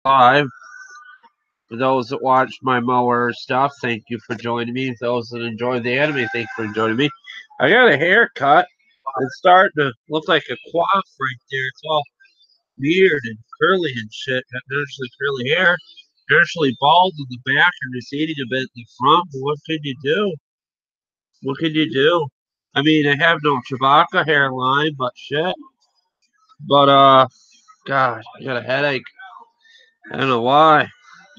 live. For those that watch my mower stuff, thank you for joining me. Those that enjoy the anime, thank you for joining me. I got a haircut. It's starting to look like a quaff right there. It's all weird and curly and shit. Got naturally curly hair. Naturally bald in the back and receding a bit in the front. But what can you do? What can you do? I mean, I have no Chewbacca hairline, but shit. But God, I got a headache. I don't know why.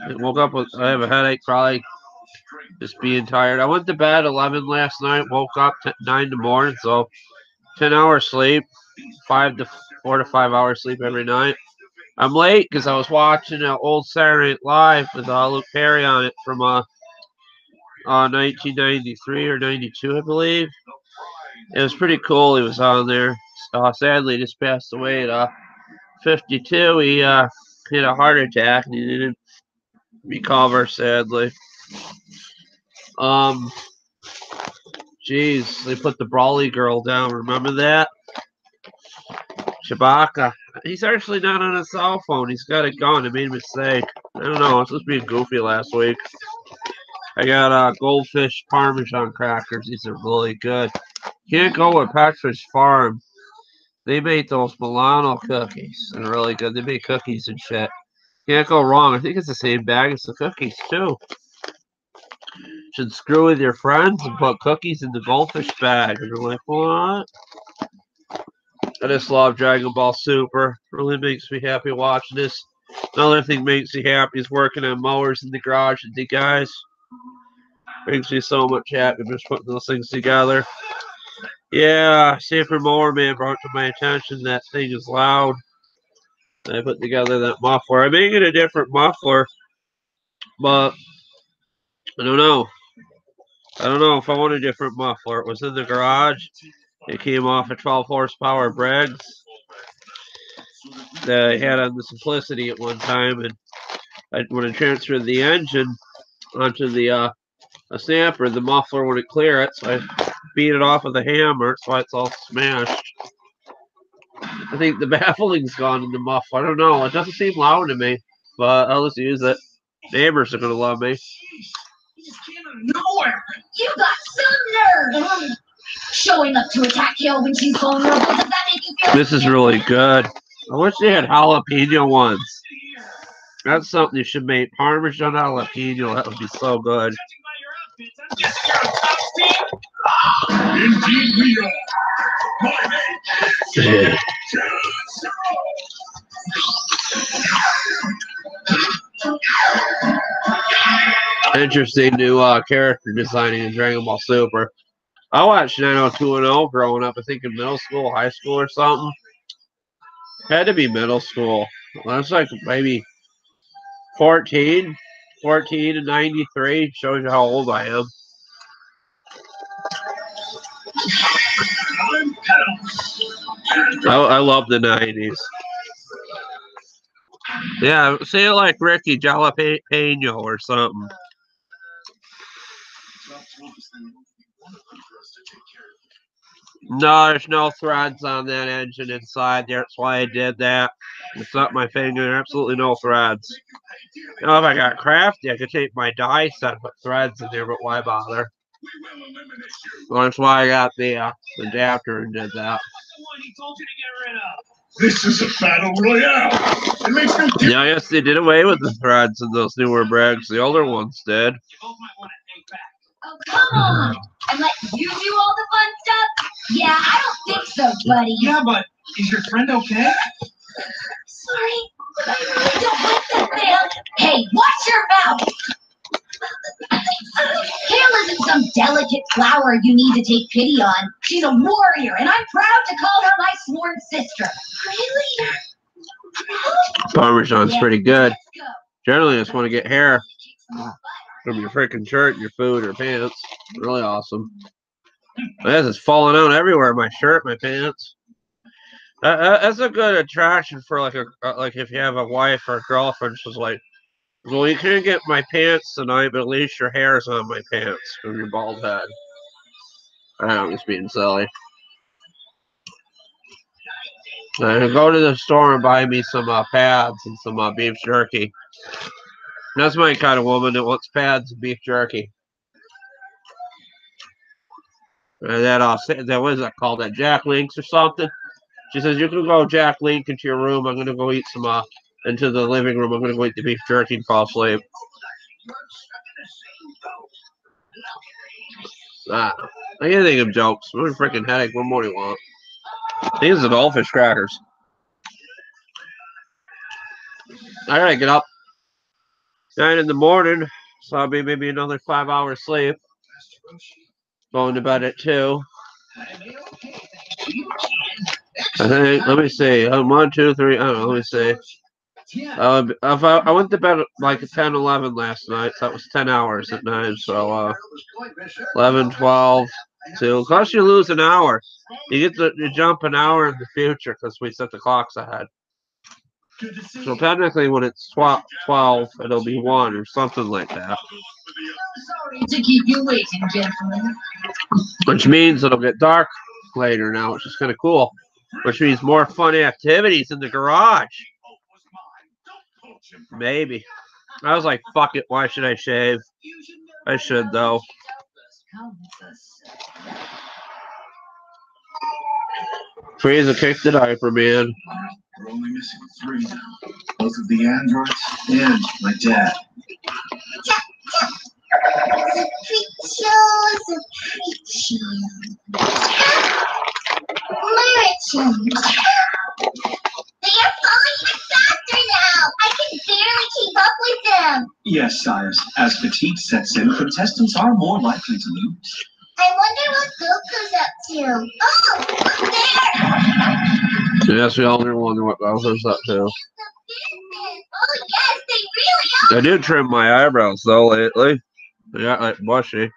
I woke up with I have a headache, probably just being tired. I went to bed 11 last night. Woke up 9 in the morning, so 10 hours sleep, 4 to 5 hours sleep every night. I'm late because I was watching an old Saturday Night Live with Luke Perry on it from 1993 or 92, I believe. It was pretty cool. He was on there. Sadly, just passed away at 52. He had a heart attack and he didn't recover. Sadly. Um, Jeez, they put the Brawly girl down. Remember that? Chewbacca. He's actually not on a cell phone. He's got a gun. I made a mistake. I don't know. I was supposed to be goofy last week. I got goldfish Parmesan crackers. These are really good. Can't go with Petra's Farm. They made those Milano cookies. They're really good. They make cookies and shit. Can't go wrong. I think it's the same bag as the cookies, too. Should screw with your friends and put cookies in the goldfish bag. And they're like, what? I just love Dragon Ball Super. Really makes me happy watching this. Another thing makes me happy is working on mowers in the garage with you guys. Makes me so much happy just putting those things together. Yeah, Safer Mower Man brought to my attention that thing is loud. I put together that muffler. I may get a different muffler, but I don't know. I don't know if I want a different muffler. It was in the garage. It came off a 12 horsepower Briggs that I had on the Simplicity at one time, and when I transferred the engine onto the a snapper, the muffler wouldn't clear it, so I beat it off with a hammer. That's why it's all smashed. I think the baffling's gone in the muffler. I don't know. It doesn't seem loud to me, but I'll just use it. Neighbors are gonna love me. Nowhere. You got some nerve. Showing up to attack Hale when she's vulnerable. Does that make you feel? This is really good. I wish they had jalapeno ones. That's something you should make. Parmesan jalapeno. That would be so good. Indeed we are. My name Interesting new character designing in Dragon Ball Super. I watched 90210 growing up, I think in middle school, high school, or something. Had to be middle school. I was like maybe 14. 14 and 93. Shows you how old I am. I love the 90s. Yeah, say it like Ricky Jalapeno or something. No, there's no threads on that engine inside there. That's why I did that. It's not my finger. Absolutely no threads. You know, if I got crafty, I could take my die set and put threads in there, but why bother? Well, that's why I got the adapter and did that. This is a battle royale. It makes no difference. Yeah, I guess they did away with the threads in those newer Briggs. The older ones did. Oh, come on! And let you do all the fun stuff? Yeah, I don't think so, buddy. Yeah, but is your friend okay? Sorry, but I really don't like that man. Hey, watch your mouth! Hale isn't some delicate flower you need to take pity on. She's a warrior, and I'm proud to call her my sworn sister. Really? Parmesan's pretty good. Generally, I just want to get hair from your freaking shirt, your food, or pants. Really awesome. This is falling out everywhere. My shirt, my pants. That's a good attraction for like if you have a wife or a girlfriend. She's like, well, you can't get my pants tonight, but at least your hair's on my pants from your bald head. I don't know, I'm just being silly. Go to the store and buy me some pads and some beef jerky. That's my kind of woman that wants pads and beef jerky. That what is that called? That Jack Links or something? She says you can go Jack Link into your room. I'm gonna go eat some into the living room. I'm gonna go eat the beef jerky and fall asleep. I can't think of jokes. What a freaking headache. What more do you want? I think it's the goldfish crackers. I gotta get up 9 in the morning, so I'll be maybe another 5 hours sleep. Going to bed at 2. I think. Let me see. 1, 2, 3. I don't know. Let me see. I went to bed at like 10, 11 last night. So that was 10 hours at night. So 11, 12, 2. Plus you lose an hour. You get to jump an hour in the future because we set the clocks ahead. So technically, when it's 12, it'll be 1 or something like that. To keep you waiting, gentlemen. Which means it'll get dark later now, which is kind of cool. Which means more fun activities in the garage. Maybe. I was like, fuck it, why should I shave? I should, though. Frieza kicked the diaper, man. We're only missing 3 now. Both of the androids and my dad. They are falling even faster now. I can barely keep up with them. Yes, Cyrus. As fatigue sets in, contestants are more likely to lose. I wonder what Goku's up to. Oh, look there! Yes, we all wonder what Bowser's up to. Oh, yes, they really are. I did trim my eyebrows, though, lately. They got, like, bushy.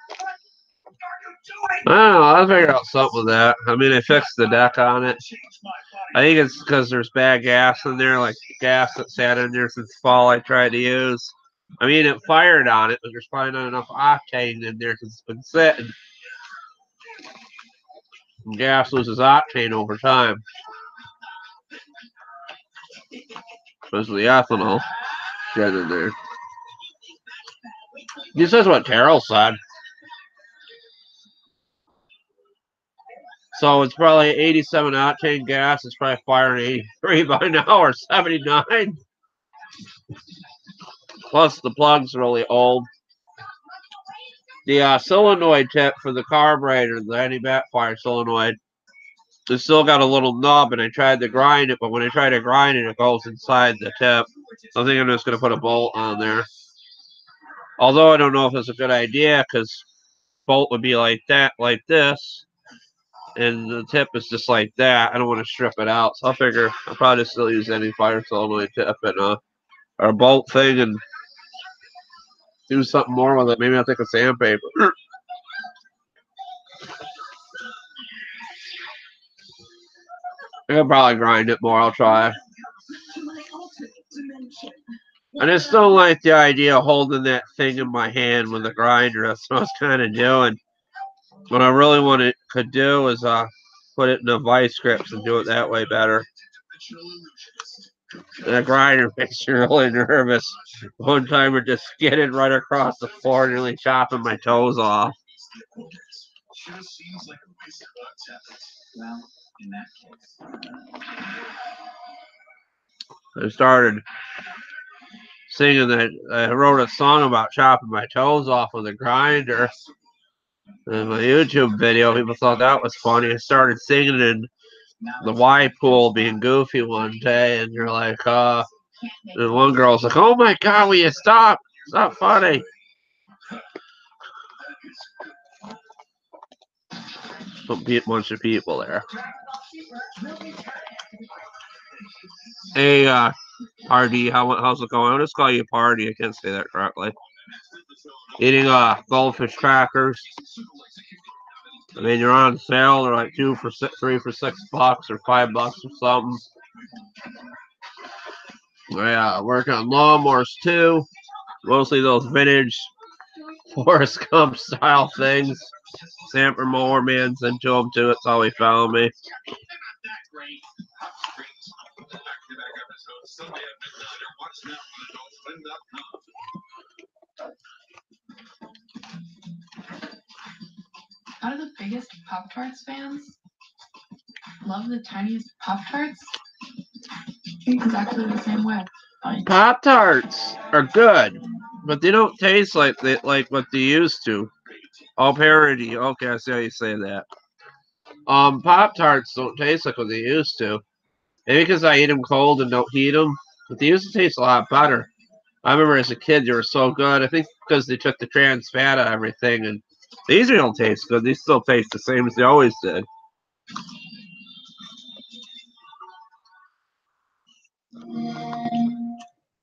I don't know. I'll figure out something with that. I mean, I fixed the deck on it. I think it's because there's bad gas in there, like gas that sat in there since fall I tried to use. I mean, it fired on it, but there's probably not enough octane in there because it's been sitting. And gas loses octane over time. Especially ethanol. Get in there. This is what Terrell said. So it's probably 87 octane gas. It's probably firing 83 by now or 79. Plus the plug's really old. The solenoid tip for the carburetor, the anti-backfire solenoid, it's still got a little nub, and I tried to grind it, but when I try to grind it, it goes inside the tip. So I think I'm just going to put a bolt on there. Although I don't know if it's a good idea, because bolt would be like that, like this, and the tip is just like that. I don't want to strip it out, so I figure I'll probably still use any fire solenoid tip and or a bolt thing and do something more with it. Maybe I'll take a sandpaper. I could probably grind it more. I'll try. I just don't like the idea of holding that thing in my hand with a grinder. That's what I was kind of doing. What I really could do is put it in a vice grips and do it that way better. That grinder makes you really nervous. One time it just skidded right across the floor, nearly chopping my toes off. I started singing that. I wrote a song about chopping my toes off with a grinder. In my YouTube video, people thought that was funny. I started singing in the Y pool being goofy one day, and you're like, and one girl's like, oh my God, will you stop? It's not funny. A bunch of people there. Hey, Party, how's it going? I'll just call you Party. I can't say that correctly. Eating goldfish crackers. I mean, you're on sale. They're like 3 for $6 or $5 or something. Yeah, working on lawnmowers too. Mostly those vintage Forrest Gump style things. Sanford mower man's into them too. That's how he found me. Out of the biggest Pop-Tarts fans, love the tiniest Pop-Tarts. Exactly the same way. Pop-Tarts are good, but they don't taste like what they used to. Oh, parody. Okay, I see how you say that. Pop-Tarts don't taste like what they used to. Maybe because I eat them cold and don't heat them, but they used to taste a lot better. I remember as a kid they were so good. I think because they took the trans fat out of everything, and these don't taste good. These still taste the same as they always did.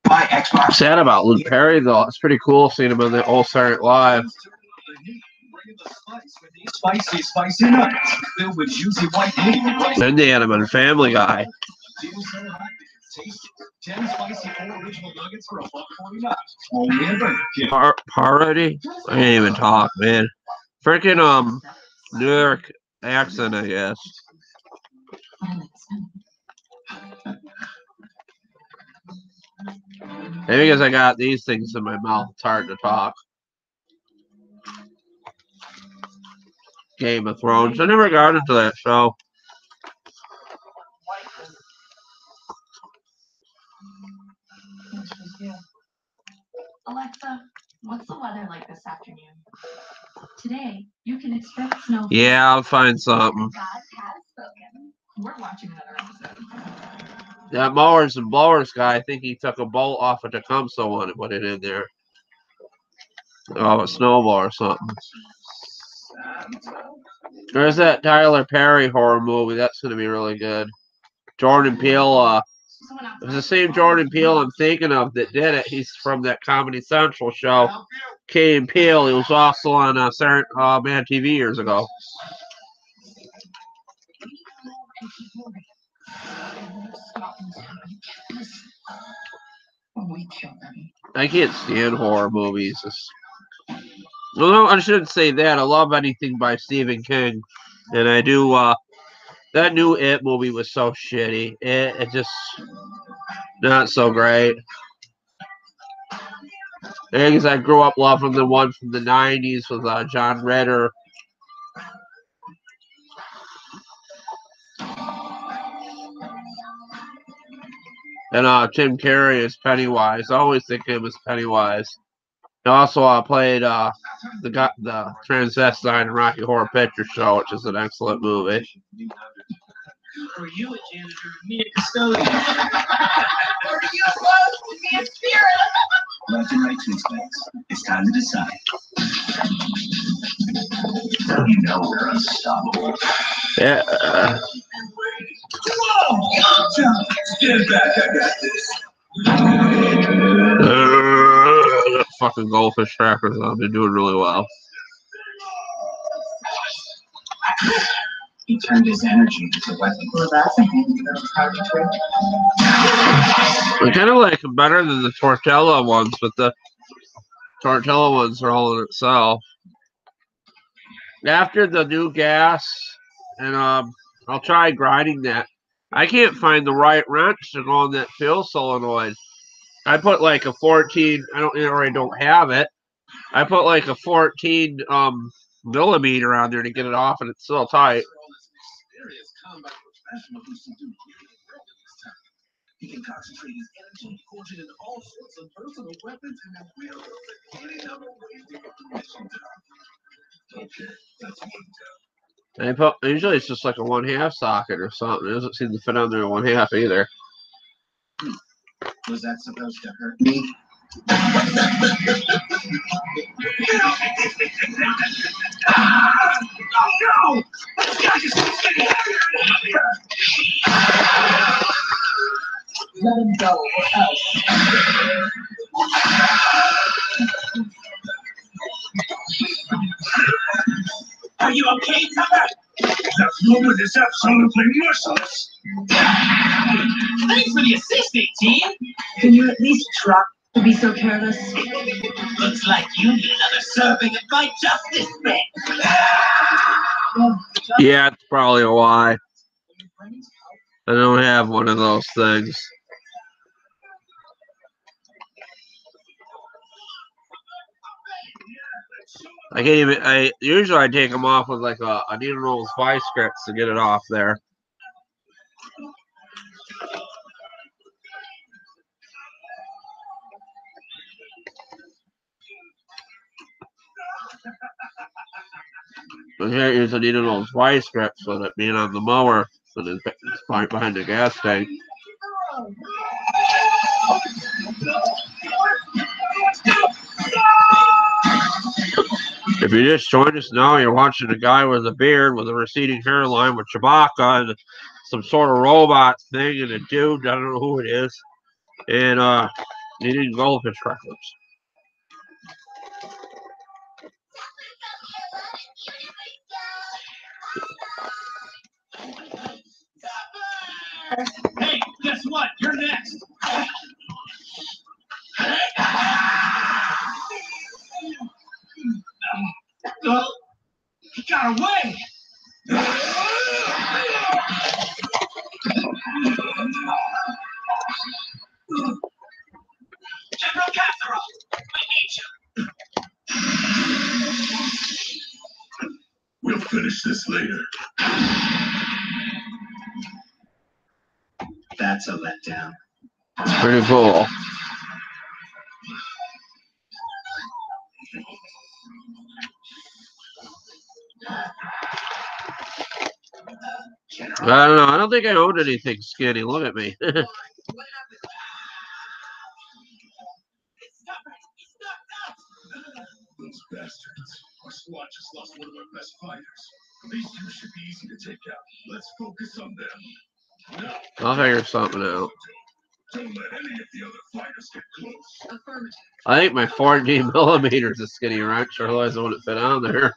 My Xbox. Sad about Luke Perry though. It's pretty cool seeing him on the All Saturday Live. Spicy, spicy nuggets filled with juicy white meat. Then they had him on Family Guy. 10 spicy original nuggets for $1.49. Only a Burger King. Parody? I can't even talk, man. Freaking New York accent, I guess. Maybe because I got these things in my mouth, it's hard to talk. Game of Thrones. I never got into that show. Alexa, what's the weather like this afternoon? Today, you can expect snow. Yeah, I'll find something. God has spoken. We're watching another episode. That mowers and blowers guy, I think he took a bolt off a Tecumseh one and put it in there. Oh, a snowball or something. There's that Tyler Perry horror movie. That's going to be really good. Jordan Peele. It was the same Jordan Peele I'm thinking of that did it. He's from that Comedy Central show. Key and Peele. He was also on Mad TV years ago. I can't stand horror movies. Well, I shouldn't say that. I love anything by Stephen King. And I do, that new It movie was so shitty. It just, not so great. Because I grew up loving the one from the 90s with John Ritter. And Tim Curry as Pennywise. I always think him as Pennywise. He also played the transvestite in Rocky Horror Picture Show, which is an excellent movie. For you, a janitor, me a custodian. Or you supposed to be a spirit? Left and right twist bets. It's time to decide. You know we're unstoppable. Yeah. Whoa! Gotcha! Stand back, I got this. Fucking goldfish crackers. I've been doing really well. He turned his energy into weapon. Well, that's a hint of how to trick. I kind of like them better than the tortilla ones, but the tortilla ones are all in itself. After the new gas, and I'll try grinding that. I can't find the right wrench to go on that fuel solenoid. I put like a 14. I don't have it. I put like a 14 millimeter on there to get it off, and it's still tight. He can concentrate his energy, forge it into all sorts of personal weapons, and have real any number of ways to get the mission done. Okay, that's me. Usually it's just like a 1/2 socket or something. It doesn't seem to fit on there 1/2 either. Was that supposed to hurt me? Oh no! Let him go, or else. Are you okay, Tucker? That woman is absolutely merciless. Thanks for the assist, 18. Can you at least try to be so careless? Looks like you need another serving of my justice bin. Yeah, it's probably a lie. I don't have one of those things. I can't even. I usually take them off with like a needle nose vice grips to get it off there. I can't use a needle nose vice grips with it being on the mower, so it's right behind the gas tank. If you just joined us now, you're watching a guy with a beard with a receding hairline with Chewbacca and some sort of robot thing and a dude, I don't know who it is, and eating goldfish crackers. Hey, guess what? You're next. He got away. General Casserole, we need you. We'll finish this later. That's a letdown. Pretty cool. I don't know. I don't think I owned anything skinny. Look at me. Those bastards. Our squad just lost one of our best fighters. These two should be easy to take out. Let's focus on them. Now, I'll figure something out. don't let any of the other fighters get close. Affirmative. I think my 14 millimeters is skinny wrench, otherwise I wouldn't fit on there.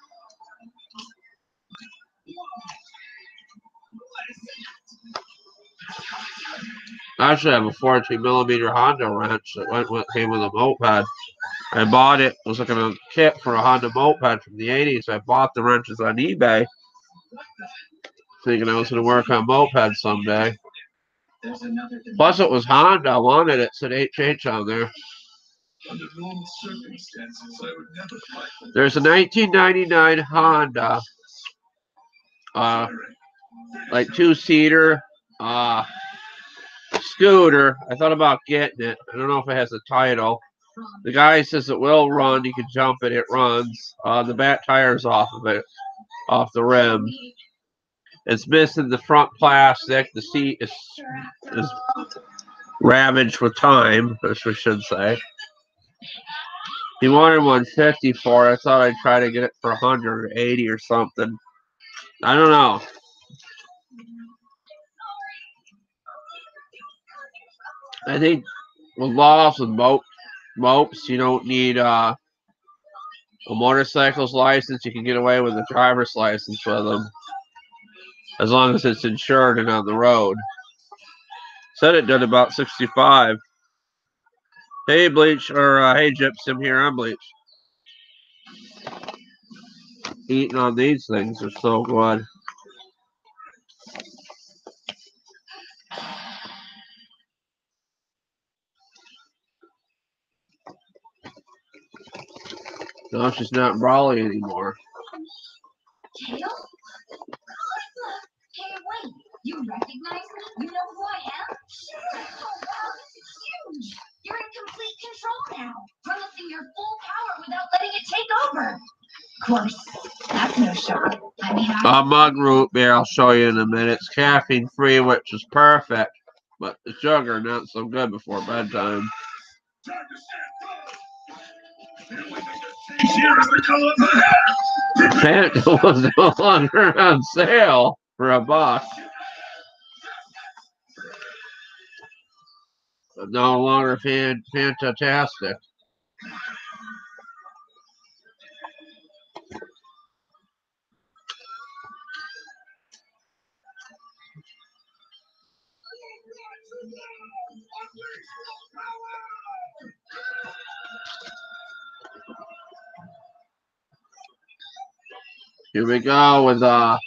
I actually have a 14 millimeter Honda wrench that came with a moped. I bought it. It was like a kit for a Honda moped from the 80s. I bought the wrenches on eBay, thinking I was going to work on mopeds someday. Plus, it was Honda. I wanted it. It said HH on there. Under normal circumstances, I would never fight. There's a 1999 Honda, like two-seater, scooter. I thought about getting it. I don't know if it has a title. The guy says it will run. You can jump it. It runs. The back tire's off of it, off the rim. It's missing the front plastic. The seat is ravaged with time, as we should say. He wanted 150 for it. I thought I'd try to get it for 180 or something. I don't know. I think with laws and mopes, you don't need a motorcycle's license. You can get away with a driver's license with them, as long as it's insured and on the road. Said it did about 65. Hey, Bleach, or hey, Gypsy, I'm here on Bleach. Eating on these things are so good. No, she's not Brawly anymore. Tail? Hey, wait. You recognize me? You know who I am? Sure. Oh, wow, this is huge. You're in complete control now. Harnessing your full power without letting it take over. Of course, that's no shock. I mean, Mug root beer, I'll show you in a minute. It's caffeine free, which is perfect. But the sugar, not so good before bedtime. Fanta was no longer on sale for $1. But no longer fantastic. Here we go with the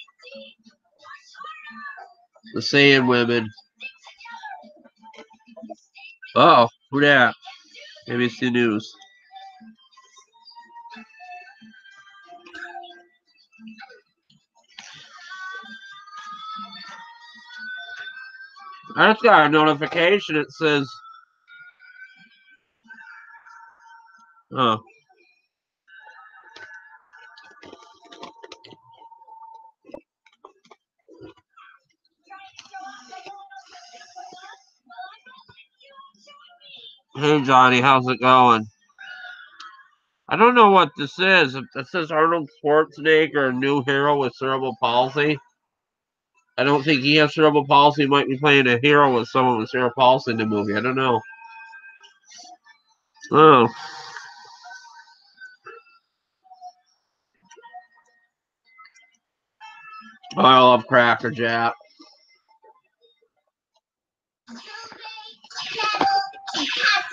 The Saiyan women. Oh, who that? Maybe it's the news. I just got a notification. It says, oh. Hey, Johnny, how's it going? I don't know what this is. It says Arnold Schwarzenegger, a new hero with cerebral palsy. I don't think he has cerebral palsy. He might be playing a hero with someone with cerebral palsy in the movie. I don't know. Oh. Oh, I love Cracker Jack.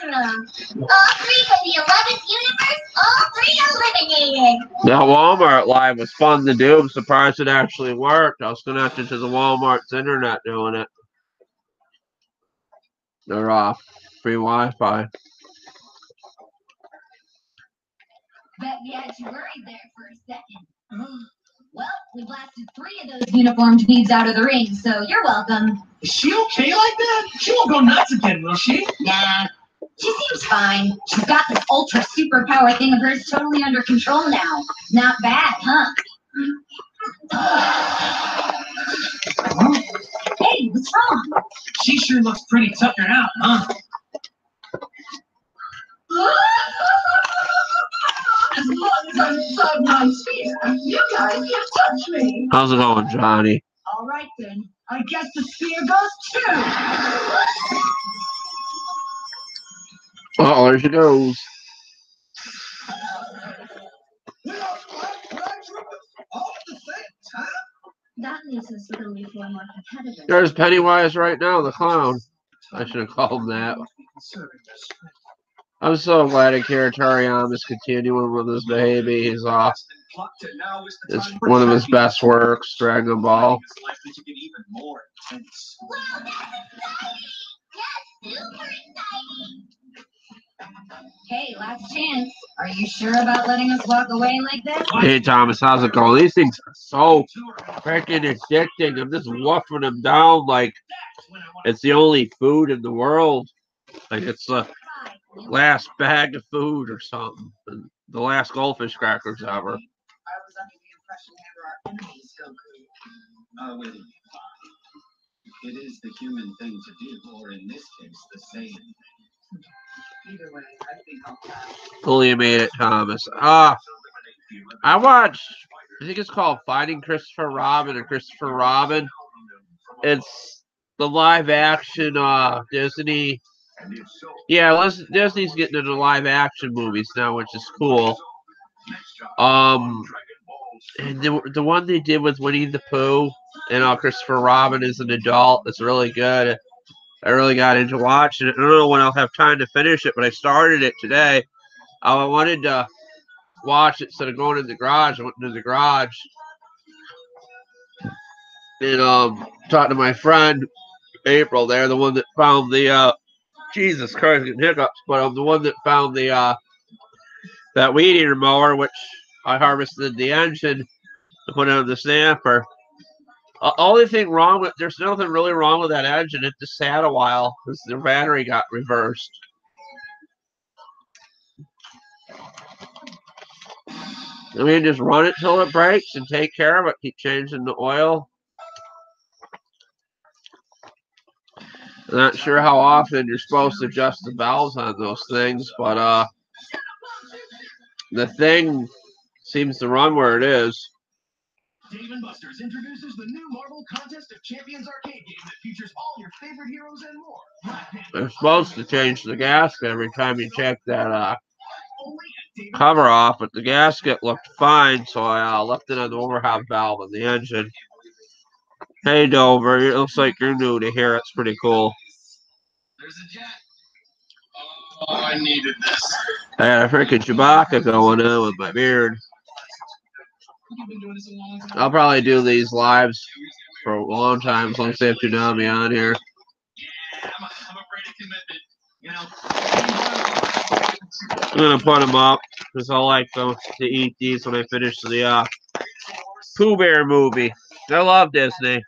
All three from the 11th universe, all three eliminated. That Walmart live was fun to do. I'm surprised it actually worked. I was connected to the Walmart's internet doing it. They're off. Free Wi-Fi. Bet we had you worried there for a second. Well, we blasted 3 of those uniformed beads out of the ring, so you're welcome. Is she okay like that? She won't go nuts again, will she? Nah, she seems fine. She's got this ultra superpower thing of hers totally under control now. Not bad, huh? Hey, what's wrong? She sure looks pretty tuckered out, huh? As long as I'm inside my sphere, you guys can't touch me. How's it going, Johnny? All right then. I guess the sphere goes too. Oh, there she goes. We are black troopers all at the same time. That leaves us with only 4 more competitors. There's Pennywise right now, the clown. I should have called him that. I'm so glad Akira Toriyama's continuing with his baby. He's off. It's one of his best works, Dragon Ball. Wow, that's exciting! Yes, super exciting! Hey, last chance. Are you sure about letting us walk away like this? Hey, Thomas, how's it going? These things are so freaking addicting. I'm just wolfing them down like it's the only food in the world. Like it's the last bag of food or something. The last goldfish crackers ever. I was under the impression they were our enemies, Goku. Well, it is the human thing to do, or in this case, the same thing. Either way, I think I'll pass. Fully made it, Thomas. I watched, I think it's called Finding Christopher Robin or Christopher Robin. It's the live action Disney. Yeah, Disney's getting into live action movies now, which is cool. And the one they did with Winnie the Pooh and Christopher Robin as an adult is really good. I really got into watching it. I don't know when I'll have time to finish it, but I started it today. I wanted to watch it instead of going in the garage. I went into the garage and talked to my friend April there, the one that found the Jesus Christ, getting hiccups, but I'm the one that found the that weed eater mower, which I harvested the engine to put on the snapper. Only thing wrong with, there's nothing really wrong with that engine. It just sat a while because the battery got reversed. I mean, just run it till it breaks and take care of it. Keep changing the oil. I'm not sure how often you're supposed to adjust the valves on those things, but the thing seems to run where it is. Dave & Buster's introduces the new Marvel Contest of Champions arcade game that features all your favorite heroes and more. They're supposed to change the gasket every time you check that cover off, but the gasket looked fine, so I left it on the overhop valve in the engine. Hey Dover, it looks like you're new to here. It's pretty cool. There's a jet. Oh, I needed this. I got a freaking Chewbacca going on with my beard. You've been doing this a long time. I'll probably do these lives for a long time, as long as they have Toonami on here. I'm gonna put them up because I like to eat these when I finish the Pooh Bear movie. I love Disney.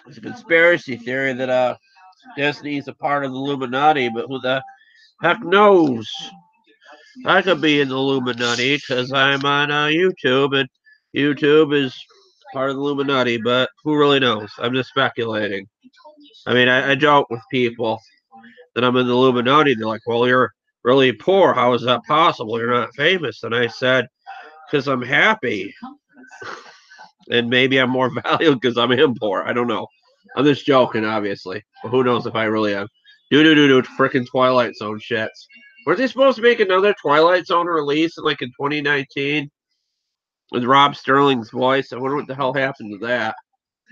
It's a conspiracy theory that Disney is a part of the Illuminati, but who the heck knows? I could be in the Illuminati because I'm on YouTube, and YouTube is part of the Illuminati, but who really knows? I'm just speculating. I mean, I joke with people that I'm in the Illuminati. They're like, well, you're really poor. How is that possible? You're not famous. And I said, because I'm happy. And maybe I'm more valuable because I'm poor. I don't know. I'm just joking, obviously. But who knows if I really am. Frickin' Twilight Zone shits. Weren't they supposed to make another Twilight Zone release in 2019? With Rob Sterling's voice? I wonder what the hell happened to that.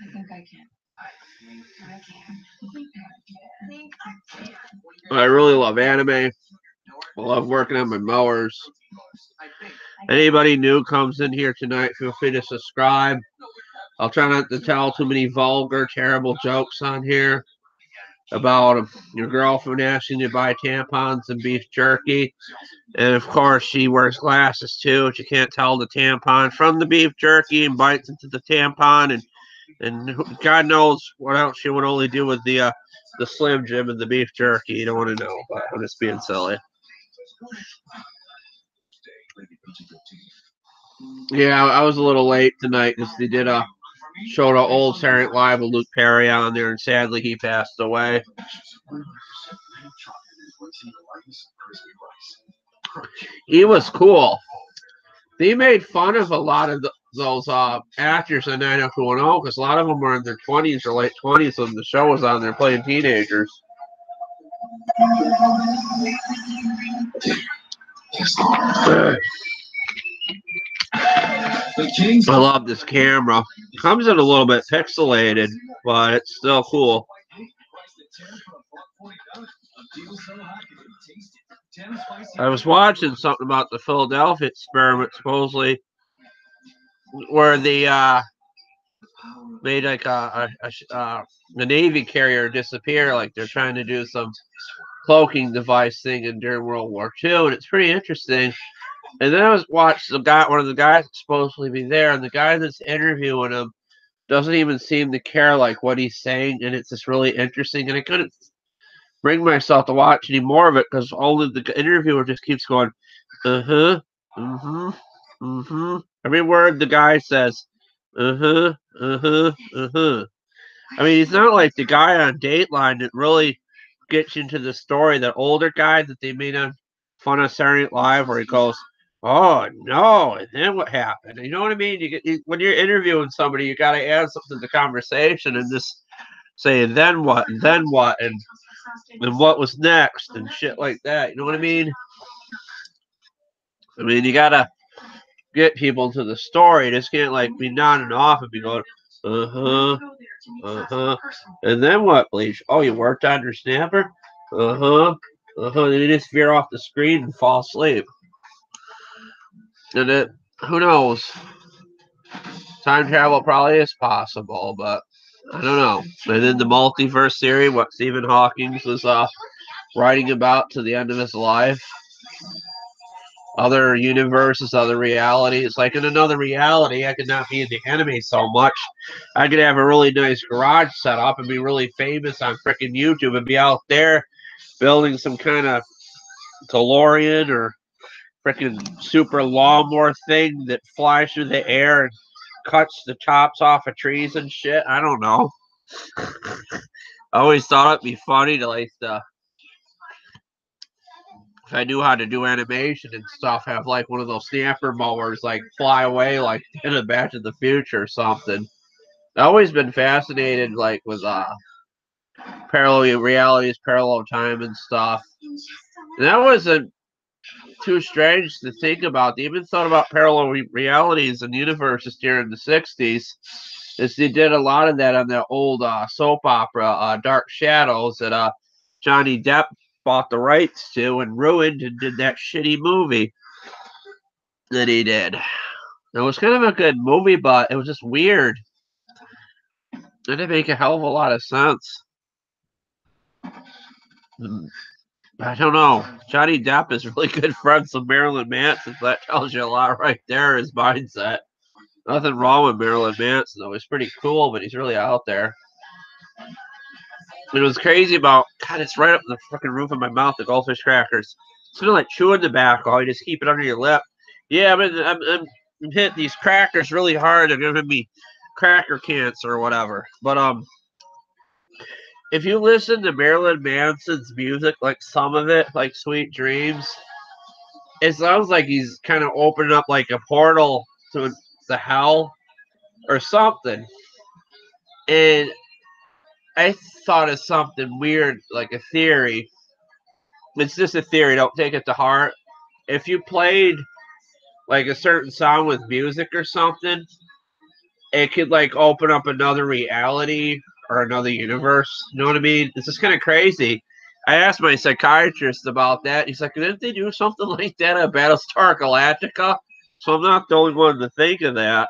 I think I can. I really love anime. I love working on my mowers. Anybody new comes in here tonight, feel free to subscribe. I'll try not to tell too many vulgar, terrible jokes on here about your girlfriend asking you to buy tampons and beef jerky. And of course, she wears glasses too. And she can't tell the tampon from the beef jerky and bites into the tampon. And God knows what else she would only do with the Slim Jim and the beef jerky. You don't want to know, but I'm just being silly. Yeah, I was a little late tonight because they did a show to old Saturday Night Live with Luke Perry on there, and sadly he passed away. He was cool. They made fun of a lot of those actors in 90210 because a lot of them were in their 20s or late 20s when the show was on there playing teenagers. I love this camera. Comes in a little bit pixelated, but it's still cool. I was watching something about the Philadelphia experiment, supposedly, where they made like the Navy carrier disappear, like they're trying to do some cloaking device thing during World War II, and it's pretty interesting. And then I was watching one of the guys that's supposed to be there, and the guy that's interviewing him doesn't even seem to care like what he's saying, and it's just really interesting. And I couldn't bring myself to watch any more of it because only the interviewer just keeps going, every word the guy says, I mean, he's not like the guy on Dateline that really gets into the story. That older guy that they made on fun of Saturday Night Live, where he goes, "Oh no!" and then what happened? You know what I mean? When you're interviewing somebody, you got to add something to the conversation and just say, "Then what?" and "Then what?" and what was next and shit like that. You know what I mean? I mean, you gotta get people into the story. Just can't be nodding off and be going, and then what, Bleach? Oh, you worked on your snapper? Then you just veer off the screen and fall asleep. And who knows? Time travel probably is possible, but I don't know. And then the multiverse theory, what Stephen Hawking was writing about to the end of his life. Other universes, other realities. Like in another reality, I could not be into anime so much. I could have a really nice garage set up and be really famous on freaking YouTube and be out there building some kind of DeLorean or freaking super lawnmower thing that flies through the air and cuts the tops off of trees and shit. I don't know. I always thought it'd be funny to if I knew how to do animation and stuff, have one of those snapper mowers fly away like in a Back to the Future or something. I've always been fascinated with parallel realities, parallel time and stuff. And that wasn't too strange to think about. They even thought about parallel realities and universes during the 60s. As they did a lot of that on the old soap opera, Dark Shadows, that Johnny Depp bought the rights to and ruined and did that shitty movie that he did. It was kind of a good movie, but it was just weird. It didn't make a hell of a lot of sense. I don't know. Johnny Depp is really good friends with Marilyn Manson. So that tells you a lot right there, his mindset. Nothing wrong with Marilyn Manson, though. He's pretty cool, but he's really out there. It was crazy about, God, it's right up in the fucking roof of my mouth, the goldfish crackers. It's kind of like chewing tobacco. You just keep it under your lip. Yeah, I'm hitting these crackers really hard. They're giving me cracker cancer or whatever. But if you listen to Marilyn Manson's music, like some of it, like Sweet Dreams, it sounds like he's kind of opening up like a portal to the hell or something. And I thought of something weird, like a theory. It's just a theory. Don't take it to heart. If you played like a certain song with music or something, it could like open up another reality or another universe. You know what I mean? It's just kind of crazy. I asked my psychiatrist about that. He's like, didn't they do something like that at Battlestar Galactica? So I'm not the only one to think of that.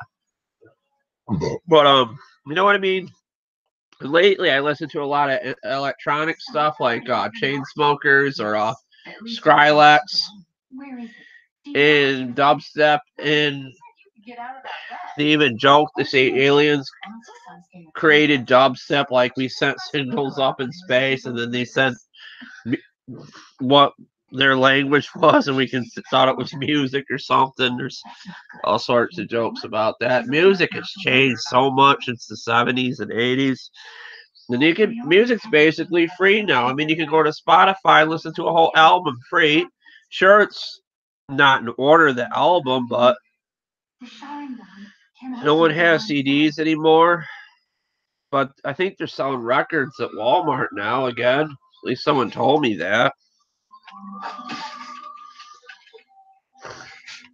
But you know what I mean? Lately, I listen to a lot of electronic stuff like Chainsmokers or Skrillex and dubstep, and they even joke to say aliens created dubstep, like we sent signals up in space, and then they sent what their language was, and we thought it was music or something. There's all sorts of jokes about that. Music has changed so much since the 70s and 80s. And music's basically free now. I mean, you can go to Spotify and listen to a whole album free. Sure, it's not in order the album, but no one has CDs anymore. But I think they're selling records at Walmart now again. At least someone told me that.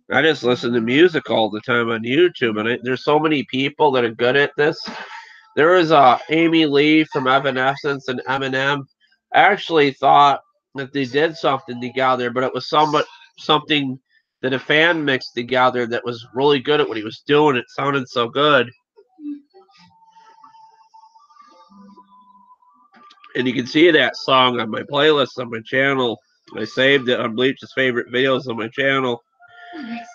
I just listen to music all the time on YouTube, and there's so many people that are good at this. There was Amy Lee from Evanescence and Eminem. I actually thought that they did something together, but it was something that a fan mixed together that was really good at what he was doing. It sounded so good. And you can see that song on my playlist on my channel. I saved it on Bleach's favorite videos on my channel.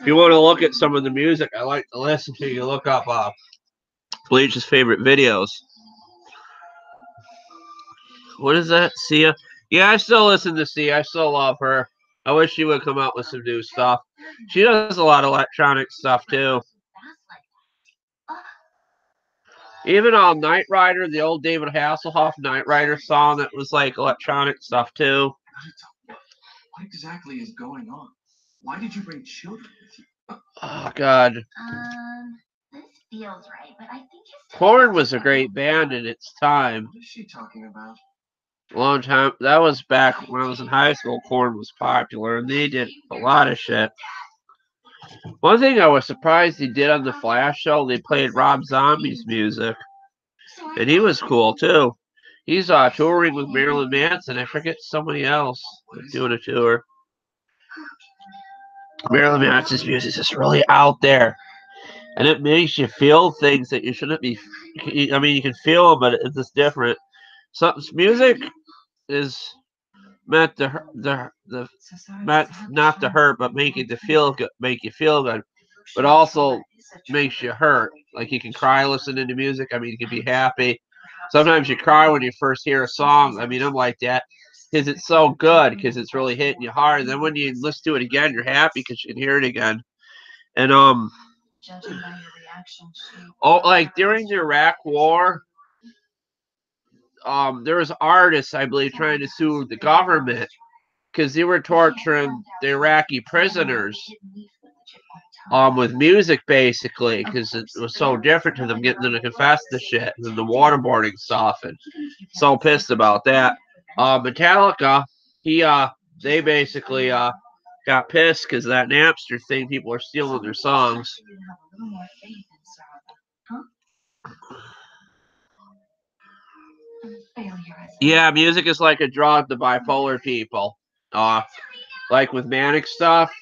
If you want to look at some of the music I like to listen to, you look up Bleach's favorite videos. What is that? Sia? Yeah, I still listen to Sia. I still love her. I wish she would come out with some new stuff. She does a lot of electronic stuff too. Even on Knight Rider, the old David Hasselhoff Knight Rider song, that was like electronic stuff too. What exactly is going on? Why did you bring children with you? Oh God. This feels right, but I think Korn was a great band in its time. What is she talking about? A long time. That was back when I was in high school. Korn was popular, and they did a lot of shit. One thing I was surprised they did on the Flash show, they played Rob Zombie's music, and he was cool too. He's touring with Marilyn Manson. I forget somebody else doing a tour. Marilyn Manson's music is just really out there, and it makes you feel things that you shouldn't be. I mean, you can feel them, but it's just different. So music is meant to not to hurt, but make you feel good, but also makes you hurt. Like you can cry listening to music. I mean, you can be happy. Sometimes you cry when you first hear a song. I mean, I'm like that because it's so good, because it's really hitting you hard. And then when you listen to it again, you're happy because you can hear it again. And like during the Iraq War, there was artists, I believe, trying to sue the government because they were torturing the Iraqi prisoners with music, basically, because it was so different to them, getting them to confess the shit and the waterboarding stuff, and so pissed about that. Metallica, they basically got pissed because that Napster thing, people are stealing their songs. Yeah, music is like a drug to bipolar people. Like with manic stuff.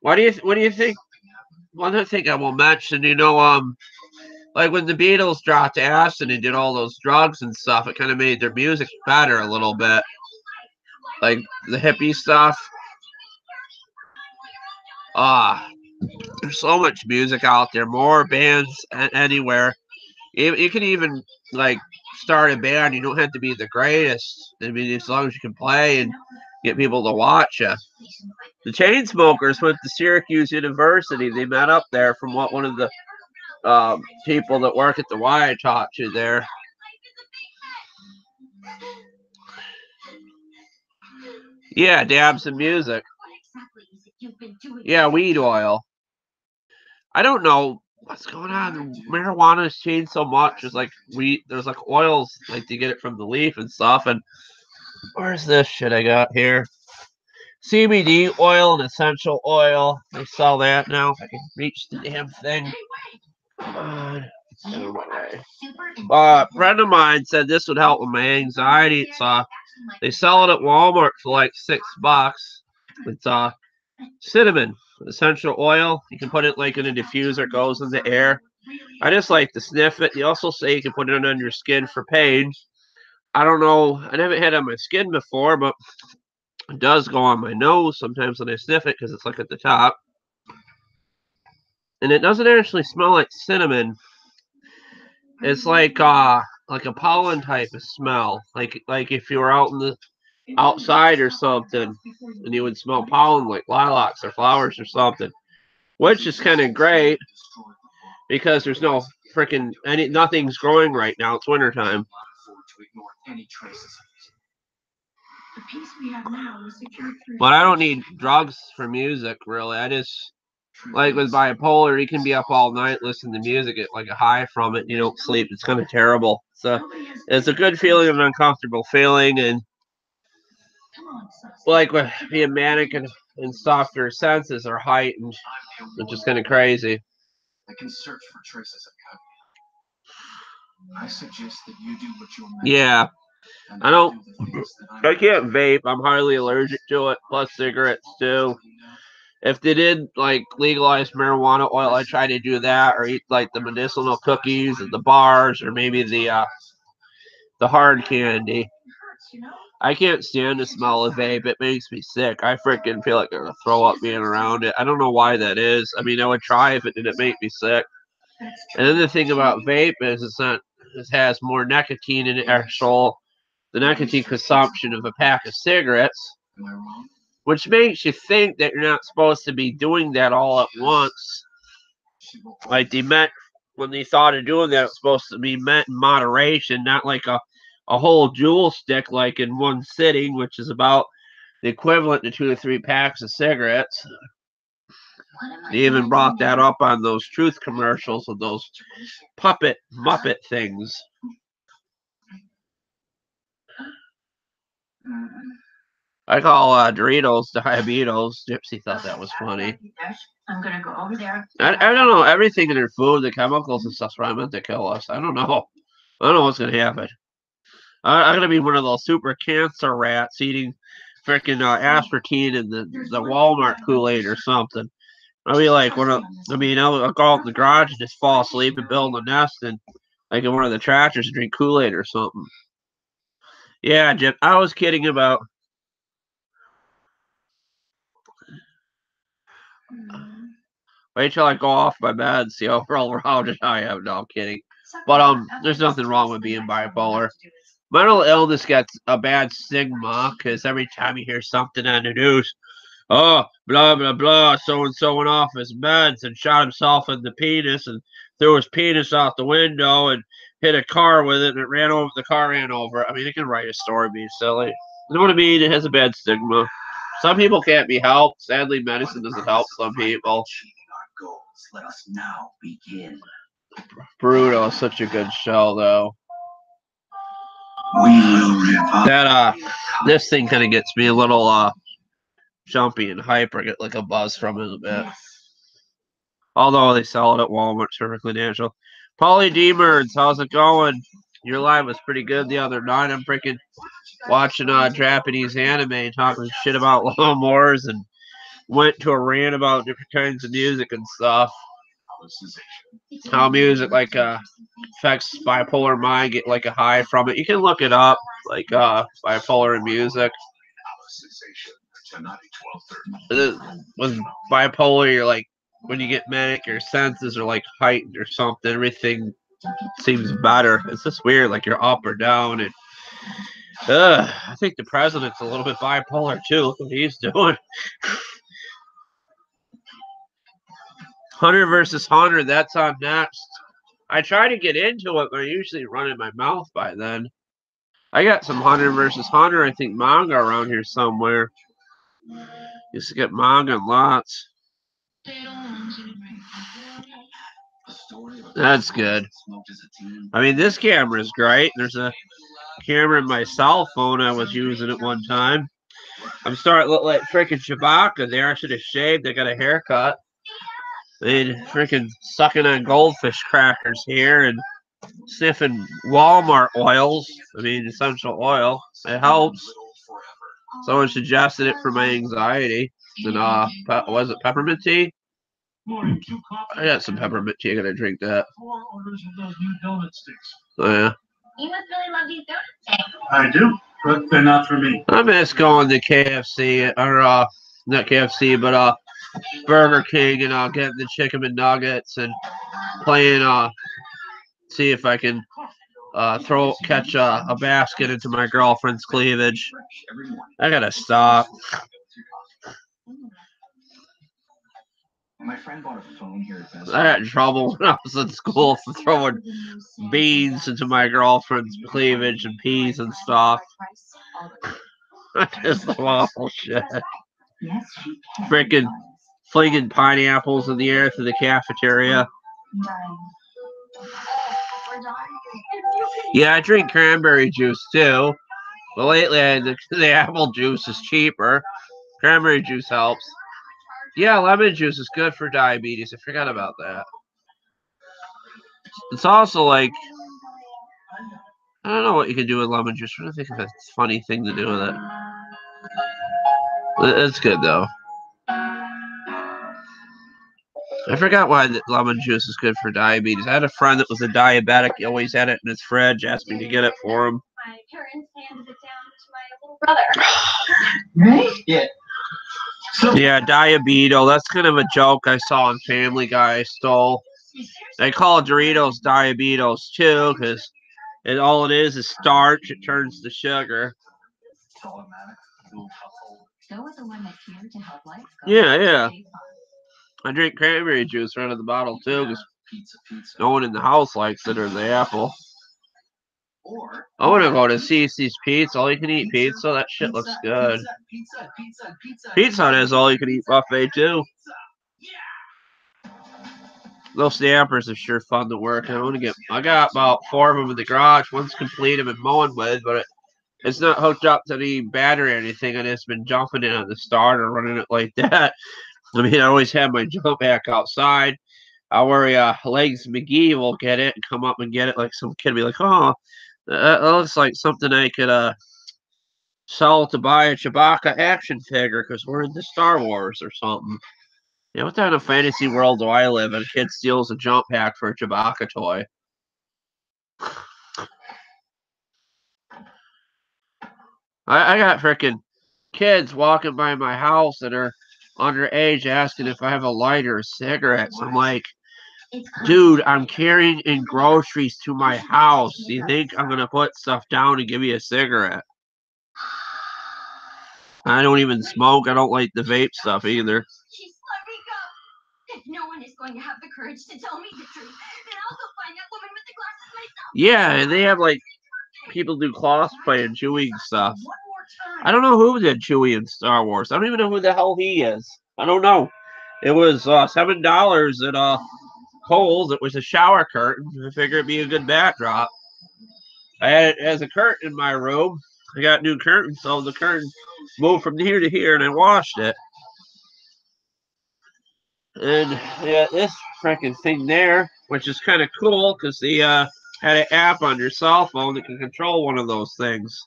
What do you think? one other thing I will mention, you know, like when the Beatles dropped acid and did all those drugs and stuff, it kind of made their music better a little bit. Like the hippie stuff. Ah, there's so much music out there, more bands anywhere. You can even like start a band. You don't have to be the greatest. I mean, as long as you can play and get people to watch you. The Chainsmokers went to Syracuse University. They met up there from what one of the people that work at the Y I talked to there. Yeah, dab some music. Yeah, weed oil. I don't know what's going on. Marijuana has changed so much. There's like wheat. There's like oils, like to get it from the leaf and stuff. And where's this shit I got here? CBD oil and essential oil. They sell that now. If I can reach the damn thing. Come on. A friend of mine said this would help with my anxiety. It's they sell it at Walmart for like $6. It's cinnamon essential oil. You can put it like in a diffuser, goes in the air. I just like to sniff it. You also say you can put it on your skin for pain. I don't know. I haven't had it on my skin before, but it does go on my nose sometimes when I sniff it because it's like at the top. And it doesn't actually smell like cinnamon. It's like a pollen type of smell. Like if you were out in the outside or something and you would smell pollen like lilacs or flowers or something. Which is kind of great because there's no freaking nothing's growing right now. It's wintertime. But I don't need drugs for music, really. I just, like with bipolar, you can be up all night listening to music, get like a high from it, and you don't sleep. It's kind of terrible. So it's a good feeling, an uncomfortable feeling, and like with being manic and stuff, your senses are heightened, which is kind of crazy. I can search for traces of cocaine. I suggest that you do what you're meant Yeah. to do, I don't. do the things that I'm I can't vape. I'm highly allergic to it. Plus cigarettes too. If they did like legalize marijuana oil, I try to do that, or eat like the medicinal cookies at the bars, or maybe the hard candy. I can't stand the smell of vape. It makes me sick. I freaking feel like I'm gonna throw up being around it. I don't know why that is. I mean, I would try if it didn't make me sick. And then the thing about vape is it has more nicotine in it, actual the nicotine consumption of a pack of cigarettes, which makes you think that you're not supposed to be doing that all at once. Like they meant when they thought of doing that, it's supposed to be meant in moderation, not like a whole jewel stick like in one sitting, which is about the equivalent to 2 to 3 packs of cigarettes. They even brought that up on those truth commercials of those puppet Muppet things. I call Doritos diabetes. Gypsy thought that was funny. I'm gonna go over there. I don't know. Everything in their food, the chemicals and stuff's probably meant to kill us. I don't know. I don't know what's gonna happen. I'm gonna be one of those super cancer rats eating freaking aspartame in the Walmart Kool-Aid or something. I'll be like one of. I mean, I'll go out in the garage and just fall asleep and build a nest and like in one of the tractors and drink Kool-Aid or something. Yeah, Jim. I was kidding about. Wait till I go off my bed and see how rounded I am. No, I'm kidding. But there's nothing wrong with being bipolar. Mental illness gets a bad stigma because every time you hear something on the news, oh, blah blah blah, so and so went off his meds and shot himself in the penis and threw his penis out the window and hit a car with it and it ran over. The car ran over. I mean, it can write a story being silly. You know what I mean? It has a bad stigma. Some people can't be helped. Sadly, medicine doesn't help some people. Let us now begin. Brutal is such a good show, though. We will revive. That this thing kind of gets me a little jumpy and hyper. Get like a buzz from it a bit. Although they sell it at Walmart, perfectly natural. Paulie Demerds, how's it going? Your live was pretty good the other night. I'm freaking watching Japanese anime and talking shit about lawnmowers and went to a rant about different kinds of music and stuff. How music like affects bipolar mind, get like a high from it. You can look it up, like bipolar and music. With bipolar, you're like when you get manic, your senses are like heightened or something. Everything seems better. It's just weird, like you're up or down. And I think the president's a little bit bipolar too. Look what he's doing. Hunter versus Hunter, that's on next. I try to get into it, but I usually run in my mouth by then. I got some Hunter versus Hunter, I think, manga around here somewhere. Used to get manga lots. That's good. I mean, this camera is great. There's a camera in my cell phone I was using at one time. I'm starting to look like freaking Chewbacca there. I should have shaved. I got a haircut. I mean, freaking sucking on goldfish crackers here and sniffing Walmart oils. I mean, essential oil. It helps. Someone suggested it for my anxiety. And was it peppermint tea? I got some peppermint tea. I gotta drink that. Oh yeah. You must really love these donuts. I do, but they're not for me. I miss going to KFC or not KFC, but Burger King and getting the chicken McNuggets and playing see if I can catch a basket into my girlfriend's cleavage. I gotta stop. My friend bought a phone here at Best I got in trouble when I was in school for throwing beans into my girlfriend's cleavage and peas and stuff. Just some awful shit. Freaking flinging pineapples in the air through the cafeteria. Yeah, I drink cranberry juice too. But lately, the apple juice is cheaper. Cranberry juice helps. Yeah, lemon juice is good for diabetes. I forgot about that. It's also like, I don't know what you can do with lemon juice. I don't think of a funny thing to do with it. It's good though. I forgot why lemon juice is good for diabetes. I had a friend that was a diabetic. He always had it in his fridge. Asked me to get it for him. My parents handed it down to my little brother. Right? Yeah. Yeah, diabeto. That's kind of a joke I saw on Family Guy. I stole. They call Doritos diabetos too, because all it is starch. It turns to sugar. Yeah, yeah. I drink cranberry juice right out of the bottle too, because no one in the house likes it or the apple. I want to go to CC's Pizza. All you can eat pizza. That shit looks good. Pizza Hut has all you can eat buffet too. Those stampers are sure fun to work. I got about 4 of them in the garage. One's complete I've been mowing with, but it's not hooked up to any battery or anything. I just been jumping in on the starter, running it like that. I mean, I always have my jump back outside. I worry Legs McGee will get it and come up and get it. Like some kid be like, oh, that looks like something I could sell to buy a Chewbacca action figure because we're into Star Wars or something. Yeah, what kind of fantasy world do I live in? A kid steals a jump pack for a Chewbacca toy. I got freaking kids walking by my house that are underage asking if I have a lighter or cigarettes. I'm like, dude, I'm carrying in groceries to my house. Do you think I'm going to put stuff down and give you a cigarette? I don't even smoke. I don't like the vape stuff either. She's slurring up. If no one is going to have the courage to tell me the truth, then I'll go find that woman with the glasses myself. Yeah, and they have like people do cosplay and Chewie stuff. I don't know who did Chewie in Star Wars. I don't even know who the hell he is. I don't know. It was $7 at Kohl's. It was a shower curtain. I figured it'd be a good backdrop. I had it as a curtain in my room. I got new curtains, so the curtain moved from here to here, and I washed it. And yeah, this freaking thing there, which is kind of cool, because they had an app on your cell phone that can control one of those things.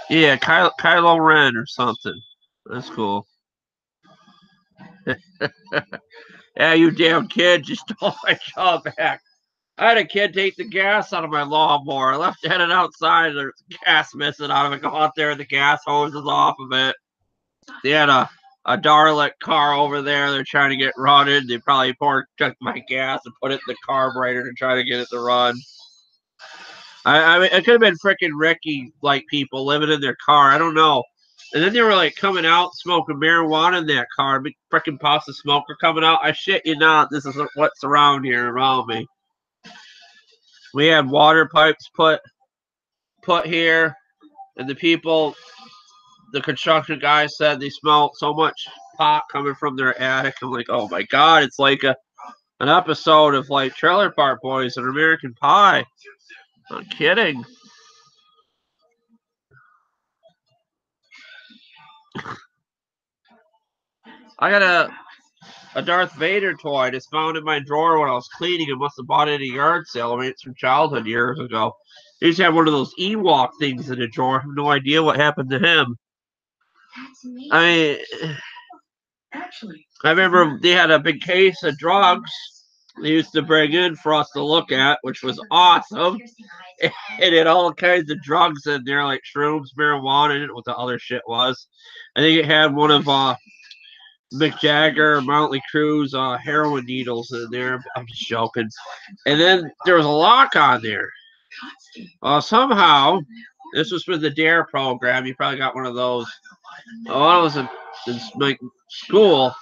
Yeah, Kylo Ren or something. That's cool. Yeah, you damn kid just stole my job back. I had a kid take the gas out of my lawnmower. I left it outside. There's gas missing out of it. Go out there, and the gas hose is off of it. They had a Darlick car over there. They're trying to get running. They probably took my gas and put it in the carburetor to try to get it to run. I mean, it could have been freaking Ricky, like people living in their car. I don't know. And then they were like coming out smoking marijuana in that car. Big freaking puffs of smoke were coming out. I shit you not. This is what's around here around me. We had water pipes put here, and the people, the construction guys said they smelled so much pot coming from their attic. I'm like, oh my god, it's like an episode of like Trailer Park Boys and American Pie. Not kidding. I got a Darth Vader toy I just found in my drawer when I was cleaning. I must have bought it at a yard sale. I mean, it's from childhood years ago. He used to have one of those Ewok things in the drawer. I have no idea what happened to him. I mean, I remember they had a big case of drugs they used to bring in for us to look at, which was awesome. And it had all kinds of drugs in there, like shrooms, marijuana, I didn't know what the other shit was. I think it had one of Mick Jagger, Motley Crue's heroin needles in there. I'm just joking. And then there was a lock on there. Somehow, this was for the DARE program. You probably got one of those. When I was in like school,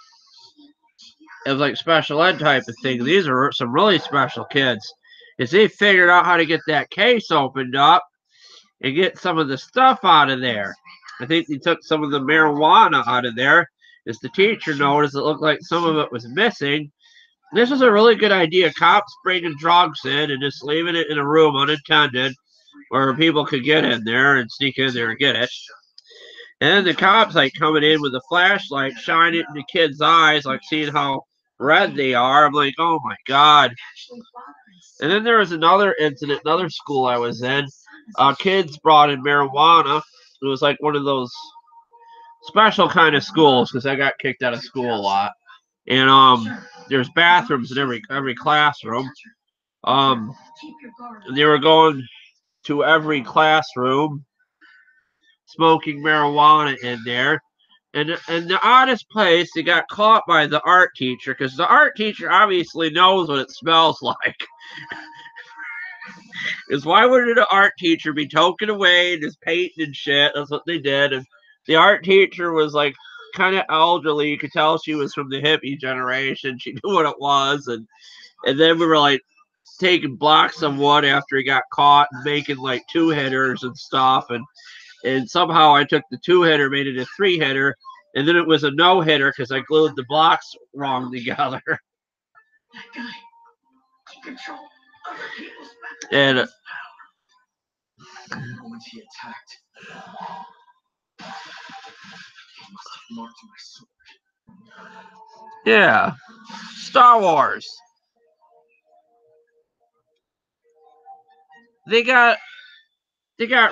it was like special ed type of thing. These are some really special kids. Is they figured out how to get that case opened up and get some of the stuff out of there. I think they took some of the marijuana out of there. As the teacher noticed, it looked like some of it was missing. This was a really good idea. Cops bringing drugs in and just leaving it in a room unattended where people could get in there and sneak in there and get it. And then the cops like coming in with a flashlight, shining it in the kids' eyes, like seeing how red they are. I'm like, oh my god. And then there was another incident, another school I was in. Kids brought in marijuana. It was like one of those special kind of schools because I got kicked out of school a lot. And there's bathrooms in every classroom. They were going to every classroom, smoking marijuana in there. And the oddest place, they got caught by the art teacher because the art teacher obviously knows what it smells like. Because why would an art teacher be toking away and just painting and shit? That's what they did. And the art teacher was like kind of elderly. You could tell she was from the hippie generation. She knew what it was. And then we were like taking blocks of wood after he got caught and making like 2-hitters and stuff. And somehow I took the 2-hitter, made it a 3-hitter. And then it was a no-hitter because I glued the blocks wrong together. And yeah, Star Wars. They got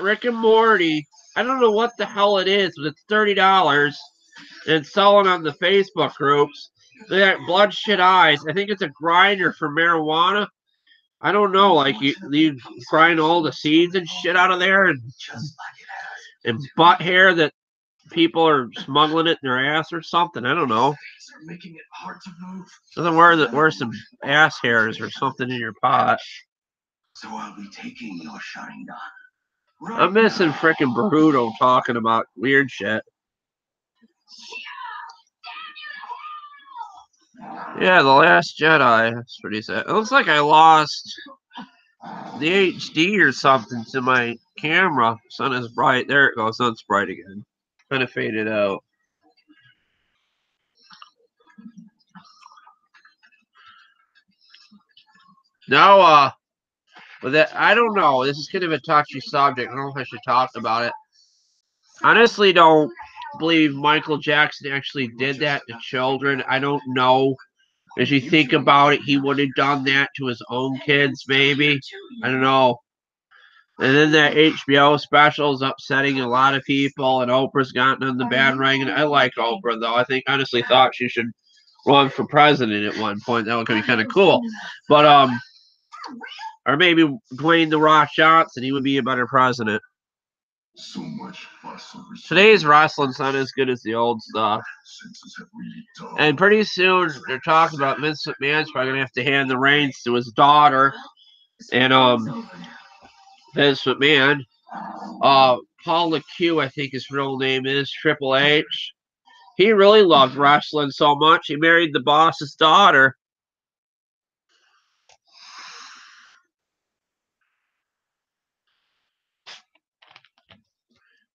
Rick and Morty. I don't know what the hell it is, but it's $30 and it's selling on the Facebook groups. They got bloodshot eyes. I think it's a grinder for marijuana. I don't know, like you grind all the seeds and shit out of there and butt hair that people are smuggling it in their ass or something. I don't know. Doesn't wear some ass hairs or something in your pot. So I'll be taking your Sharingan. I'm missing freaking Boruto talking about weird shit. Yeah, The Last Jedi. That's pretty sad. It looks like I lost the HD or something to my camera. Sun is bright. There it goes. Sun's bright again. Kind of faded out. Now, with that, I don't know. This is kind of a touchy subject. I don't know if I should talk about it. Honestly, don't believe Michael Jackson actually did that to children. I don't know. As you think about it, he would have done that to his own kids, maybe. I don't know. And then that HBO special is upsetting a lot of people, and Oprah's gotten on the bandwagon. I like Oprah, though. I think honestly thought she should run for president at one point. That would be kind of cool. But or maybe Dwayne The Rock Johnson. He would be a better president. So much fuss over Today's wrestling's not as good as the old stuff. And pretty soon they're talking about Vince McMahon's probably gonna have to hand the reins to his daughter and Vince McMahon. Paul LeCue, I think his real name is, Triple H. He really loved wrestling so much he married the boss's daughter.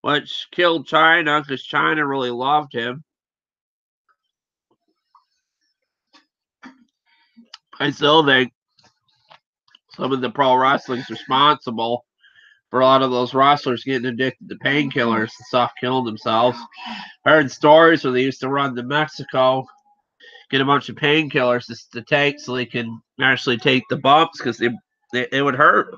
Which killed China because China really loved him. I still think some of the pro wrestling's responsible for a lot of those wrestlers getting addicted to painkillers and stuff, killing themselves. I heard stories where they used to run to Mexico, get a bunch of painkillers to take so they can actually take the bumps because they would hurt.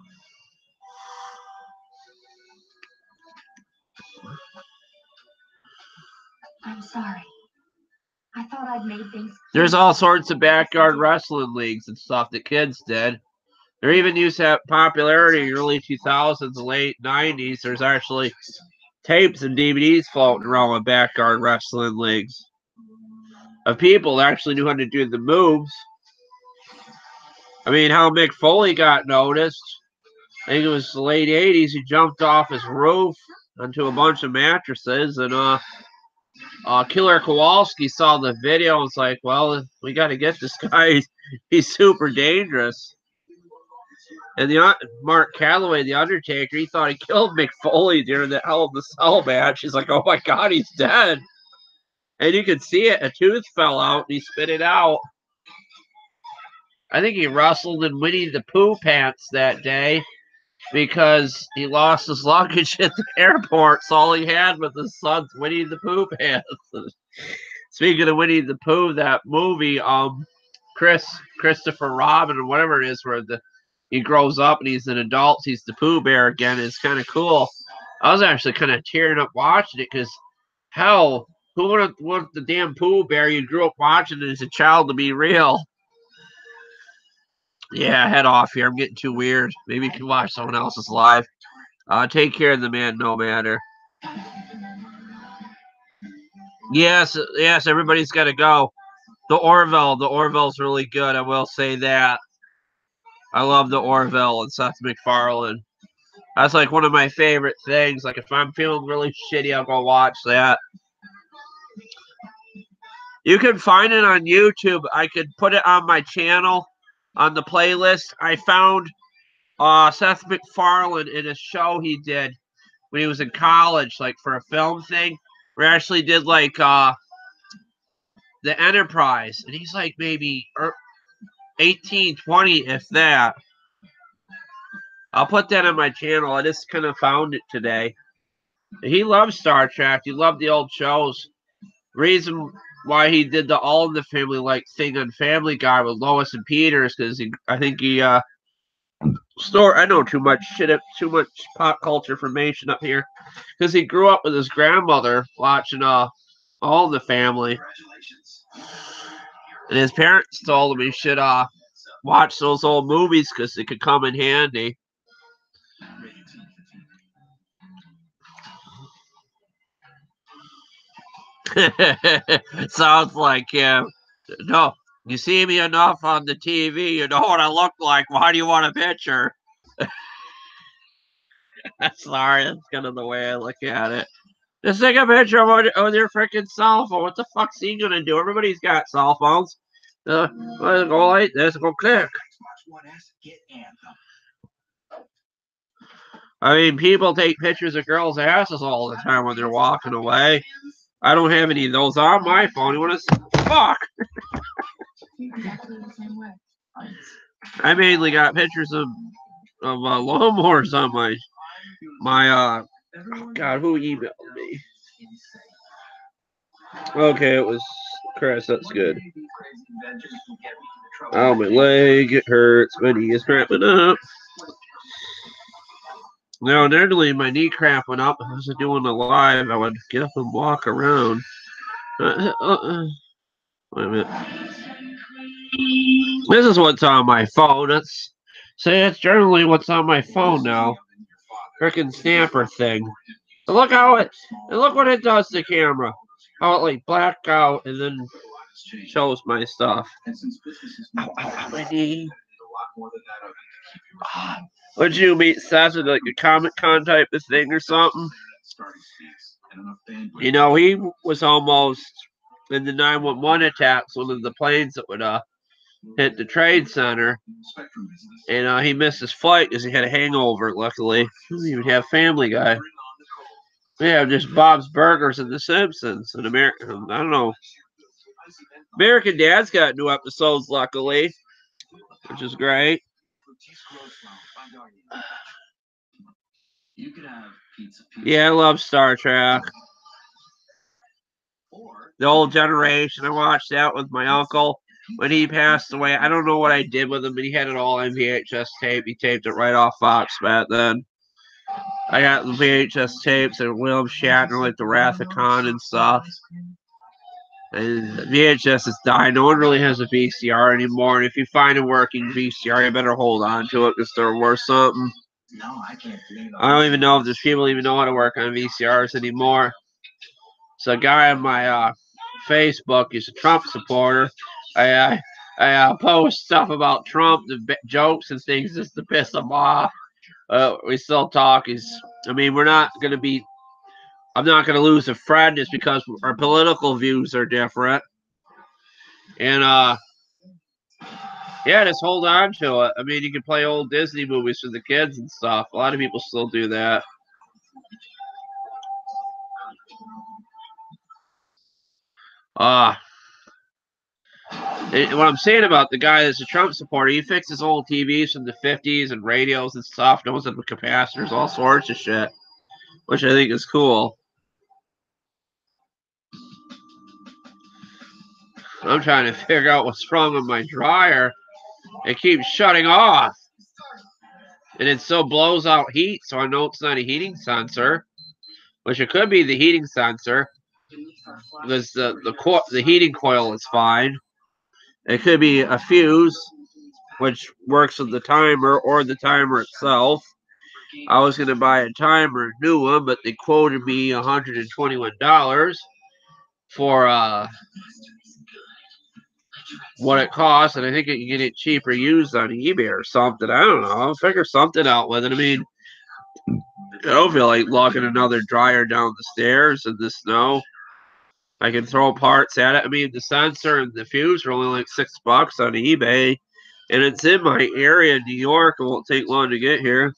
I'm sorry. I thought I'd made things. There's all sorts of backyard wrestling leagues and stuff that kids did. There even used to have popularity in the early 2000s, late 90s. There's actually tapes and DVDs floating around with backyard wrestling leagues of people that actually knew how to do the moves. I mean, how Mick Foley got noticed, I think it was the late 80s. He jumped off his roof onto a bunch of mattresses, and Killer Kowalski saw the video and was like, well, we got to get this guy. He's super dangerous. And Mark Calloway, the Undertaker, he thought he killed Mick Foley during the Hell in the Cell match. He's like, oh my God, he's dead. And you could see it. A tooth fell out and he spit it out. I think he wrestled in Winnie the Pooh pants that day because he lost his luggage at the airport. So all he had was his son's Winnie the Pooh pants. Speaking of Winnie the Pooh, that movie, Christopher Robin or whatever it is, where he grows up and he's an adult, he's the Pooh Bear again. It's kind of cool. I was actually kind of tearing up watching it because, hell, who would want the damn Pooh Bear you grew up watching as a child to be real? Yeah, head off here. I'm getting too weird. Maybe you can watch someone else's live. Take care of the man, no matter. Yes, everybody's got to go. The Orville's really good. I will say that. I love the Orville and Seth MacFarlane. That's like one of my favorite things. Like if I'm feeling really shitty, I'll go watch that. You can find it on YouTube. I could put it on my channel on the playlist. I found Seth MacFarlane in a show he did when he was in college, like for a film thing. We actually did like the Enterprise, and he's like maybe 18, 20, if that. I'll put that on my channel. I just kind of found it today. He loves Star Trek. He loved the old shows. Reason why he did the All in the Family like thing on Family Guy with Lois and Peters because I think he I know too much too much pop culture information up here because he grew up with his grandmother watching All in the Family, and his parents told him he should watch those old movies because it could come in handy. Sounds like him. No, you see me enough on the TV, you know what I look like. Why do you want a picture? Sorry, that's kind of the way I look at it. Just take a picture of your freaking cell phone. What the fuck's he gonna do? Everybody's got cell phones. Let's go like this, go click. I mean, people take pictures of girls' asses all the time when they're walking away. I don't have any of those on my phone. You want to fuck? I mainly got pictures of lawnmowers on my God, who emailed me? Okay, it was Chris. That's good. Oh, my leg, it hurts. My knee is cramping up. Now, normally my knee cramp went up. If I was doing the live, I would get up and walk around. Wait a minute. This is what's on my phone. It's generally what's on my phone now. Frickin' snapper thing. And look what it does to the camera. How it like black out and then shows my stuff. Ow, ow, ow, my knee. Would you meet Seth at like a Comic-Con type of thing or something? You know, he was almost in the 911 attacks, one of the planes that would hit the trade center. And he missed his flight because he had a hangover, luckily. He would have Family Guy. Yeah, just Bob's Burgers and The Simpsons. And American, I don't know. American Dad's got new episodes, luckily, which is great. Yeah, I love Star Trek. The old generation. I watched that with my uncle when he passed away. I don't know what I did with him, but he had it all on VHS tape. He taped it right off Fox back then. I got the VHS tapes and William Shatner, like the Wrath of Khan and stuff. And VHS is dying. No one really has a VCR anymore. And if you find a working VCR, you better hold on to it because they're worth something. I don't even know if there's people even know how to work on VCRs anymore. So a guy on my Facebook is a Trump supporter. I post stuff about Trump, the jokes and things just to piss him off. We still talk. We're not going to be. I'm not going to lose a friend just because our political views are different. And yeah, just hold on to it. I mean, you can play old Disney movies for the kids and stuff. A lot of people still do that. What I'm saying about the guy that's a Trump supporter, he fixes old TVs from the 50s and radios and stuff, knows them with capacitors, all sorts of shit, which I think is cool. I'm trying to figure out what's wrong with my dryer. It keeps shutting off. And it still blows out heat, so I know it's not a heating sensor, which it could be the heating sensor, because the heating coil is fine. It could be a fuse, which works with the timer, or the timer itself. I was going to buy a timer, a new one, but they quoted me $121 for what it costs, and I think you can get it cheaper used on eBay or something. I don't know. I'll figure something out with it. I mean, I don't feel like lugging another dryer down the stairs in the snow. I can throw parts at it. I mean, the sensor and the fuse are only like $6 on eBay, and it's in my area in New York. It won't take long to get here.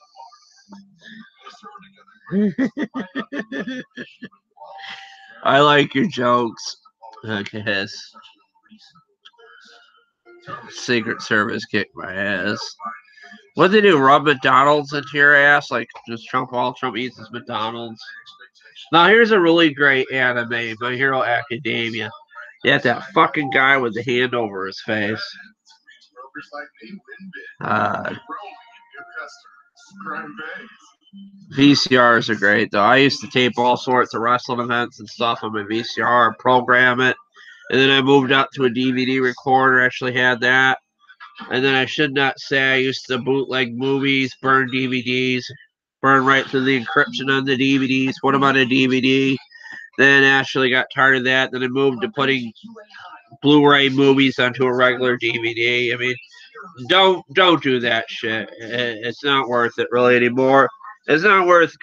I like your jokes, I guess. Secret Service kicked my ass. What they do? Rub McDonald's into your ass? Like, just all Trump eats is McDonald's. Now, here's a really great anime, My Hero Academia. You have that fucking guy with the hand over his face. VCRs are great, though. I used to tape all sorts of wrestling events and stuff on my VCR, program it, and then I moved up to a DVD recorder, actually had that. And then I should not say I used to bootleg movies, burn DVDs, burn right through the encryption on the DVDs, put them on a DVD. Then actually got tired of that. Then I moved to putting Blu-ray movies onto a regular DVD. I mean, don't do that shit. It's not worth it really anymore. It's not worth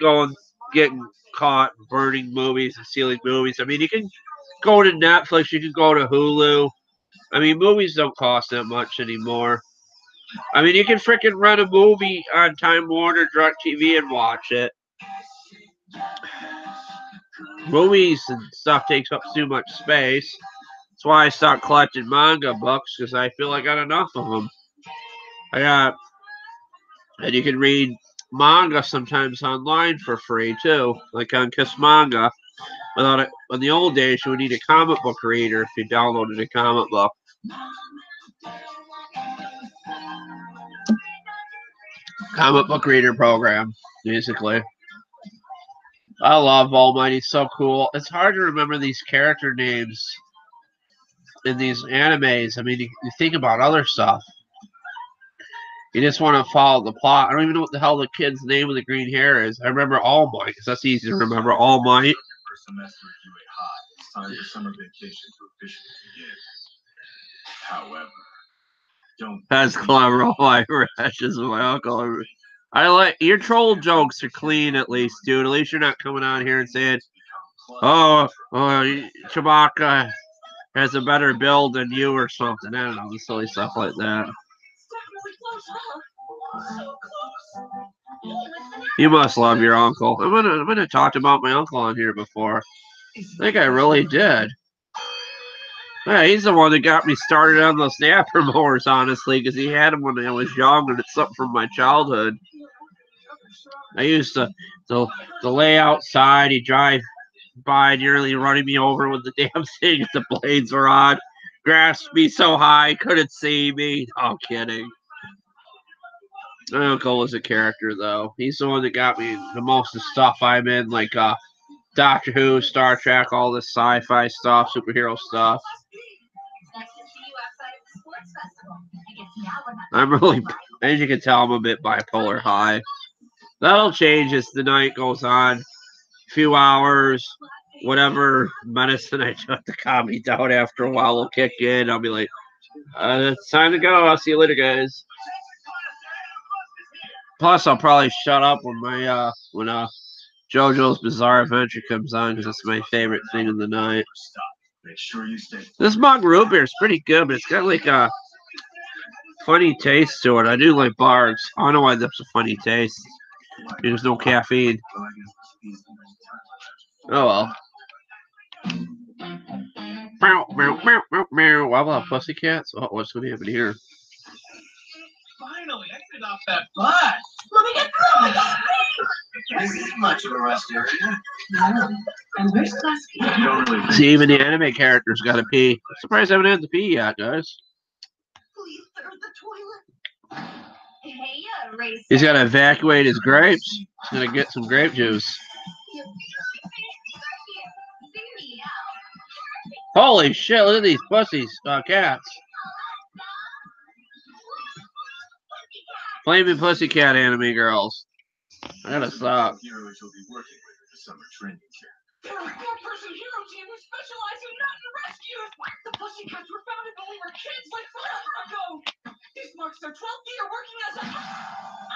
getting caught burning movies and stealing movies. I mean, you can go to Netflix, you can go to Hulu. I mean, movies don't cost that much anymore. I mean, you can freaking rent a movie on Time Warner, DirecTV, and watch it. Movies and stuff takes up too much space. That's why I stopped collecting manga books, because I feel I got enough of them. And you can read manga sometimes online for free too, like on Kiss Manga. In the old days, you would need a comic book reader if you downloaded a comic book. Comic book reader program. basically. I love All Might. He's so cool. It's hard to remember these character names in these animes. I mean, you think about other stuff. You just want to follow the plot. I don't even know what the hell the kid's name with the green hair is. I remember All Might because that's easy to remember. All Might. It's time for summer vacation to officially begin. However, don't. That's clever. Oh my rashes with my uncle. I like your troll jokes are clean at least, dude. At least you're not coming on here and saying, "Oh, Chewbacca has a better build than you" or something. I don't know, silly stuff like that. You must love your uncle. I'm gonna talk about my uncle on here before. I think I really did. Yeah, he's the one that got me started on those snapper mowers, honestly, because he had them when I was young, and it's something from my childhood. I used to lay outside. He'd drive by, nearly running me over with the damn thing if the blades were on. Grasped me so high, couldn't see me. Oh, kidding. My uncle was a character, though. He's the one that got me the most of stuff I'm in, like Doctor Who, Star Trek, all this sci-fi stuff, superhero stuff. I'm really, as you can tell, I'm a bit bipolar high. That'll change as the night goes on. A few hours, whatever medicine I took to calm me down after a while will kick in. I'll be like, it's time to go. I'll see you later, guys. Plus, I'll probably shut up when JoJo's Bizarre Adventure comes on because it's my favorite thing of the night. This mug root beer is pretty good, but it's got like a funny taste to it. I do like bars. I don't know why that's a funny taste. There's no caffeine. Oh well. Wow, wow, pussycats. Oh, what's going to happen here? Finally, I get off that bus. Let me get through. This isn't much of a rest area. No. And where's Klasky? See, even the anime characters got to pee. I'm surprised I haven't had to pee yet, guys. Please, there's the toilet. Hey, Racer. He's got to evacuate his grapes. He's going to get some grape juice. Holy shit, look at these pussies, cats. Flaming pussycat anime girls. I gotta stop. Heroes will be working with the summer training camp. They're a four-person hero team who specialize in mountain rescues. The Pussycats were founded when we were kids like forever ago. These marks their 12th year working as a...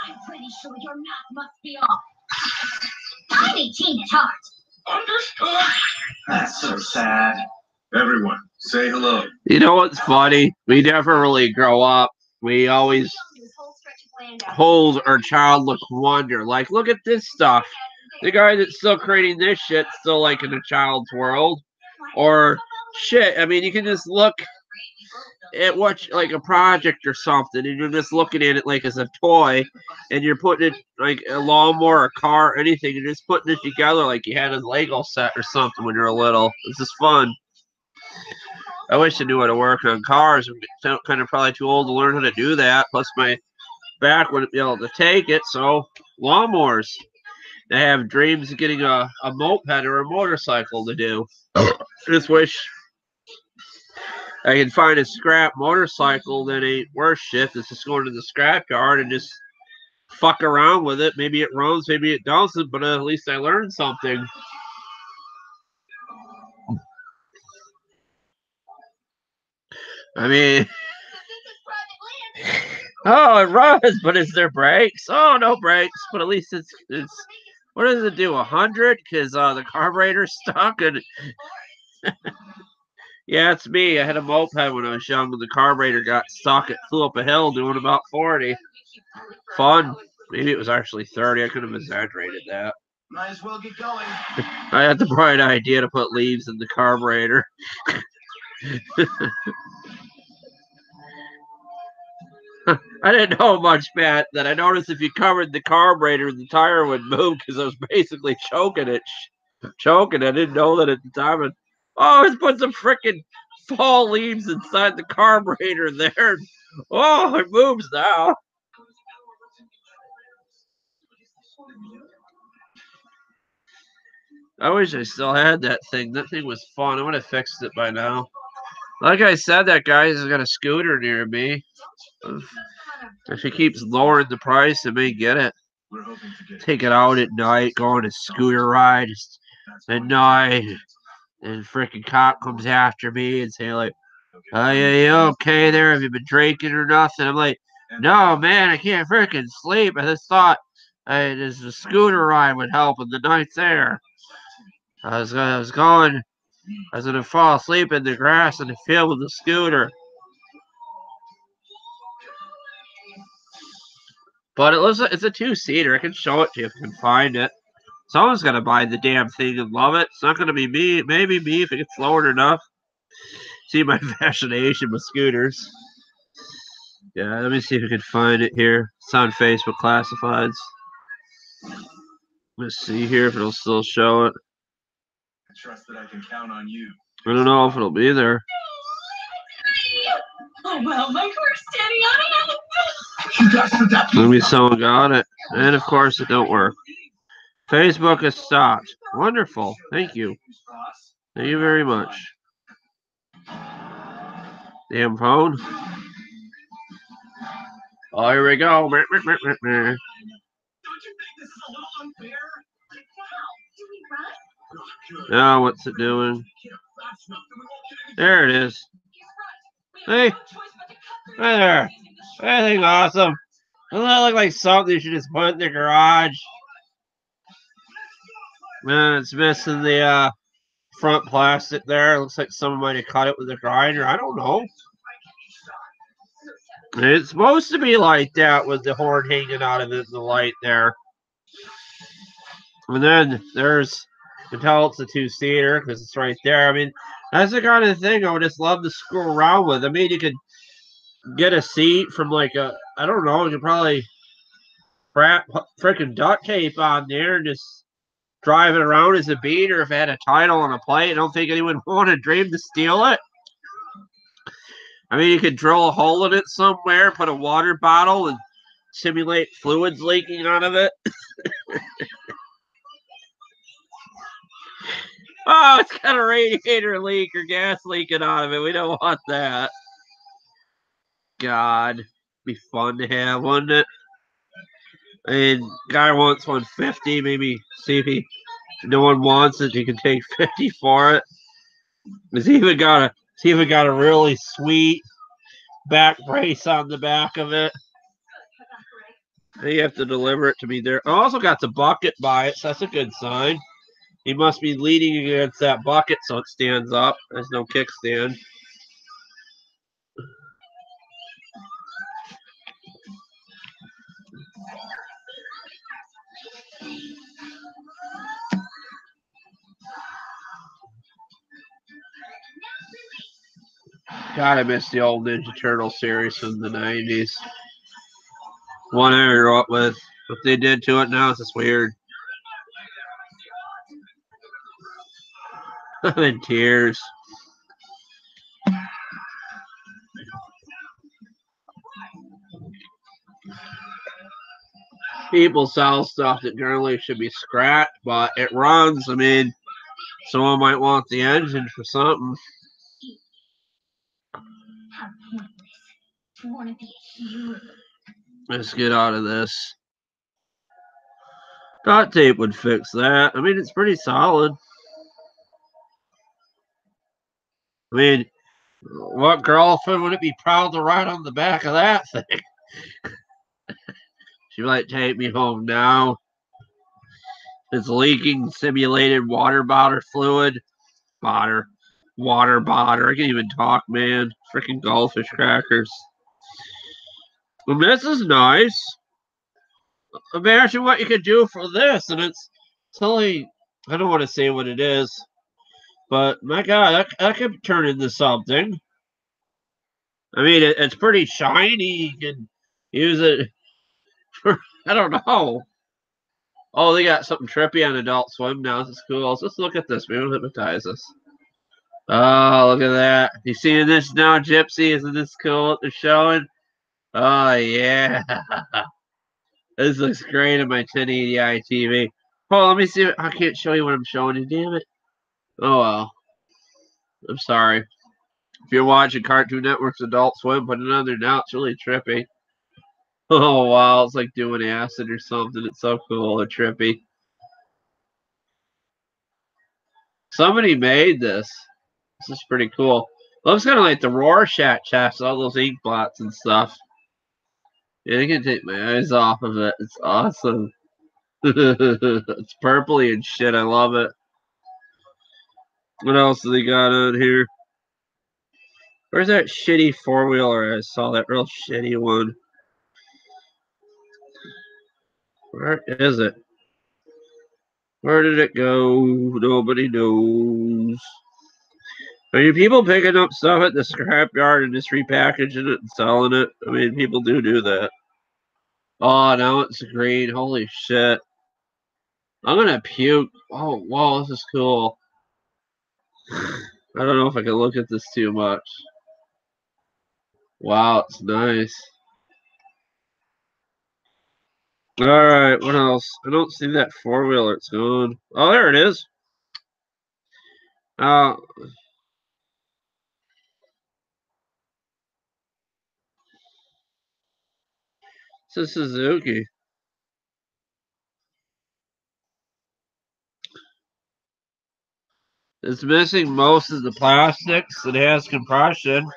I'm pretty sure your math must be off. I'm 18 at heart. Understood. That's so sad. Everyone, say hello. You know what's funny? We never really grow up. We always hold our childlike wonder. Like, look at this stuff. The guy that's still creating this shit's still like in a child's world. Or shit. I mean, you can just look at what, like a project or something, and you're just looking at it like as a toy, and you're putting it like a lawnmower, a car, anything, you're just putting it together like you had a Lego set or something when you were little. It's just fun. I wish I knew how to work on cars. I'm kind of probably too old to learn how to do that. Plus, my back wouldn't be able to take it. So, lawnmowers. I have dreams of getting a moped or a motorcycle to do. I just wish I could find a scrap motorcycle that ain't worth shit. That's just going to the scrapyard and just fuck around with it. Maybe it runs, maybe it doesn't, but at least I learned something. I mean, oh, it runs, but is there brakes? Oh, no brakes, but at least it's what does it do? 100? Because the carburetor's stuck, and yeah, it's me. I had a moped when I was young, when the carburetor got stuck. It flew up a hill doing about 40. Fun. Maybe it was actually 30. I could have exaggerated that. Might as well get going. I had the bright idea to put leaves in the carburetor. I didn't know much, Pat, that I noticed if you covered the carburetor, the tire would move because I was basically choking it. Choking. I didn't know that at the time. And, oh, let's put some freaking fall leaves inside the carburetor there. Oh, it moves now. I wish I still had that thing. That thing was fun. I would have fixed it by now. Like I said, that guy's got a scooter near me. If he keeps lowering the price, I may get it. Take it out at night, go on a scooter ride at night, and freaking cop comes after me and say like, "Oh yeah, you okay there? Have you been drinking or nothing?" I'm like, "No, man, I can't freaking sleep. I just thought this a scooter ride would help in the night's air. I was gonna fall asleep in the grass in the field with the scooter." But it looks like it's a two-seater. I can show it to you if I can find it. Someone's gonna buy the damn thing and love it. It's not gonna be me. Maybe me if it gets lowered enough. See my fascination with scooters. Yeah, let me see if I can find it here. It's on Facebook Classifieds. Let's see here if it'll still show it. I trust that I can count on you. I don't know if it'll be there. Oh well, like we're standing on it. Maybe someone got it. And of course it don't work. Facebook has stopped. Wonderful. Thank you. Thank you very much. Damn phone. Oh, here we go. Don't you think this is a little unfair? Do we run? Now what's it doing? There it is. Hey. Hi there. Anything awesome. Doesn't that look like something you should just put in the garage? Man, it's missing the front plastic there. It looks like someone might have cut it with a grinder. I don't know. It's supposed to be like that with the horn hanging out of it in the light there. And then there's, you can tell it's a two-seater because it's right there. I mean, that's the kind of thing I would just love to screw around with. I mean, you could get a seat from like a, I don't know, you could probably wrap freaking duct tape on there and just drive it around as a beater if it had a title and a plate. I don't think anyone would have dreamed to steal it. I mean, you could drill a hole in it somewhere, put a water bottle, and simulate fluids leaking out of it. Oh, it's got a radiator leak or gas leaking out of it. We don't want that. God, be fun to have, wouldn't it? And guy wants 150. Maybe see if no one wants it. You can take 50 for it. It's even got a really sweet back brace on the back of it. You have to deliver it to me there. I also got the bucket by it, so that's a good sign. He must be leaning against that bucket so it stands up. There's no kickstand. God, I miss the old Ninja Turtle series from the 90s. One I grew up with. What they did to it now is just weird. I'm in tears. People sell stuff that generally should be scrapped, but it runs. I mean, someone might want the engine for something. Let's get out of this. Duct tape would fix that. I mean, it's pretty solid. I mean, what girlfriend would it be proud to ride on the back of that thing? She might take me home now. It's leaking simulated water bottle fluid. Water bottle. I can't even talk, man. Freaking goldfish crackers. Well, this is nice. Imagine what you could do for this, and it's only, I don't want to say what it is, but my God, that could turn into something. I mean, it's pretty shiny. You can use it for, I don't know. Oh, they got something trippy on Adult Swim now. This is cool. Let's just look at this. Maybe it'll hypnotize us. Oh, look at that. You seeing this now, Gypsy? Isn't this cool what they're showing? Oh, yeah. This looks great on my 1080i TV. Oh, let me see. I can't show you what I'm showing you. Damn it. Oh well. I'm sorry. If you're watching Cartoon Network's Adult Swim, put it on there now. It's really trippy. Oh wow, it's like doing acid or something. It's so cool and trippy. Somebody made this. This is pretty cool. Looks kind of like the Rorschach chest, all those ink blots and stuff. Yeah, I can take my eyes off of it. It's awesome. It's purpley and shit. I love it. What else do they got on here? Where's that shitty four-wheeler? I saw that real shitty one. Where is it? Where did it go? Nobody knows. I mean, people picking up stuff at the scrapyard and just repackaging it and selling it. I mean, people do that. Oh, now it's green. Holy shit. I'm gonna puke. Oh, wow, this is cool. I don't know if I can look at this too much. Wow, it's nice. Alright, what else? I don't see that four-wheeler. It's gone. Oh, there it is. It's a Suzuki. It's missing most of the plastics. It has compression.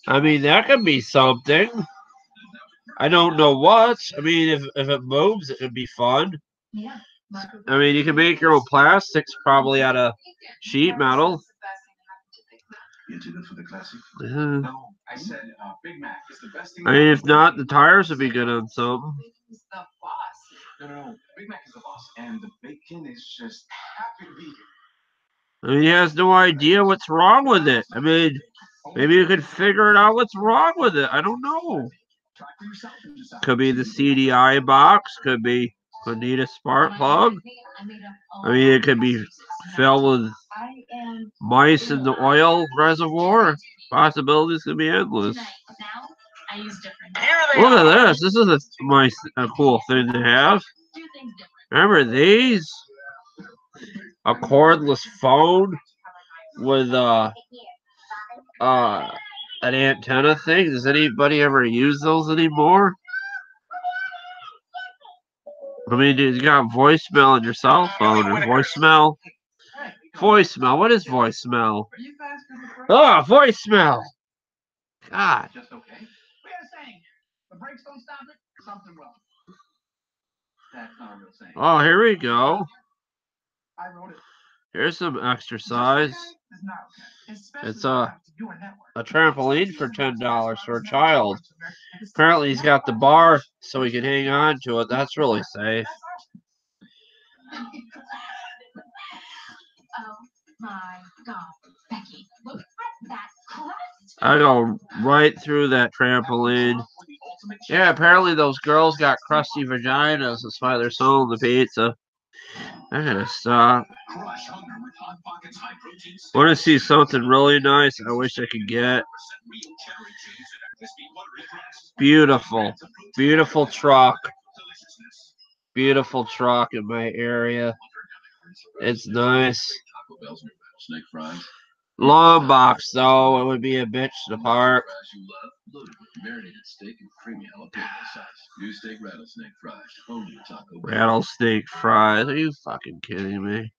I mean, that could be something. I don't know what. I mean, if it moves, it would be fun. I mean, you can make your own plastics probably out of sheet metal. I mean, if not, the tires would be good on some. No. Big Mac is the boss, and the bacon is just happy to be here. I mean, he has no idea what's wrong with it. I mean, maybe you could figure it out what's wrong with it. I don't know. Could be the CDI box. Could need a spark plug. I mean, it could be filled with mice in the oil reservoir. Possibilities could be endless. Look at this. This is a cool thing to have. Remember these? A cordless phone with an antenna thing. Does anybody ever use those anymore? I mean, you got voicemail on your cell phone or voicemail. Voicemail. What is voicemail? Oh, voicemail. God. Just okay. We got a saying. The brakes don't stop it. Something will. That's not a real saying. Oh, here we go. I wrote it. Here's some exercise. It's a trampoline for $10 for a child. Apparently, he's got the bar so he can hang on to it. That's really safe. Oh my God, Becky, look at that crust. I go right through that trampoline. Yeah, apparently those girls got crusty vaginas. That's why they're selling the pizza. I gotta stop. Want to see something really nice? I wish I could get. Beautiful. Beautiful truck. Beautiful truck in my area. It's nice. Long box, though. It would be a bitch to park. Rattlesnake fries. Are you fucking kidding me?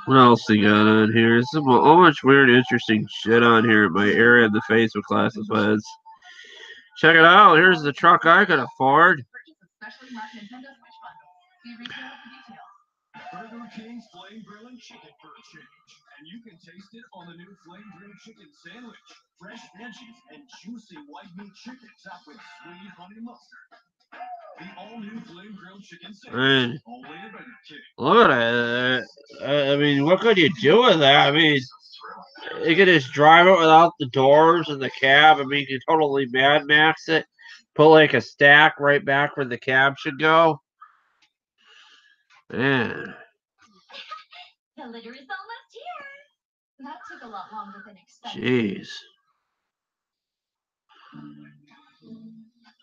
What else they got on here? There's so much weird, interesting shit on here in my area in the Facebook classifieds. Check it out. Here's the truck I could afford. Burger King's Flame Grillin' Chicken for a change. And you can taste it on the new Flame Grilled Chicken Sandwich. Fresh veggies and juicy white meat chicken topped with sweet honey mustard. The all-new Flame Grilled Chicken Sandwich. Only at Burger King. Look at it. I mean, what could you do with that? I mean, you could just drive it without the doors and the cab. I mean, you could totally Mad Max it. Put like a stack right back where the cab should go. Man, The litter is almost here. That took a lot longer than expected. jeez.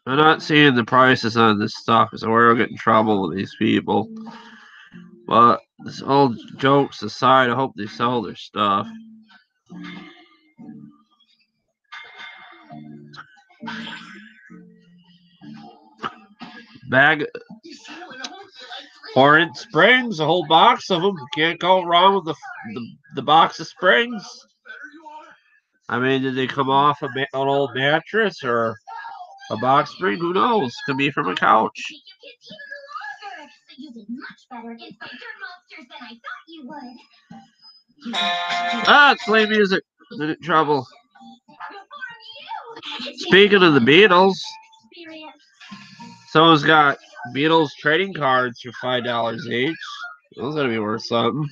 I'm not seeing the prices on this stuff, so we're getting in trouble with these people. But this old jokes aside, I hope they sell their stuff. Bag Orange Springs, a whole box of them. Can't go wrong with the box of springs. I mean, did they come off an old mattress or a box spring? Who knows? Could be from a couch. You did much better against my dirt monsters than I thought you would. Ah, it's play music. In trouble. Speaking of the Beatles, someone's got Beatles trading cards for $5 each. Those gotta be worth something.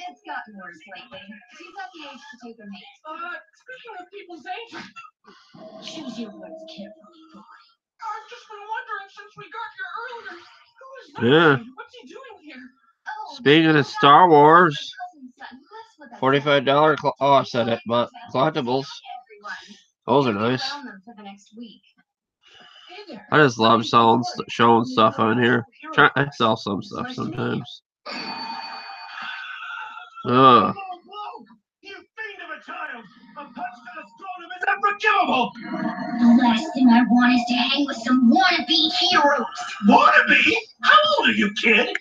It's gotten worse lately. She's at the age to take her mate. Speaking of people's age, Choose your words carefully, boy. I've just been wondering since we got here earlier. Who is that? Yeah. What's he doing here? Oh, Speaking of Star Wars, $45. Oh, I said it, but collectibles. Those are nice. I just love showing stuff on here. I sell some stuff sometimes. Ugh. You fiend of a child! A punch to the scrotum is unforgivable! The last thing I want is to hang with some wannabe heroes. Wannabe? How old are you, kid?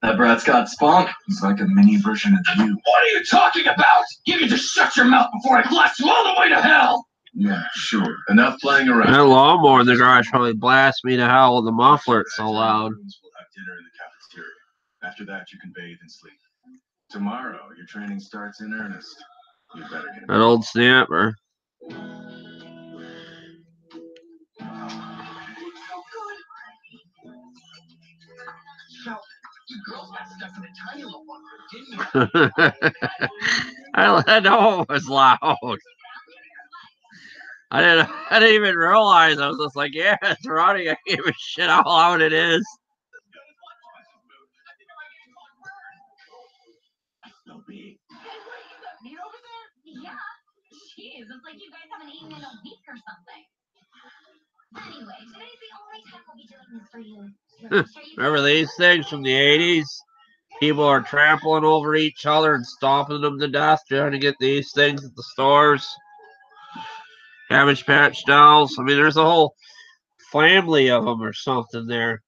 That brat's got spunk. He's like a mini version of you. What are you talking about? You can just shut your mouth before I blast you all the way to hell! Yeah, sure. Enough playing around. That lawnmower in the garage probably blasts me to hell with the muffler. It's so loud. We'll have dinner in the cafeteria. After that, you can bathe and sleep. Tomorrow, your training starts in earnest. You better get That old snapper. You girls got stuck in a tiny little one, didn't you? I know it was loud. I didn't even realize. I was just like, yeah, it's running. I can't give a shit how loud it is. Yeah. Jeez, it's like you guys haven't eaten in a week or something. Anyway, today's the only time we'll be doing this for you. Remember these things from the 80s? People are trampling over each other and stomping them to death trying to get these things at the stores. Cabbage Patch Dolls. I mean, there's a whole family of them or something there.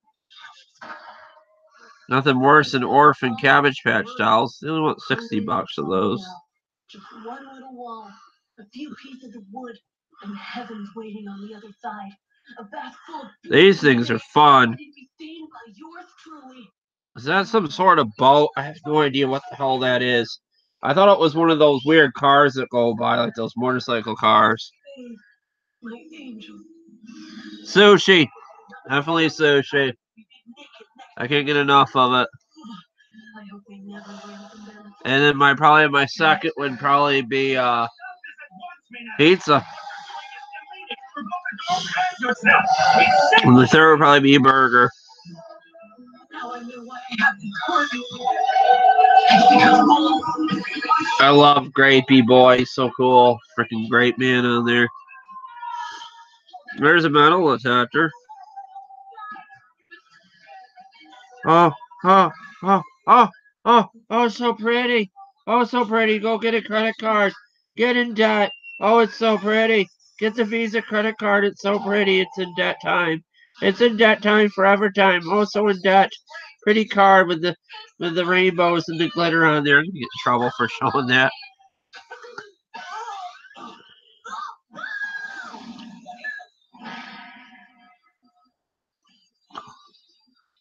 Nothing worse than orphan Cabbage Patch Dolls. They only want $60 of those. Just one little wall, a few pieces of wood, and heaven's waiting on the other side. A bath full of These things are fun. seen by yours truly. Is that some sort of boat? I have no idea what the hell that is. I thought it was one of those weird cars that go by, like those motorcycle cars. My angel. Sushi. Definitely sushi. I can't get enough of it. I hope we never win from them. And then my second would probably be pizza. And the third would probably be a burger. Now I know why I have this heart. It's because Mom. I love Grapey Boy. So cool. Freaking great man on there. There's a metal detector. Oh, it's so pretty. Oh, it's so pretty. Go get a credit card. Get in debt. Oh, it's so pretty. Get the Visa credit card. It's so pretty. It's in debt time. It's in debt time, forever time. Oh, so in debt. Pretty card with the rainbows and the glitter on there. I'm gonna get in trouble for showing that.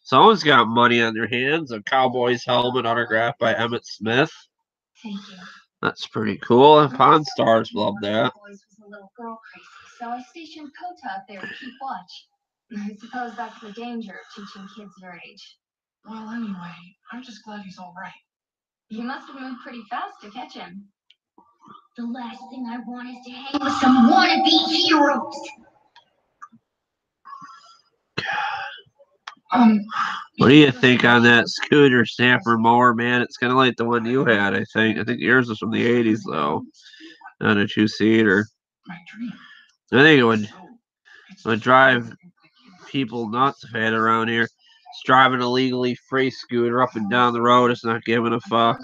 Someone's got money on their hands. A Cowboys helmet autographed by Emmett Smith. Thank you. That's pretty cool. And Pawn Stars love that. Boys was a little girl crazy, so I stationed Kota up there to keep watch. I suppose that's the danger of teaching kids your age. Well, anyway, I'm just glad he's all right. You must have moved pretty fast to catch him. The last thing I want is to hang with some wannabe heroes. What do you think on that scooter stamper mower, man? It's kind of like the one you had, I think. I think yours was from the 80s, though. Not a two-seater. I think it would drive people nuts if I had it around here. It's driving a legally free scooter up and down the road. It's not giving a fuck.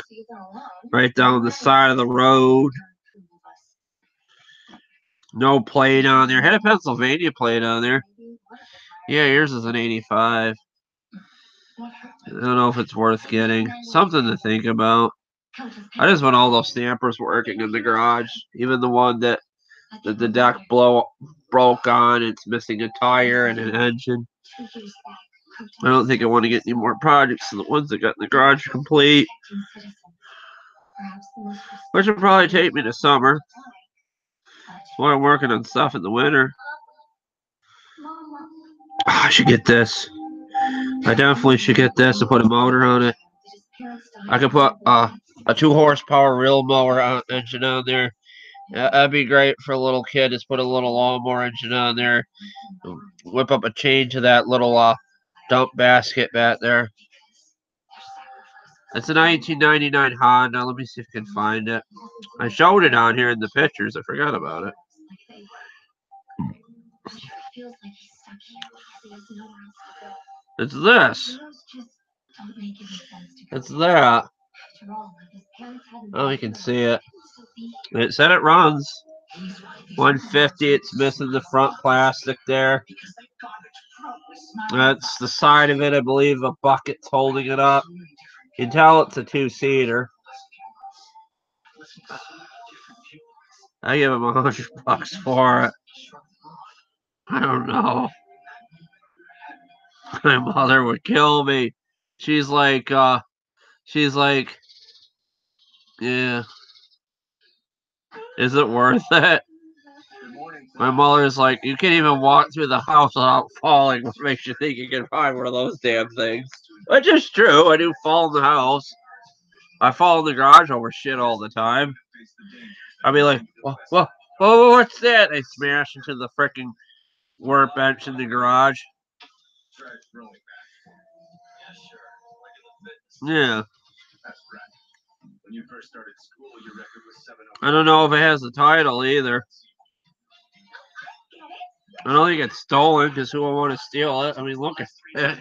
Right down the side of the road. No plate on there. Had a Pennsylvania plate on there. Yeah, yours is an 85. I don't know if it's worth getting. Something to think about. I just want all those stampers working in the garage. Even the one that the deck broke on. It's missing a tire and an engine. I don't think I want to get any more projects than the ones that got in the garage complete. Which will probably take me to summer. While I'm working on stuff in the winter. I should get this. I definitely should get this and put a motor on it. I could put a 2 horsepower real mower engine on there. That'd be great for a little kid. Just put a little lawnmower engine on there. Whip up a chain to that little dump basket back there. It's a 1999 Honda. Let me see if I can find it. I showed it on here in the pictures. I forgot about it. It's this. It's that. Oh, you can see it. It said it runs 150. It's missing the front plastic there. That's the side of it. I believe a bucket's holding it up. You can tell it's a 2-seater. I give him $100 for it. I don't know. My mother would kill me. She's like, yeah. Is it worth it? My mother's like, you can't even walk through the house without falling. What makes you think you can find one of those damn things? Which is true. I do fall in the house. I fall in the garage over shit all the time. I'll be like, whoa, what's that? I smash into the freaking workbench in the garage. Yeah. I don't know if it has the title either. I don't think it's stolen because who would want to steal it? I mean, look at it.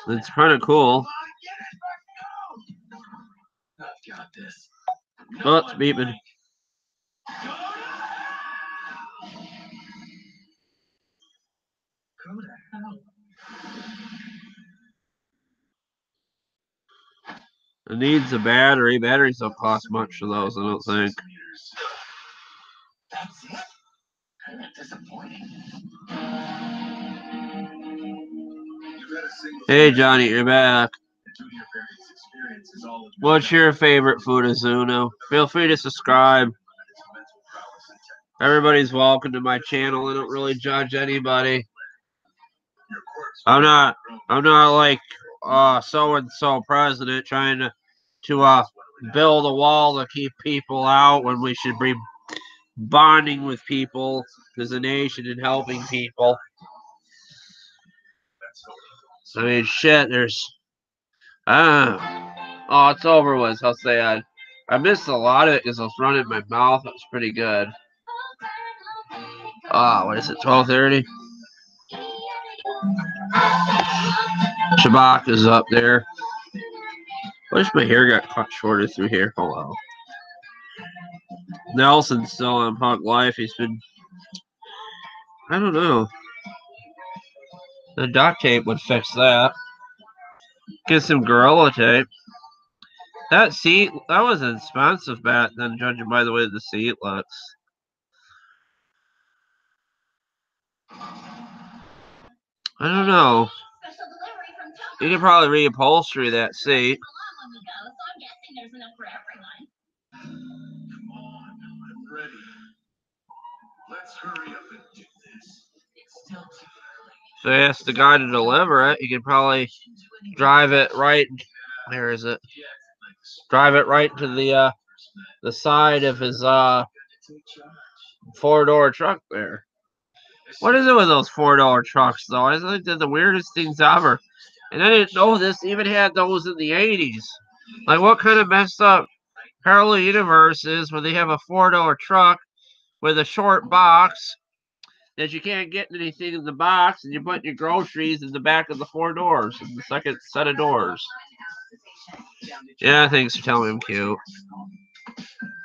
It's kind of cool. Oh, it's beeping. It needs a battery. Batteries don't cost much for those, I don't think. Hey, Johnny, you're back. What's your favorite food, Azuno? Feel free to subscribe. Everybody's welcome to my channel. I don't really judge anybody. I'm not like so-and-so president trying to build a wall to keep people out when we should be bonding with people as a nation and helping people. I mean, shit, there's... oh, it's over with. I'll say I missed a lot of it because I was running my mouth. It was pretty good. What is it, 12:30? Shabak is up there. I wish my hair got cut shorter through here. Hello. Nelson's still on Punk Life. He's been... I don't know. The duct tape would fix that. Get some Gorilla Tape. That seat, that was expensive back then, judging by the way the seat looks. I don't know. You could probably reupholstery that seat. If I asked the guy to deliver it, he could probably drive it right. Where is it? Drive it right to the side of his 4-door truck there. What is it with those $4 trucks, though? I think they're the weirdest things ever. And I didn't know this even had those in the 80s. Like, what kind of messed up parallel universe is where they have a $4 truck with a short box that you can't get anything in the box, and you put your groceries in the back of the 4 doors, in the second set of doors. Yeah, thanks for telling me I'm cute.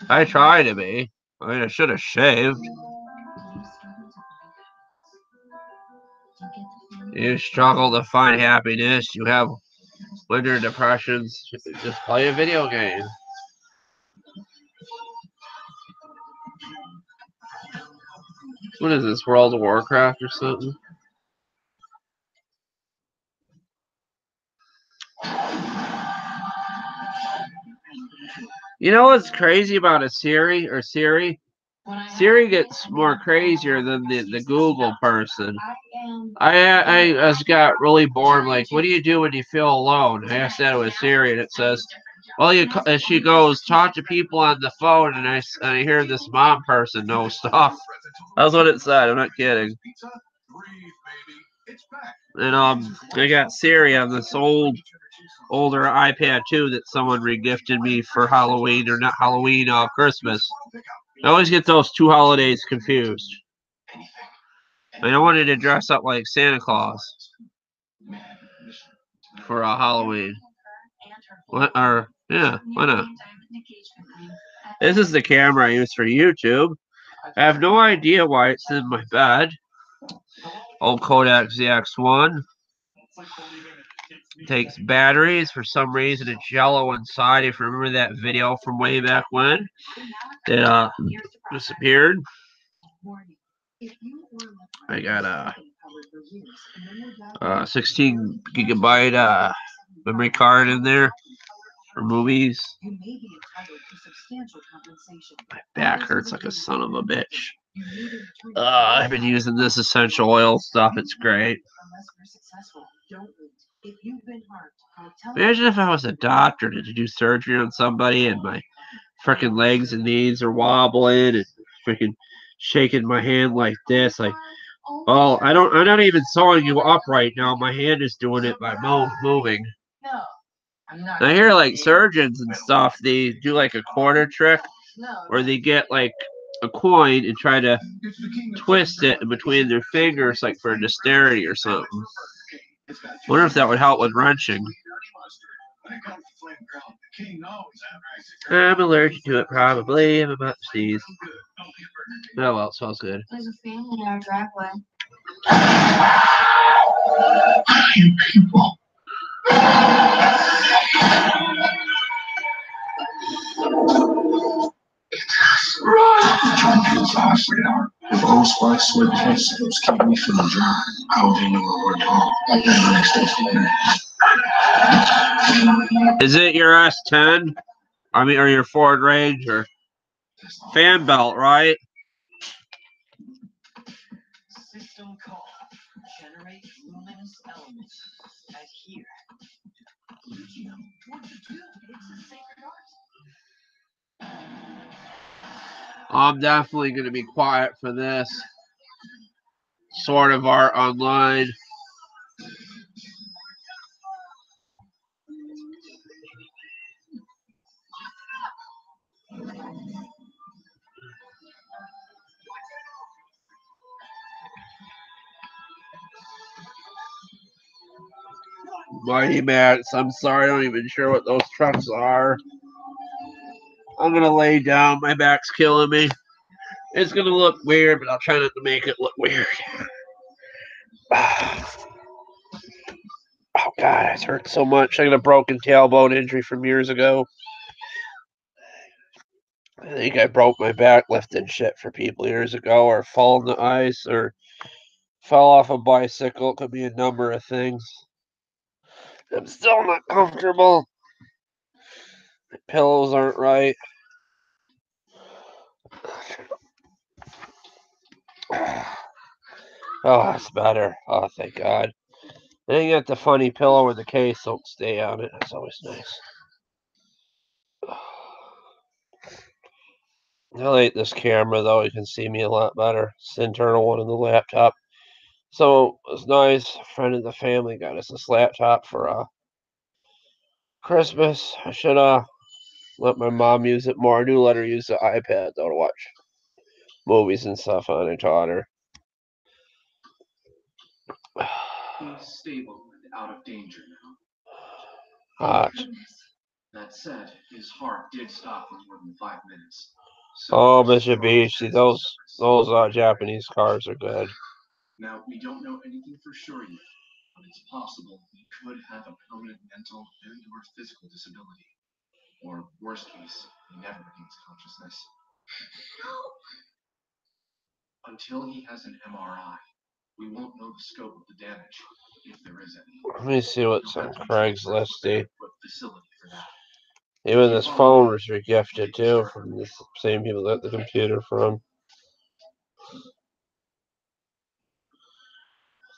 I try to be. I mean, I should have shaved. You struggle to find happiness. You have winter depressions. Just play a video game. What is this, World of Warcraft or something? You know what's crazy about a Siri or Siri? Siri gets more crazier than the Google person. I just got really bored. Like, what do you do when you feel alone? I asked that with Siri, and it says, well, she goes, talk to people on the phone, and I hear this mom person know stuff. That's what it said. I'm not kidding. And I got Siri on this older iPad 2 that someone regifted me for Halloween, or not Halloween, Christmas. I always get those two holidays confused. I wanted to dress up like Santa Claus for Halloween. What? Or yeah, why not? This is the camera I use for YouTube. I have no idea why it's in my bed. Old Kodak ZX1. Takes batteries. For some reason, it's yellow inside. If you remember that video from way back when, it disappeared. I got a 16 gigabyte memory card in there for movies. My back hurts like a son of a bitch. I've been using this essential oil stuff. It's great. Imagine if I was a doctor to do surgery on somebody and my freaking legs and knees are wobbling and freaking shaking my hand like this. Like, well, I'm not even sewing you up right now. My hand is doing it by moving. I hear like surgeons and stuff, they do like a quarter trick where they get like a coin and try to twist it in between their fingers, like for dexterity or something. Wonder if that would help with wrenching. I'm allergic to it, probably. I'm about to sneeze. Oh well, it smells good. There's a family in our driveway. You people. If old spice with pencils keep me from the job, how would they know what we're doing? Like the next day. Is it your S10? I mean, or your Ford Ranger? Fan belt, right? System call. Generate luminous elements. As here. What'd you do? It's a sacred art. I'm definitely going to be quiet for this sort of art online. Mighty Max, I'm sorry, I'm not even sure what those trucks are. I'm going to lay down. My back's killing me. It's going to look weird, but I'll try not to make it look weird. Oh, God, it hurts so much. I got a broken tailbone injury from years ago. I think I broke my back lifting shit for people years ago, or fall in the ice, or fell off a bicycle. It could be a number of things. I'm still not comfortable. My pillows aren't right. Oh, that's better. Oh, thank God. And you got the funny pillow with the case don't stay on it. That's always nice. I like this camera though. You can see me a lot better. It's the internal one in the laptop. So it was nice. A friend of the family got us this laptop for Christmas. I should let my mom use it more. I do let her use the iPad though to watch movies and stuff on. I taught her. He's stable and out of danger now. Hot. That said, his heart did stop for more than 5 minutes. Oh, there's strong Mitsubishi, evidence those of Japanese cars are good. Now, we don't know anything for sure yet, but it's possible he could have a permanent mental and/or physical disability. Or, worst case, he never regains consciousness. Until he has an MRI, we won't know the scope of the damage, if there is any. Let me see what's on Craigslist. Facility for that. Even this phone was regifted too from the same people that the computer from.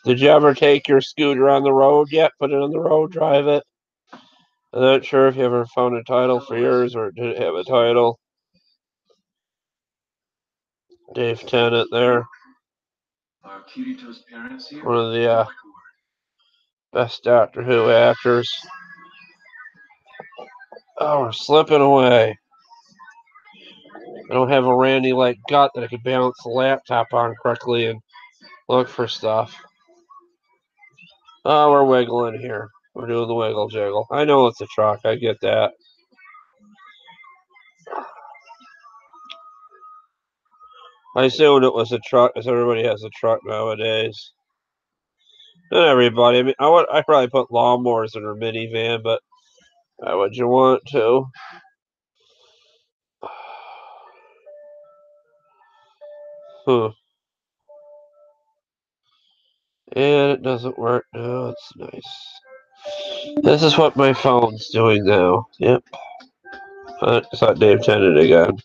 Did you ever take your scooter on the road yet? Put it on the road, drive it? I'm not sure if you ever found a title for yours or did it have a title. Dave Tennant there. Are Kirito's parents here? One of the best Doctor Who actors. Oh, we're slipping away. I don't have a Randy-like gut that I could balance the laptop on correctly and look for stuff. Oh, we're wiggling here. We're doing the wiggle jiggle. I know it's a truck. I get that. I assumed it was a truck, as everybody has a truck nowadays. Not everybody. I mean, I probably put lawnmowers in her minivan, but why would you want to? Huh. And it doesn't work now. It's nice. This is what my phone's doing now. Yep. It's not Dave Tennant again.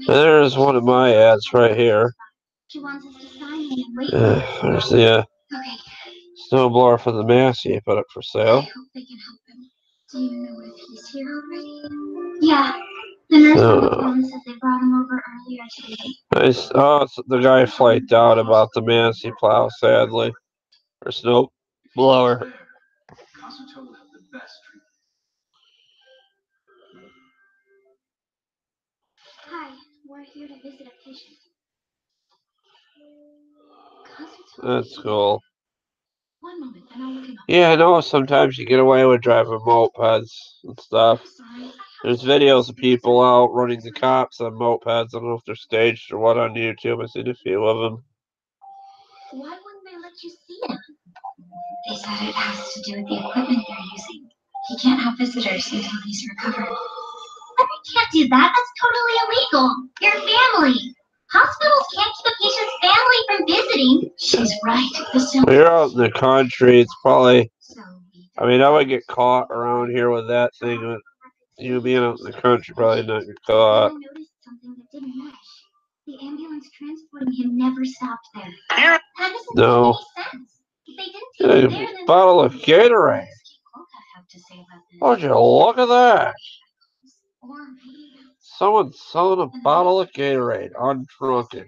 There's one of my ads right here. There's the snowblower for the Massey I put up for sale. Do you know if he's here already? Yeah. The nurse on the phone said they brought him over earlier today. Oh, the guy flaked out about the Massey plow, sadly. Or snow blower. Kazuto will have the best treatment. Hi, we're here to visit a patient. That's cool. One moment, and I'll look him up. Yeah, I know sometimes you get away with driving mopeds and stuff. There's videos of people out running the cops on mopeds. I don't know if they're staged or what on YouTube. I've seen a few of them. Why wouldn't they let you see him? They said it has to do with the equipment they're using. He can't have visitors until he's recovered. But they can't do that. That's totally illegal. Your family. Hospitals can't keep a patient's family from visiting. She's right. When you're out in the country, it's probably... I mean, I would get caught around here with that thing. But you being out in the country, probably not get caught. I noticed something that didn't mesh. The ambulance transporting him never stopped there. That doesn't make any sense. If they didn't take him there, then... Bottle of Gatorade. Would you look at that? Someone's selling a bottle of Gatorade, undrunken.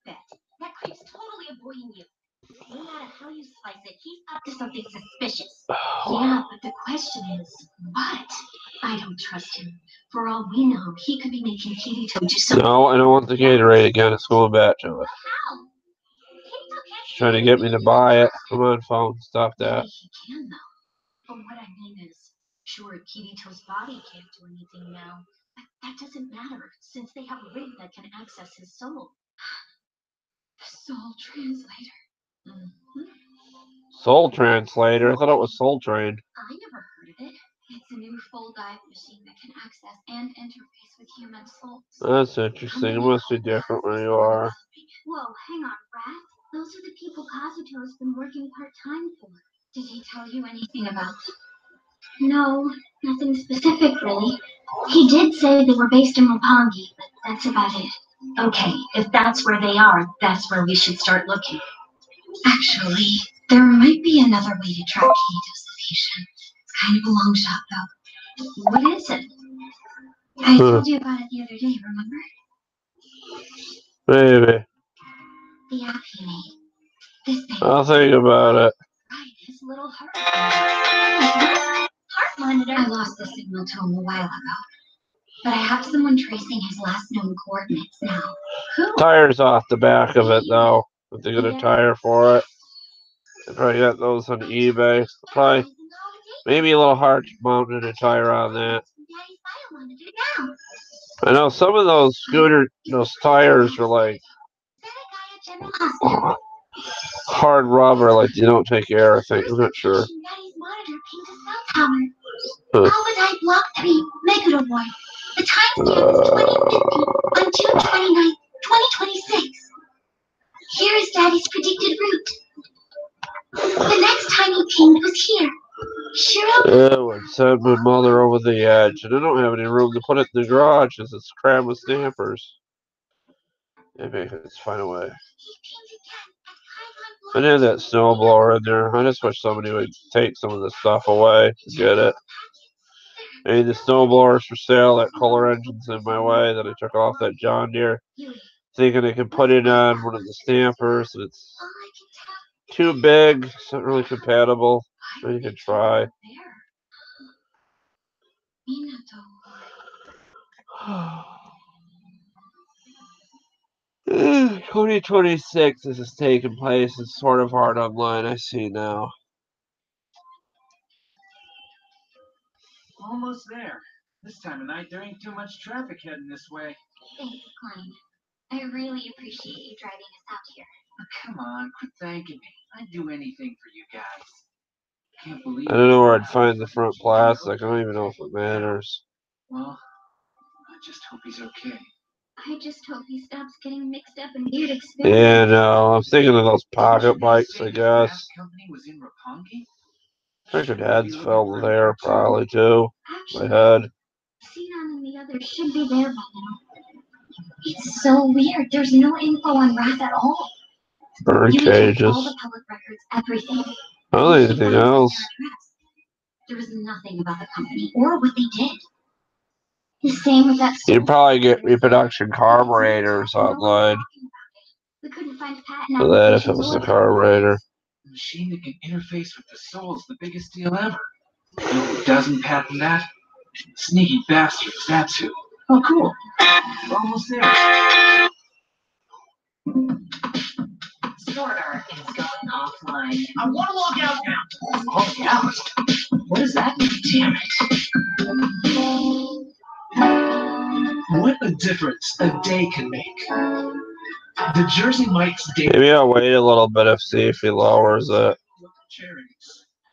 That creep's totally avoiding you. No matter how you slice it, he's up to something suspicious. Yeah, but the question is, what? I don't trust him. For all we know, he could be making Kirito do something. No, I don't want the Gatorade again. It's going back to it. How? She's trying to get me to buy it. Come on, phone. Stop that. Maybe he can, though. But what I mean is, sure, Kirito's body can't do anything now. But that doesn't matter, since they have a rig that can access his soul. The soul translator. Soul Translator? I thought it was Soul Train. I never heard of it. It's a new full dive machine that can access and interface with human souls. That's interesting. It must be different where you are. Whoa, hang on, Rat. Those are the people Kazuto has been working part-time for. Did he tell you anything about them? No, nothing specific, really. He did say they were based in Roppongi, but that's about it. Okay, if that's where they are, that's where we should start looking. Actually, there might be another way to track Kirito's location. It's kind of a long shot, though. What is it? I told you about it the other day, remember? Maybe. The app he made. This thing. I'll think about it. Right, his little heart monitor. I lost the signal to him a while ago. But I have someone tracing his last known coordinates now. Who? Tires off the back of it, though. If they get a tire for it. I probably got those on eBay. Probably, maybe a little hard to mount a tire on that. I know some of those those tires are like hard rubber, like they don't take air, I think. I'm not sure. Huh. Type Block 3, Megadoboy. The timestamp is 2050 on June 29th, 2026. Here is Daddy's predicted route. The next time he pinged was here. Sure. It would send my mother over the edge, and I don't have any room to put it in the garage because it's crammed with stampers. Maybe I could find a way. I had that snowblower in there. I just wish somebody would take some of the stuff away to get it. I mean, the snowblower's for sale. That Kohler engine's in my way that I took off that John Deere, thinking I could put it on one of the stampers. And it's too big. It's not really compatible. You could try. 2026 this is taking place. It's sort of hard online, I see now. Almost there. This time of night, there ain't too much traffic heading this way. Thanks, Klein. I really appreciate you driving us out here. Oh, come on, quit thanking me. I'd do anything for you guys. Can't believe I don't know where I'd find the front plastic. I don't even know if it matters. Well, I just hope he's okay. I just hope he stops getting mixed up in weird experiments. Yeah, no, I'm thinking of those pocket bikes, I guess. Company was in Roppongi? Figured heads filled with air, probably too. My head. Xenon and the others should be there by now. It's so weird. There's no info on Wrath at all. Bird You checked cages. all the public records, everything. I don't think anything else. There was nothing about the company or what they did. The same with that. You'd probably get reproduction carburetors online. We couldn't find patent For that if it was the carburetor. A machine that can interface with the soul is the biggest deal ever. You know who doesn't patent that? Sneaky bastards, that's who. Oh, cool. We're almost there. Sword Art is going offline. I want to log out now. Log out? What does that mean? Damn it. What a difference a day can make. The Jersey Mike's day. Maybe I'll wait a little bit and see if he lowers it.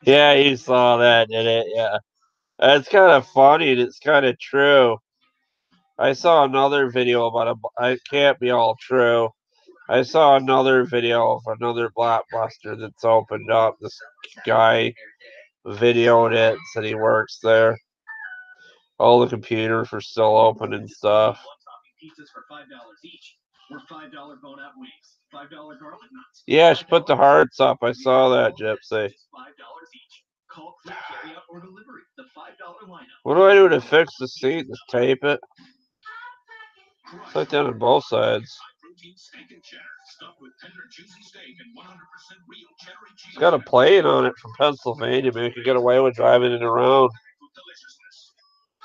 Yeah, you saw that, did it? Yeah. It's kind of funny and it's kind of true. I saw another video about it can't be all true. I saw another video of another Blockbuster that's opened up. This guy videoed it, said he works there. All the computers were still open and stuff. Pizzas for $5 each, or $5 bone-out wings, $5 garlic nuts. Yeah, she put the hearts up. I saw that, Gypsy. $5 each. Call quick carry out or delivery. The $5 lineup. What do I do to fix the seat? Just tape it? It's like that on both sides. It's got a plane on it from Pennsylvania. Maybe you could get away with driving it around.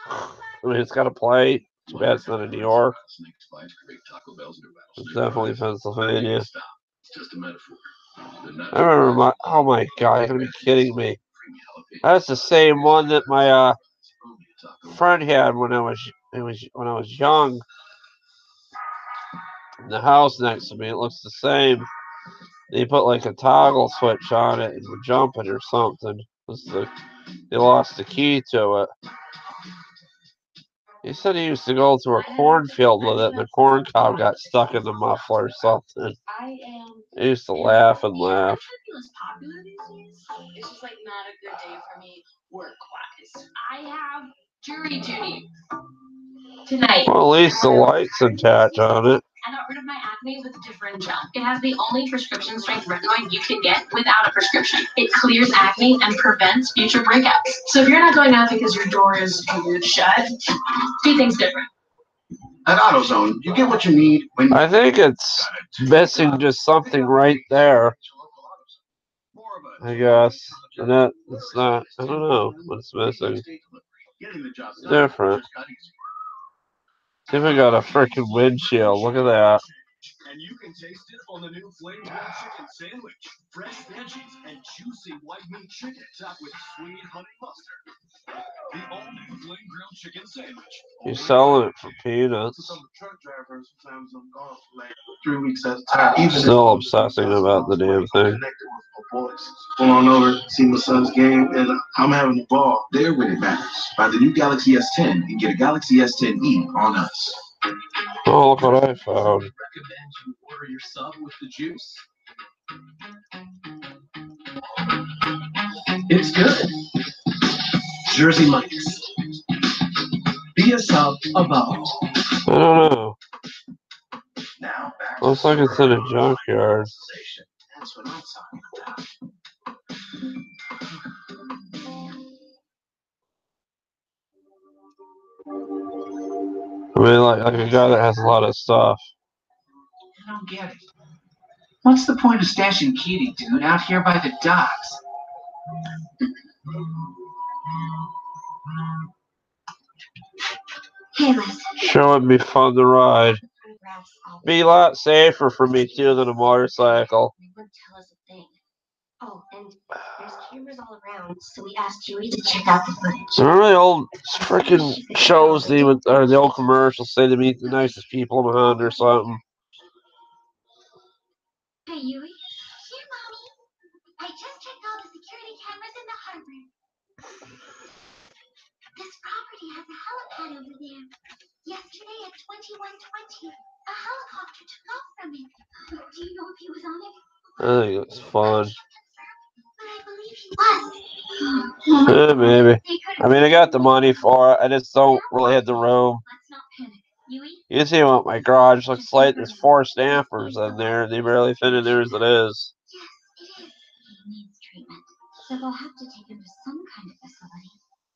I mean, it's got a plane. Too bad it's not in New York. It's definitely Pennsylvania. I remember oh my God, you're gonna be kidding me. That's the same one that my friend had when I was young. In the house next to me, it looks the same. They put like a toggle switch on it and would jump it or something. They lost the key to it. He said he used to go through a cornfield with it and the corn cob got stuck in the muffler or something. I used to laugh and laugh. It's just like not a good day for me work-wise. I have jury duty tonight. Well, at least the light's attached on it. I got rid of my acne with different gel. It has the only prescription strength retinoid you can get without a prescription. It clears acne and prevents future breakouts. So if you're not going out because your door is shut, do things different. At AutoZone, you get what you need when I think it's missing just something right there. I guess. And that it's not. I don't know what's missing. Different. See if I got a freaking windshield. Look at that. And you can taste it on the new flame grilled chicken sandwich. Fresh veggies and juicy white meat chicken topped with sweet honey mustard. The all-new flame grilled chicken sandwich. You're selling it for peanuts. Some truck drivers sometimes I'm gone for like 3 weeks at a time. Still obsessing about the damn thing. Pull on over, see my son's game, and I'm having a ball. There when it matters. Buy the new Galaxy S10 and get a Galaxy S10e on us. Oh, look what I found. Recommend you order your sub with the juice. It's good. Jersey Mike's. Be a sub above all. I don't know. Now back Looks like it's in a junkyard. That's what I'm talking about. I mean, like a guy that has a lot of stuff. I don't get it. What's the point of stashing Kitty, dude, out here by the docks? Hey, Liz. Sure would be fun to ride. Be a lot safer for me too than a motorcycle. They wouldn't tell us a thing. Oh, and there's cameras all around, so we asked Huey to check out the footage. Remember the old freaking shows they would, or the old commercials say to meet the nicest people in the hunt or something? Hey, Huey. Here, Mommy. I just checked all the security cameras in the harbor. This property has a helipad over there. Yesterday at 21:20, a helicopter took off from it. Do you know if he was on it? I think it's fun. But I believe he was. Maybe. I mean, I got the money for it. I just don't really have the room. Let's not panic. Huey? You see what my garage looks like? There's 4 stampers in there, and they barely fit in there as it is. Yes, it is. He needs treatment. So they'll have to take him to some kind of facility.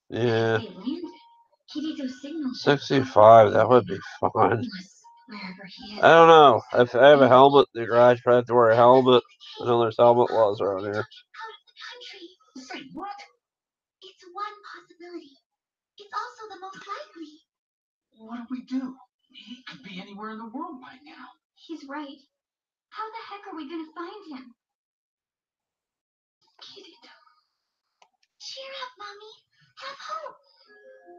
Yeah. If they landed, Kirito's signal. 65, that would be fun. Wherever he is. I don't know. If I have a helmet in the garage, I have to wear a helmet. I know there's helmet laws around here. Out of the country. Say what? It's one possibility. It's also the most likely. What do we do? He could be anywhere in the world by now. He's right. How the heck are we gonna find him? Kirito. Cheer up, Mommy. Have hope.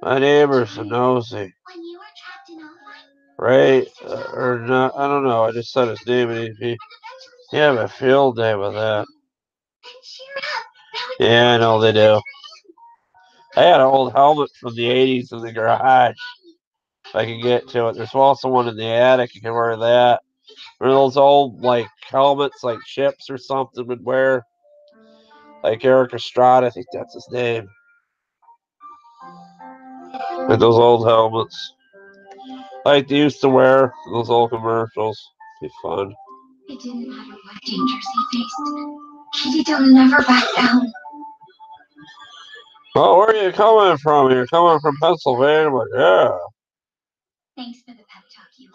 My neighbor's a nosy. When you were trapped in offline. Right? Or not. I don't know. I just said his name and he have a field day with that. Then cheer up. Yeah, I know they do. I had an old helmet from the 80s in the garage. If I can get to it. There's also one in the attic. You can wear that. Remember those old, like, helmets, like Chips or something would wear? Like Eric Estrada, I think that's his name. Like those old helmets. Like they used to wear those old commercials. Be fun. It didn't matter what dangers he faced. Kirito never backed down. Oh, where are you coming from? You're coming from Pennsylvania? But yeah. Thanks for the pep talk, Huey.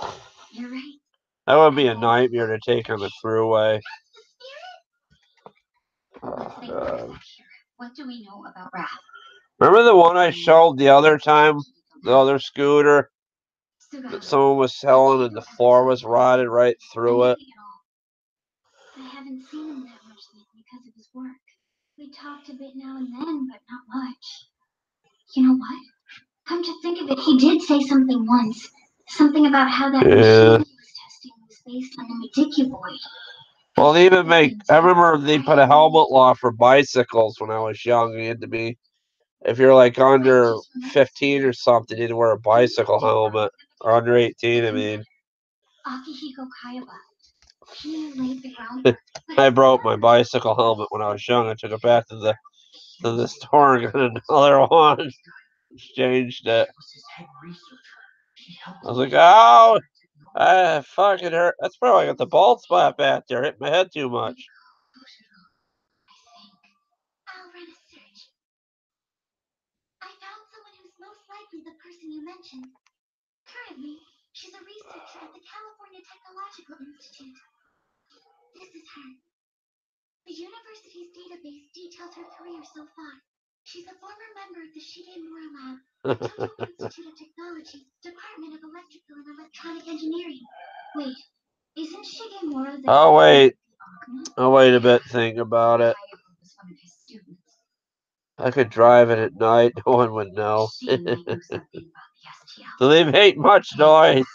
You're right. That would be a nightmare to take on the thruway. What do we know about Wrath? Remember the one I showed the other time? The other scooter that someone was selling and the floor was rotted right through it? I haven't seen him that much lately because of his work. We talked a bit now and then, but not much. You know what? Come to think of it, he did say something once. Something about how that machine he was testing was based on the Medicuvoid. Well, they even I remember they put a helmet law for bicycles when I was young. You had to be, if you're like under 15 or something, you had to wear a bicycle helmet. Or under 18, I mean. Akihiko Kaiba. He laid the groundwork. I broke my bicycle helmet when I was young. I took it back to the store and got another one. Exchanged it. I was like, oh, I fucking hurt. That's probably got the bald spot back there. Hit my head too much. I'll run a search. I found someone who's most likely the person you mentioned. Currently, she's a researcher at the California Technological Institute. This is her. The university's database details her career so far. She's a former member of the Shigemura Lab, Tokyo Institute of Technology, Department of Electrical and Electronic Engineering. Wait, isn't Shigemura the... Oh, wait. Oh, wait a bit. Think about it. I could drive it at night. No one would know. Do they make much noise?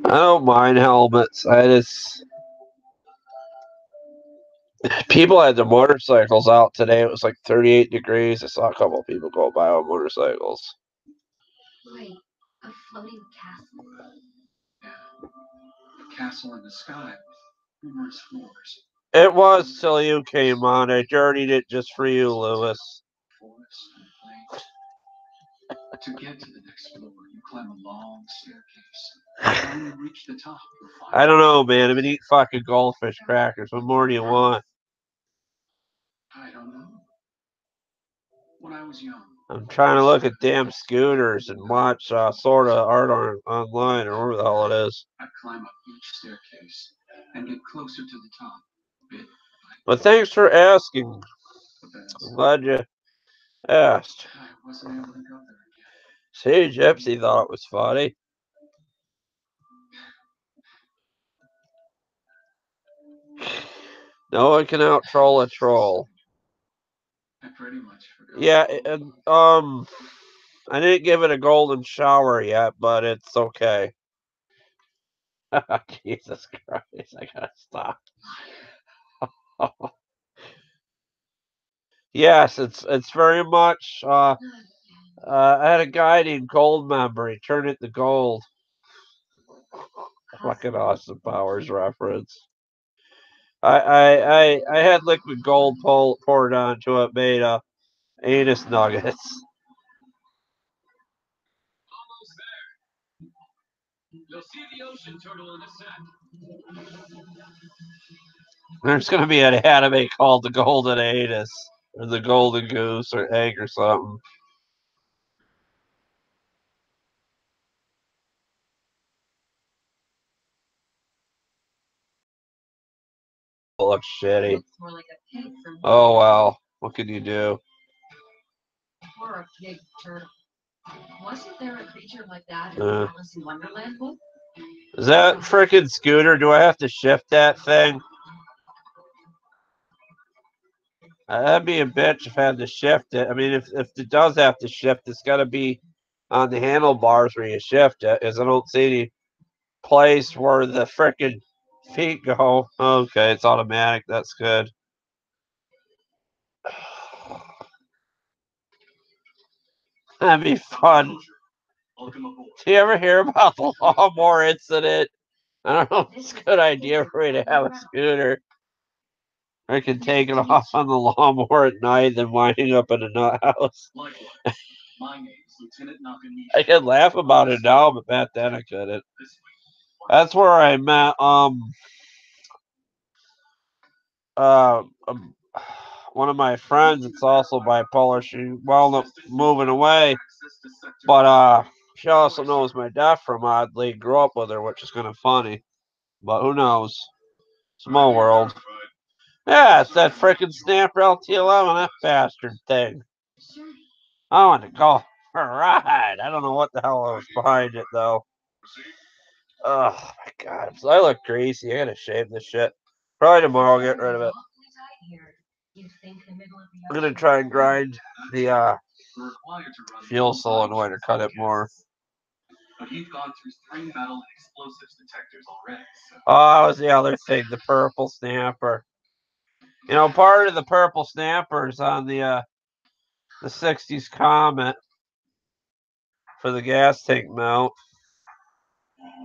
I don't mind helmets. I just... People had their motorcycles out today. It was like 38 degrees. I saw a couple of people go by on motorcycles. Wait, a floating castle? Yeah. A castle in the sky with numerous floors. It was till you came on. I journeyed it just for you, Lewis. Forests and plains. To get to the next floor, you climb a long staircase. When you reach the top, you'll find... I don't know, man. I've been eating fucking goldfish crackers. What more do you want? I don't know. When I was young, I'm trying to look at damn scooters and watch sort of art online or whatever the hell it is. I'd climb up each staircase and get closer to the top, bit by But thanks for asking. bit. But then I'm glad you asked. I wasn't able to go there again. See, Gypsy thought it was funny. No one can out-troll a troll. I pretty much forgot. Yeah, and, I didn't give it a golden shower yet, but it's okay. Jesus Christ, I gotta stop. Yes, it's very much, I had a guy named Gold Member. He turned it to gold. Fucking Austin Powers reference. I had liquid gold poured onto it, made anus nuggets. Almost there. You'll see the ocean turtle in a sec. There's gonna be an anime called The Golden Anus or The Golden Goose or Egg or something. It looks shitty. Oh well, what can you do? Or a big turtle. Wasn't there a creature like that in Uh. the Alice in Wonderland book? Is that frickin' scooter? Do I have to shift that thing? That'd be a bitch if I had to shift it. I mean, if it does have to shift, it's got to be on the handlebars where you shift it, because I don't see any place where the frickin' feet go. Okay, it's automatic. That's good. That'd be fun. Welcome aboard. Do you ever hear about the lawnmower incident? I don't know if it's a good idea for me to have a scooter. I can take it off on the lawnmower at night, then winding up in a nut house. Likewise. My name's Lieutenant Nakamichi. I can laugh about it now, but back then I couldn't. That's where I met one of my friends. It's also bipolar. She wound up moving away, but she also knows my dad from Oddly. Grew up with her, which is kind of funny. But who knows? Small world. Yeah, it's that frickin' Snapper LT11, that bastard thing. I want to go for a ride. I don't know what the hell was behind it, though. Oh, my God. I look greasy. I gotta shave this shit. Probably tomorrow I'll get rid of it. I'm gonna try and grind the fuel solenoid or cut it more. But he's gone through 3 metal and explosives detectors already. So. Oh, that was the other thing, the purple snapper. You know, part of the purple snapper is on the 60s Comet for the gas tank mount.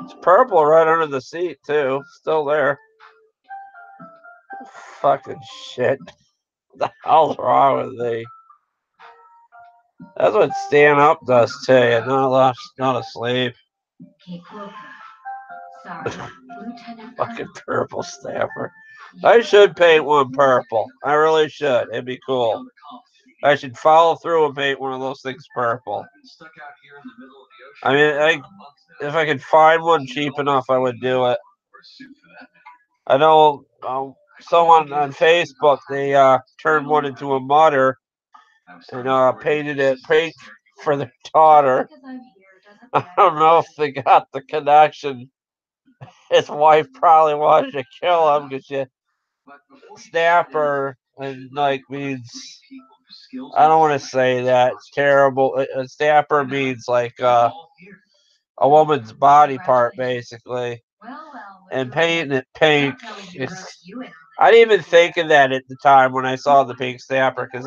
It's purple right under the seat, too. Still there. Fucking shit. What the hell's wrong with me? That's what staying up does to you. Not asleep. Sorry, Lieutenant. Fucking purple snapper. I should paint one purple. I really should. It'd be cool. I should follow through and paint one of those things purple. I mean, if I could find one cheap enough, I would do it. I know someone on Facebook, they turned one into a mudder and painted it paint for their daughter. I don't know if they got the connection. His wife probably wanted to kill him because snapper and like means, I don't want to say that, it's terrible. A snapper means like a woman's body part basically. And painting it pink, I didn't even think of that at the time when I saw the pink snapper because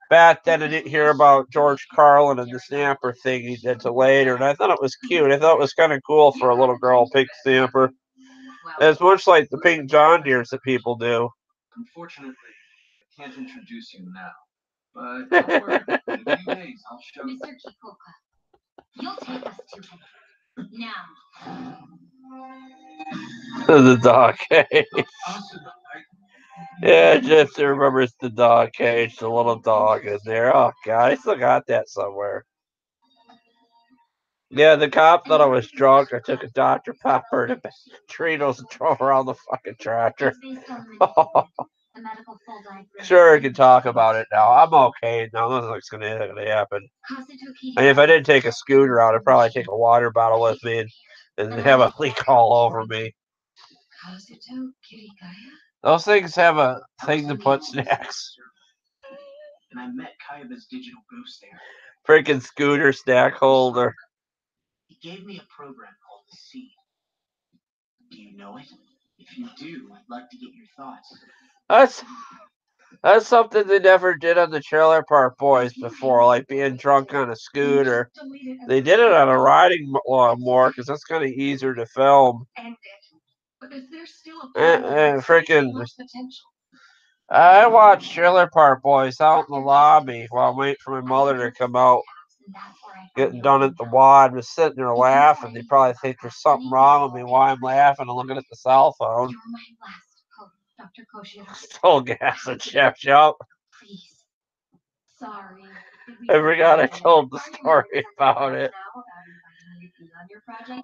back then I didn't hear about George Carlin and the snapper thing he did till later, and I thought it was cute. I thought it was kind of cool for a little girl, pink snapper. It's much like the pink John Deeres that people do. Unfortunately, I can't introduce you now. But don't worry, in a few days I'll show you. Mr. Kikoka, you'll take us to him. Now. The dog cage. Awesome. Yeah, just remembers the dog cage, the little dog in there. Oh god, I still got that somewhere. Yeah, the cop thought I was drunk. I took a Dr. Pepper to Tritos and drove around the fucking tractor. Sure, I can talk about it now. I'm okay now. Nothing's gonna happen. And if I didn't take a scooter out, I'd probably take a water bottle with me and have a leak all over me. Those things have a thing to put snacks. And I met Kaiba's digital ghost there. Freaking scooter snack holder. He gave me a program called The Seed. Do you know it? If you do, I'd like to get your thoughts. That's something they never did on the Trailer Park Boys before, like being drunk on a scooter. They did it on a riding lawnmower because that's kind of easier to film. Freaking. I watched Trailer Park Boys out in the lobby while I'm waiting for my mother to come out, getting done at the wad. I'm just sitting there laughing. They probably think there's something wrong with me while I'm laughing and looking at the cell phone. Still gas and chef shop. Sorry. I forgot I told the story about it.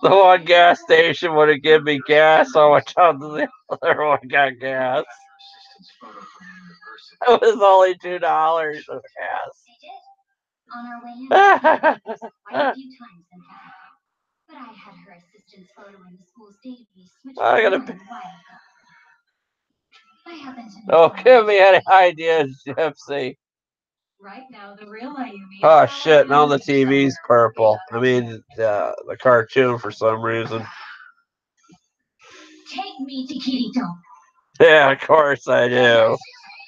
The one gas station wouldn't give me gas, so I went down to the other one and got gas. It was only $2 of gas. On our way in, quite a few times, in fact. But I had her assistant's photo in the school's database, which I gotta was a while ago. I happen to know. Oh, give me any ideas, Gypsy. Right now, the real Mayumi. Oh shit! Now the TV's purple. I mean, the cartoon for some reason. Take me to Kirito. Yeah, of course I do.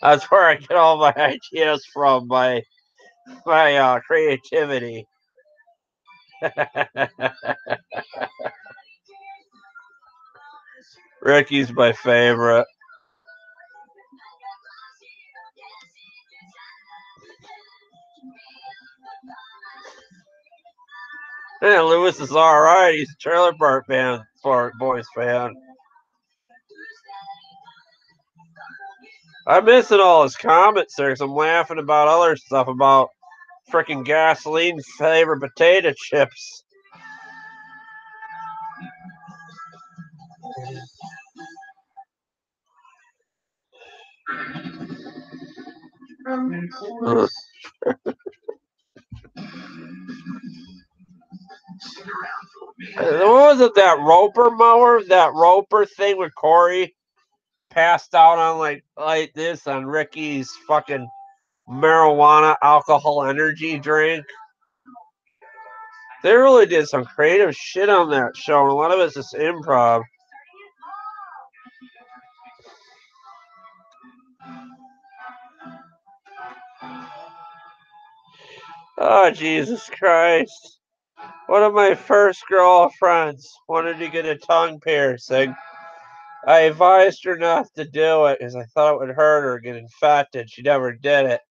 That's where I get all my ideas from. My creativity. Ricky's my favorite. Yeah, Lewis is alright. He's a Trailer Park Boys fan. I'm missing all his comments there because I'm laughing about other stuff about freaking gasoline flavored potato chips. What was it, that roper mower? That roper thing with Corey passed out on like this on Ricky's fucking marijuana alcohol energy drink. They really did some creative shit on that show, and a lot of it's just improv. Oh, Jesus Christ. One of my first girlfriends wanted to get a tongue piercing. I advised her not to do it because I thought it would hurt her get infected. She never did it.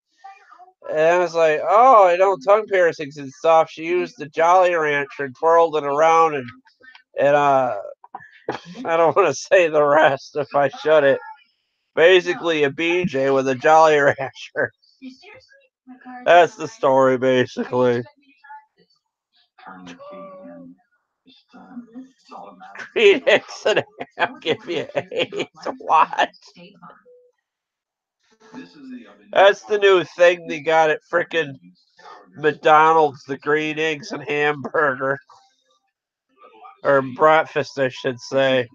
And I was like, oh, I know tongue piercings and stuff. She used the Jolly Rancher and twirled it around and I don't want to say the rest if I shouldn't. Basically a BJ with a Jolly Rancher. That's the story, basically. Phoenix and I'll give you 8. What? That's the new thing they got at frickin' McDonald's, the green eggs and hamburger. Or breakfast, I should say.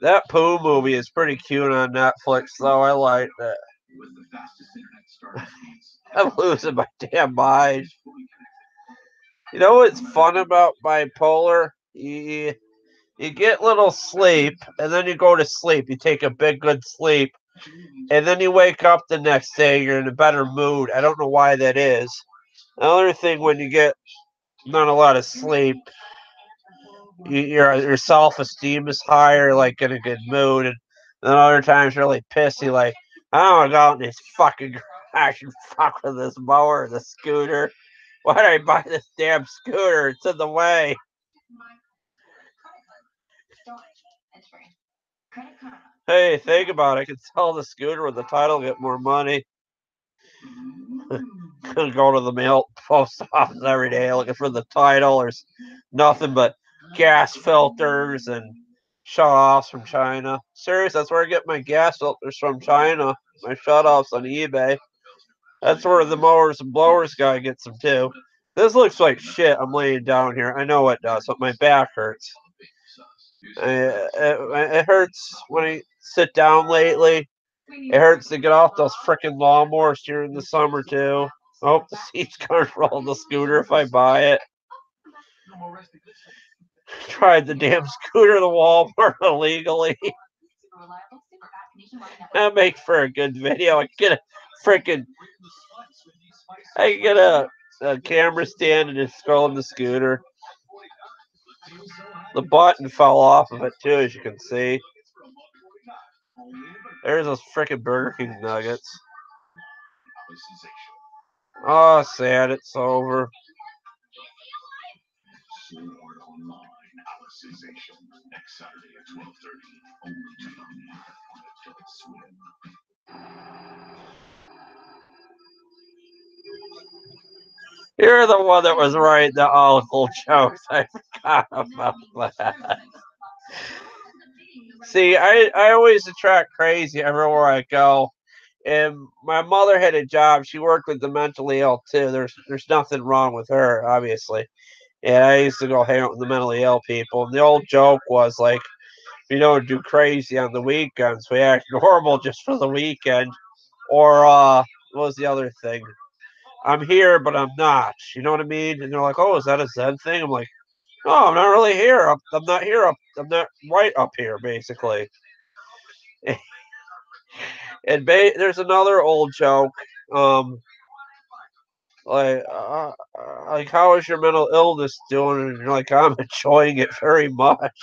That Pooh movie is pretty cute on Netflix, though. I like it. I'm losing my damn mind. You know what's fun about bipolar? You get little sleep, and then you go to sleep. You take a big, good sleep, and then you wake up the next day, you're in a better mood. I don't know why that is. Another thing, when you get not a lot of sleep, your self-esteem is higher, like in a good mood, and then other times you're really pissy, like, I don't want to go out in this fucking garage and fuck with this mower or the scooter. Why did I buy this damn scooter? It's in the way. Hey, think about it. I could sell the scooter with the title, get more money. Could go to the mail post office every day looking for the title. There's nothing but gas filters and shut-offs from China. Serious, that's where I get my gas filters from China. My shut-offs on eBay. That's where the mowers and blowers guy gets them too. This looks like shit. I'm laying down here. I know it does, but my back hurts. It hurts when I sit down lately. It hurts to get off those frickin' lawnmowers during the summer too. I hope the seat's comfortable on the scooter if I buy it. Tried the damn scooter the Walmart illegally. That makes for a good video. I can get a camera stand and just scroll on the scooter. The button fell off of it too, as you can see. There's those frickin' Burger King nuggets. Oh, sad, it's over. You're the one that was right, the awful jokes. I forgot about that. See, I always attract crazy everywhere I go. And my mother had a job. She worked with the mentally ill too. There's nothing wrong with her, obviously. And I used to go hang out with the mentally ill people. And the old joke was like, we don't do crazy on the weekends. We act normal just for the weekend. Or what was the other thing? I'm here, but I'm not. You know what I mean? And they're like, oh, is that a Zen thing? I'm like, no, I'm not really here. I'm not here. I'm not right up here, basically. And there's another old joke. Like, how is your mental illness doing? And you're like, I'm enjoying it very much.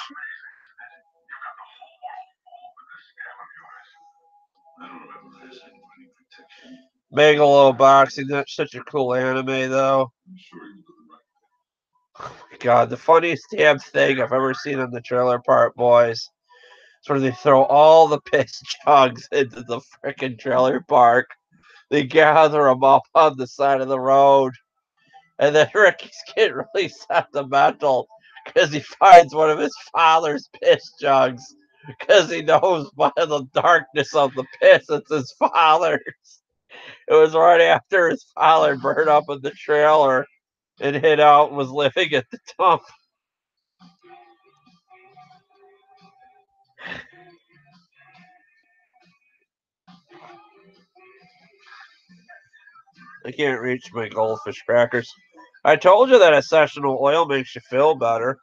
Megalo boxing, that's such a cool anime, though. God, the funniest damn thing I've ever seen on the Trailer Park Boys is where they throw all the piss jugs into the frickin' trailer park. They gather them up on the side of the road. And then Ricky's getting really sentimental because he finds one of his father's piss jugs because he knows by the darkness of the piss it's his father's. It was right after his father burned up in the trailer and hid out and was living at the dump. I can't reach my goldfish crackers. I told you that essential oil makes you feel better.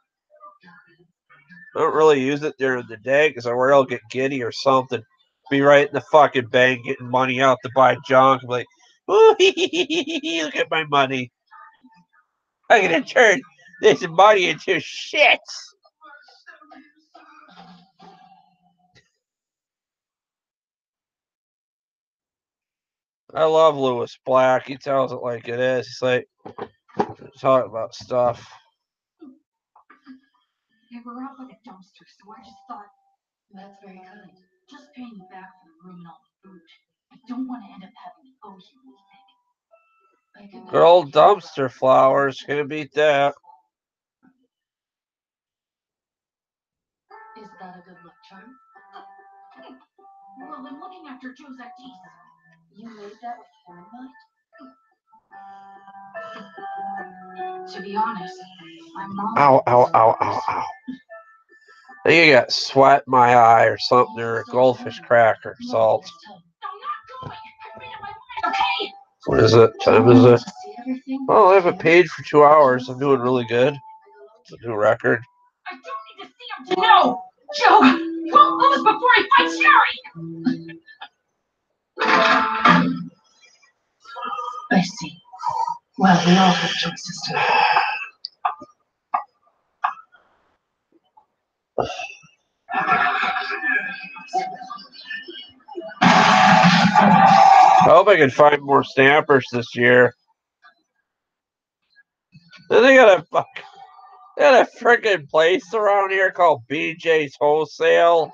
I don't really use it during the day because I worry I'll get giddy or something. Be right in the fucking bank getting money out to buy junk. I'm like, ooh, look at my money. I'm gonna turn this money into shit. I love Lewis Black. He tells it like it is. He's like talking about stuff. They were out by the dumpster, so I just thought, that's very kind. Just paying you back for the room and all the food. I don't want to end up having to owe you anything. Good old dumpster flowers. Gonna beat that. Is that a good luck charm? Well, I'm looking after Joe's teeth. You made that with her in mind? To be honest, my mom. Ow, ow, ow, ow, ow. I think you got sweat in my eye or something, or a goldfish cracker, salt. What is it? Time is it? Oh, I haven't paid for 2 hours. I'm doing really good. It's a new record. I don't need to see him to know! Joe, don't lose before he fights Sherry! I see. Well, we all have choices to make. I hope I can find more stampers this year. Then they got a freaking place around here called BJ's Wholesale.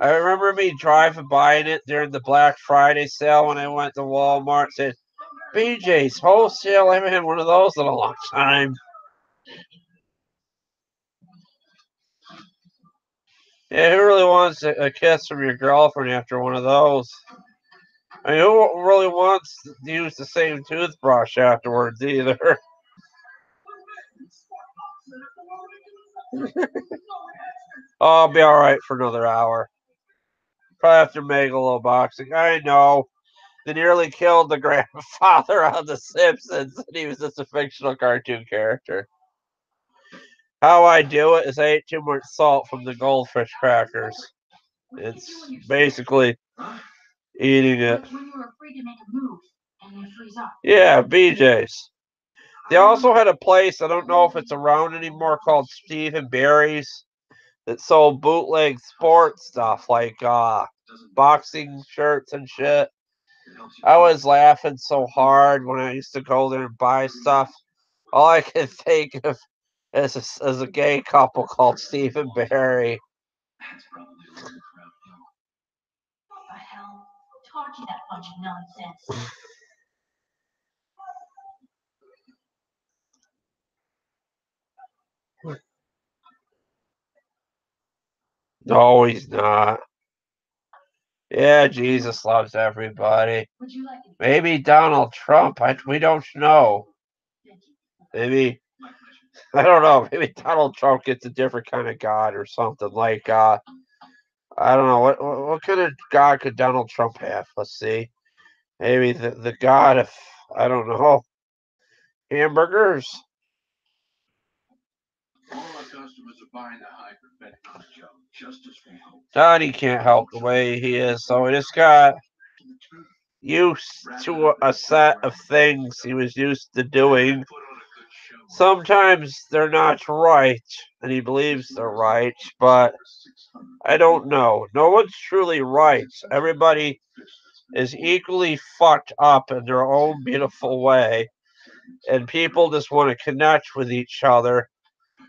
I remember me driving by it during the Black Friday sale when I went to Walmart. Said BJ's Wholesale. I haven't had one of those in a long time. Yeah, who really wants a kiss from your girlfriend after one of those? I mean, who really wants to use the same toothbrush afterwards either? I'll be alright for another hour. Probably have to make a little boxing. I know. They nearly killed the grandfather on The Simpsons, and he was just a fictional cartoon character. How I do it is I ate too much salt from the goldfish crackers. It's basically eating it. Yeah, BJ's. They also had a place, I don't know if it's around anymore, called Stephen Barry's that sold bootleg sports stuff like boxing shirts and shit. I was laughing so hard when I used to go there and buy stuff. All I could think of is a gay couple called Stephen Barry. What the hell? Talking that bunch of nonsense. No, he's not. Yeah, Jesus loves everybody. Maybe Donald Trump. We don't know. Maybe, I don't know. Maybe Donald Trump gets a different kind of God or something like, I don't know. What kind of God could Donald Trump have? Let's see. Maybe the God of, I don't know, hamburgers. All our customers are buying the hybrid Joe, just as we hoped. Donnie can't help the way he is, so he just got used to a set of things he was used to doing. Sometimes they're not right, and he believes they're right, but I don't know. No one's truly right. Everybody is equally fucked up in their own beautiful way, and people just want to connect with each other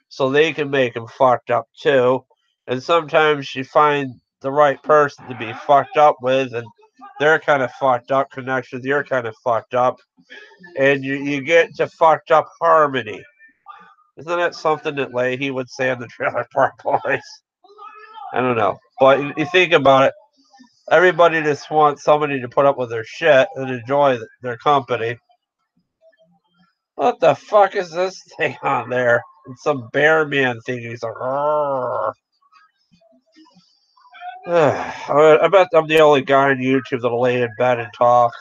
so they can make them fucked up too. And sometimes you find the right person to be fucked up with, and they're kind of fucked up, connects with you're kind of fucked up, and you get to fucked up harmony. Isn't that something that Leahy would say on the Trailer Park Boys? I don't know. But you think about it, everybody just wants somebody to put up with their shit and enjoy their company. What the fuck is this thing on there? It's some bear man thing. He's like, I bet I'm the only guy on YouTube that'll lay in bed and talk.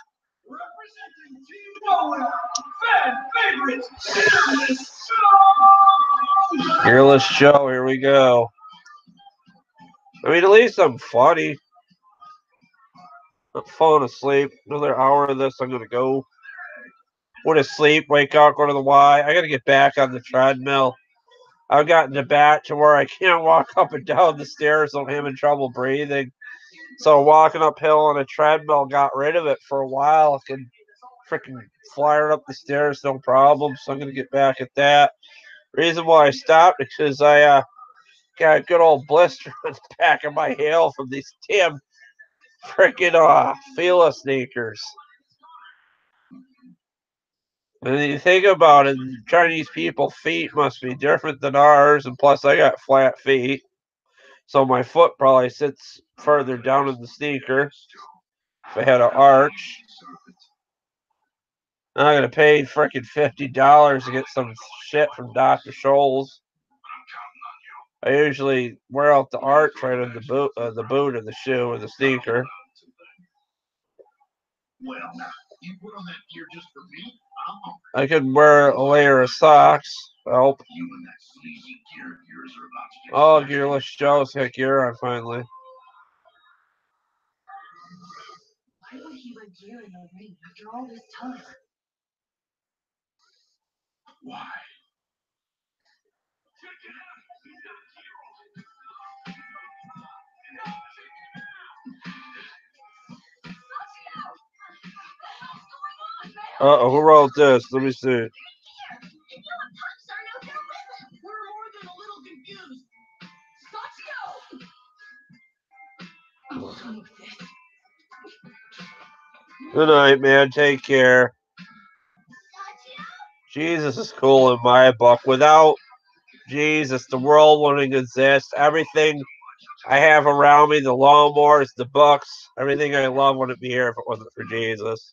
Fearless Joe, here we go. I mean, at least I'm funny. I'm falling asleep. Another hour of this, I'm going to go to sleep, wake up, go to the Y. I got to get back on the treadmill. I've gotten to bat to where I can't walk up and down the stairs. I'm having trouble breathing. So walking uphill on a treadmill, got rid of it for a while. I could freaking fly her up the stairs, no problem. So I'm gonna get back at that. Reason why I stopped is because I got a good old blister on the back of my heel from these damn freaking Fila sneakers. And you think about it, Chinese people feet must be different than ours, and plus I got flat feet. So my foot probably sits further down in the sneaker. If I had an arch. I'm gonna pay freaking $50 to get some shit from Dr. Scholl's. I usually wear out the arch right in the boot of the shoe or the sneaker. I could wear a layer of socks. Help. Oh, Gearless Joe's hit gear on finally. Why would he wear gear in the ring after all this time? Why? Uh-oh, who wrote this? Let me see. We're more than a little confused. Good night, man. Take care. Jesus is cool in my book. Without Jesus, the world wouldn't exist. Everything I have around me, the lawnmowers, the books, everything I love wouldn't be here if it wasn't for Jesus.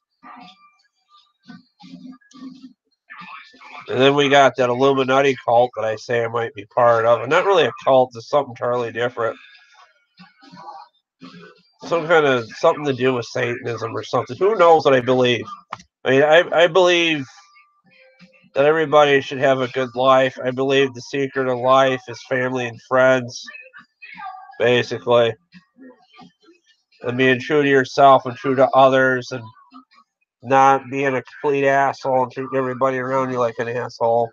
And then we got that Illuminati cult that I say I might be part of. And not really a cult, it's something totally different. Some kind of something to do with Satanism or something. Who knows what I believe? I mean, I believe that everybody should have a good life. I believe the secret of life is family and friends, basically. And being true to yourself and true to others and not being a complete asshole and treating everybody around you like an asshole,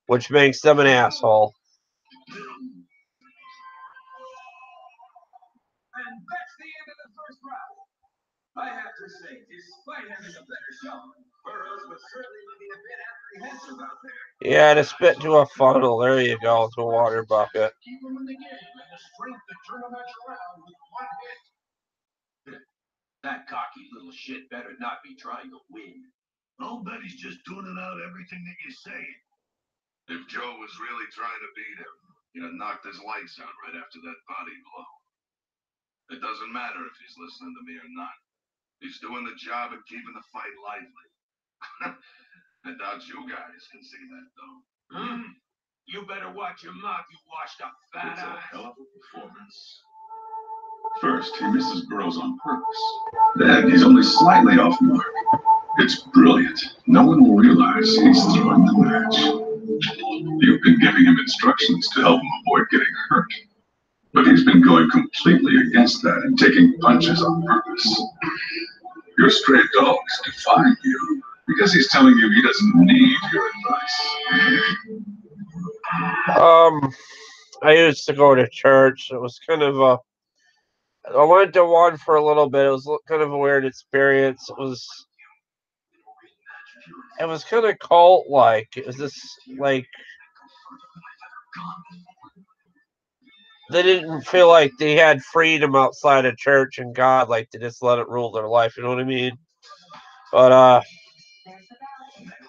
which makes them an asshole. And that's the end of the first round. I have to say, despite having a better shot, Burroughs was certainly looking a bit apprehensive out there. Yeah, to spit to a funnel. There you go, to a water bucket. Even in the game, and the strength to turn a match around with one hit. That cocky little shit better not be trying to win. I'll bet he's just tuning out everything that you say. If Joe was really trying to beat him, he'd have knocked his lights out right after that body blow. It doesn't matter if he's listening to me or not. He's doing the job and keeping the fight lively. I doubt you guys can see that, though. You better watch your mouth, you washed up fat It's a ass. hell of a performance. First, he misses Burroughs on purpose. Then he's only slightly off mark. It's brilliant. No one will realize he's throwing the match. You've been giving him instructions to help him avoid getting hurt. But he's been going completely against that and taking punches on purpose. Your stray dog's defying you because he's telling you he doesn't need your advice. I used to go to church. It was kind of a... I went to one for a little bit. It was kind of a weird experience. It was kind of cult-like. It was this, like... They didn't feel like they had freedom outside of church and God, like they just let it rule their life, you know what I mean? But,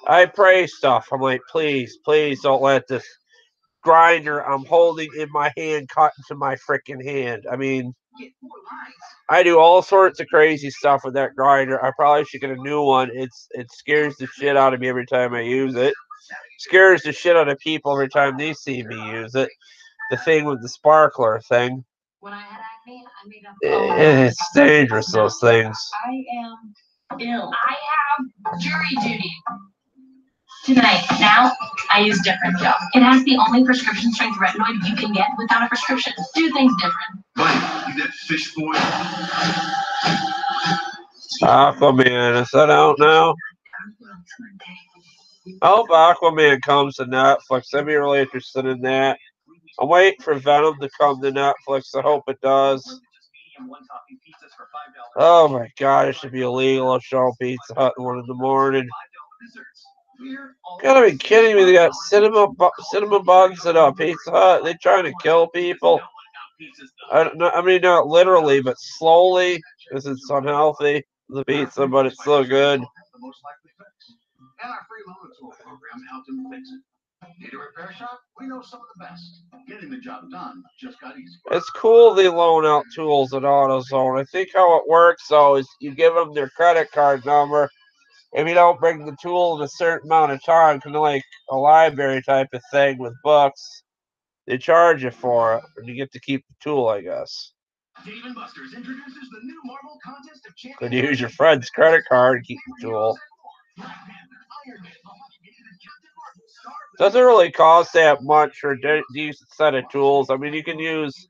I pray stuff. I'm like, please don't let this grinder I'm holding in my hand cut into my freaking hand. I mean, I do all sorts of crazy stuff with that grinder. I probably should get a new one. It scares the shit out of me every time I use it. Scares the shit out of people every time they see me use it. The thing with the sparkler thing. When I had acne, I made up. It's dangerous, those things. I am ill. I have jury duty tonight. Now, I use different gel. It has the only prescription strength retinoid you can get without a prescription. Do things different. Buddy, you got fish boy? Aquaman, is that out now? I hope Aquaman comes to Netflix. I'd be really interested in that. I'm waiting for Venom to come to Netflix. I hope it does. Oh my god, it should be illegal to show Pizza Hut at 1 in the morning. Gotta be kidding me, they got cinema bugs at Pizza Hut. They trying to kill people. I mean, not literally, but slowly, because it's unhealthy, the pizza, but it's still good. And our free loan tool program helped him fix it. Need a repair shop? We know some of the best. Getting the job done just got easier. It's cool they loan out tools at AutoZone. I think how it works, though, is you give them their credit card number. If you don't bring the tool in a certain amount of time, kind of like a library type of thing with books, they charge you for it, and you get to keep the tool, I guess. Dave & Buster's introduces the new Marvel Contest of Champions. Could use your friend's credit card to keep the tool. Doesn't really cost that much for a decent set of tools. I mean, you can use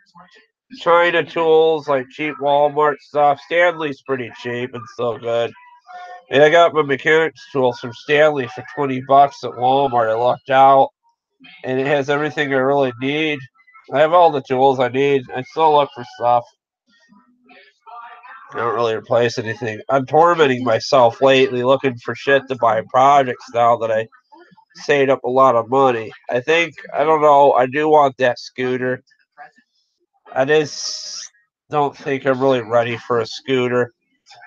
China tools, like cheap Walmart stuff. Stanley's pretty cheap and still good. And I got my mechanics tools from Stanley for $20 at Walmart. I lucked out, and it has everything I really need. I have all the tools I need. I still look for stuff. I don't really replace anything. I'm tormenting myself lately looking for shit to buy projects now that I saved up a lot of money. I don't know, I do want that scooter. I just don't think I'm really ready for a scooter.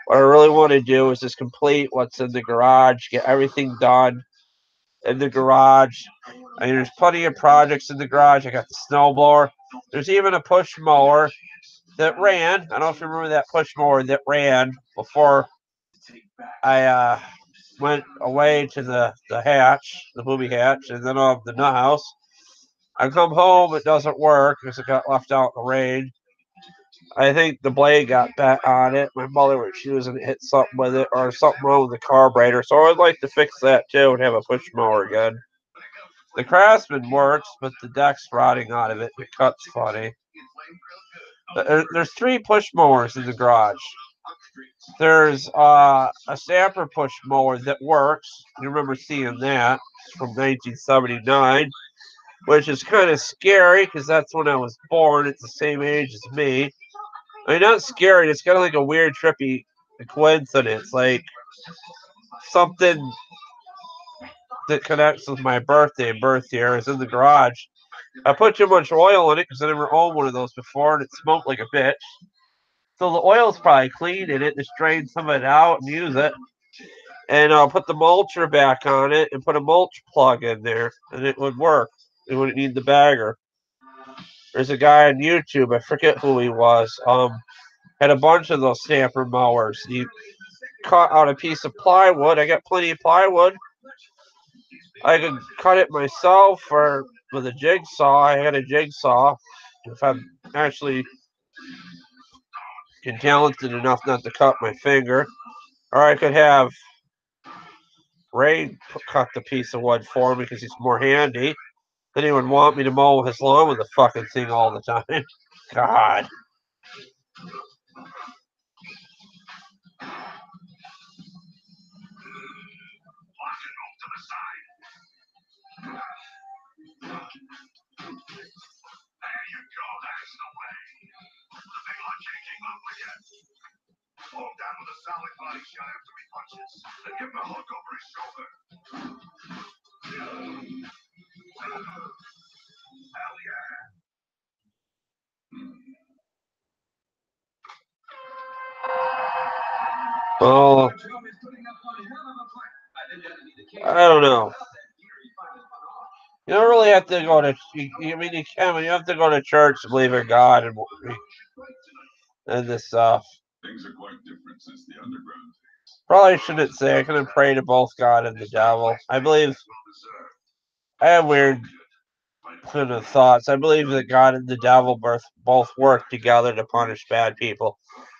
What I really want to do is just complete what's in the garage, get everything done in the garage. I mean, there's plenty of projects in the garage. I got the snowblower. There's even a push mower that ran. I don't know if you remember that push mower that ran before I went away to the hatch, the booby hatch, and then the nut house. I come home, it doesn't work because it got left out in the rain. I think the blade got bent on it. My mother was using it, hit something with it, or something wrong with the carburetor. So I'd like to fix that too and have a push mower again. The Craftsman works, but the deck's rotting out of it. It cuts funny. There's 3 push mowers in the garage. There's a stamper push mower that works. You remember seeing that. It's from 1979, which is kind of scary because that's when I was born. It's the same age as me. I mean, not scary. It's kind of like a weird, trippy coincidence. Like something that connects with my birthday and birth year is in the garage. I put too much oil in it because I never owned one of those before, and it smoked like a bitch. So the oil's probably clean in it. Just drain some of it out and use it. And I'll put the mulcher back on it and put a mulch plug in there, and it would work. It wouldn't need the bagger. There's a guy on YouTube, I forget who he was, had a bunch of those stamper mowers. He cut out a piece of plywood. I got plenty of plywood. I could cut it myself or with a jigsaw. I had a jigsaw. If I'm actually talented enough not to cut my finger. Or I could have Ray cut the piece of wood for me because he's more handy. Then he would want me to mow his lawn with the fucking thing all the time. God. There you go, that's the way. The big one can't keep up with you. Slow him down with a solid body shot after he punches. Then give him a hook over his shoulder. Hell yeah. Oh, I don't know. You don't really have to go to. I mean, you can. You have to go to church to believe in God and this stuff. Things are quite different since the underground. Probably shouldn't say. I can pray to both God and the devil. I believe. I have weird kind of thoughts. I believe that God and the devil both work together to punish bad people.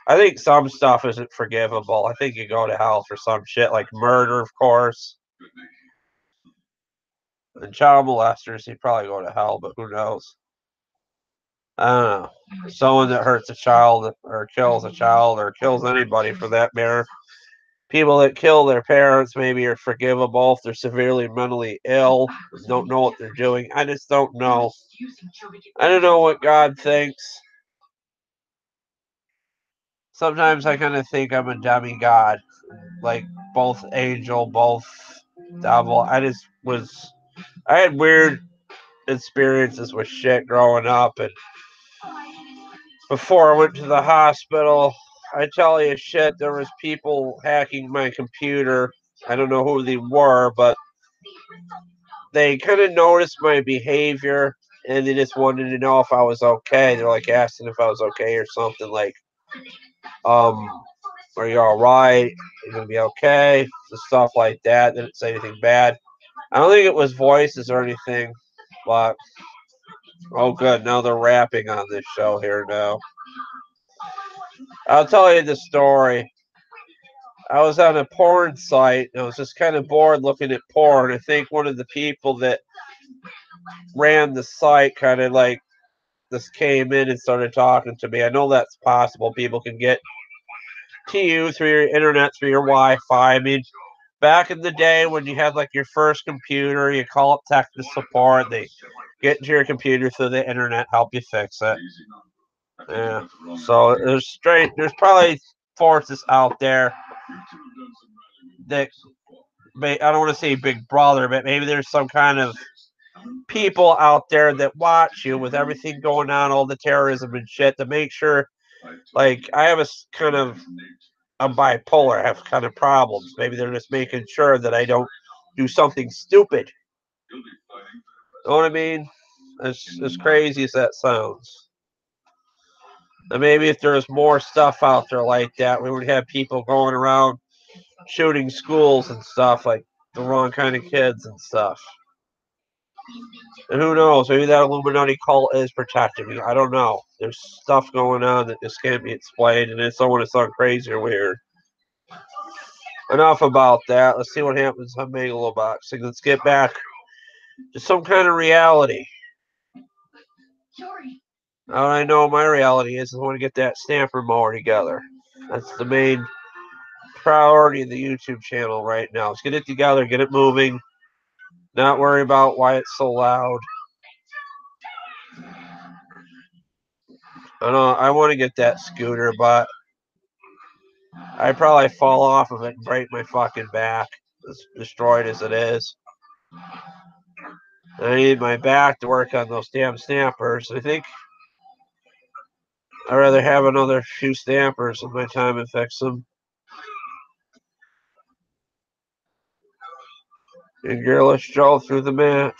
I think some stuff isn't forgivable. I think you go to hell for some shit like murder, of course. And child molesters, you probably go to hell, but who knows? I don't know. Someone that hurts a child or kills anybody for that matter. People that kill their parents maybe are forgivable if they're severely mentally ill, don't know what they're doing. I just don't know. I don't know what God thinks. sometimes I kind of think I'm a demigod, like both angel, both devil. I had weird experiences with shit growing up, and before I went to the hospital, I tell you shit, there was people hacking my computer. I don't know who they were, but they kind of noticed my behavior, and they just wanted to know if I was okay. They're like asking if I was okay or something, like, um, are you all right? Are you gonna be okay? The stuff like that. They didn't say anything bad. I don't think it was voices or anything, but oh, good. Now they're rapping on this show here now. I'll tell you the story. I was on a porn site, and I was just kind of bored looking at porn. I think one of the people that ran the site kind of like just came in and started talking to me. I know that's possible. People can get to you through your internet, through your Wi-Fi. I mean, back in the day when you had like your first computer, you call up technical support. They get into your computer through the internet, help you fix it. Yeah. So there's probably forces out there that I don't want to say Big Brother, but maybe there's some kind of people out there that watch you with everything going on, all the terrorism and shit, to make sure. Like I have I'm bipolar. I have kind of problems. Maybe they're just making sure that I don't do something stupid. Know what I mean? As crazy as that sounds. And maybe if there was more stuff out there like that, we would have people going around shooting schools and stuff, like the wrong kind of kids and stuff. And who knows? Maybe that Illuminati cult is protecting me. I don't know. There's stuff going on that just can't be explained, and it's someone to sound crazy or weird. Enough about that. Let's see what happens on Megaloboxing. Let's get back to some kind of reality. All I know my reality is I want to get that stamper mower together. That's the main priority of the YouTube channel right now. Let's get it together, get it moving. Not worry about why it's so loud. I know I want to get that scooter, but I'd probably fall off of it and break my fucking back, as destroyed as it is. I need my back to work on those damn stampers. I think I'd rather have another few stampers in my time and fix them. And Girlish Joe through the match.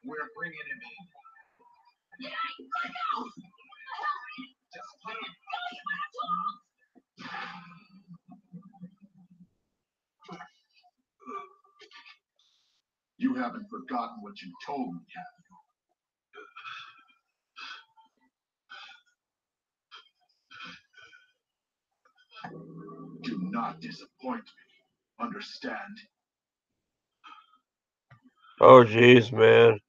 We're bringing him in. You haven't forgotten what you told me, have you? Do not disappoint me. Understand? Oh, jeez, man.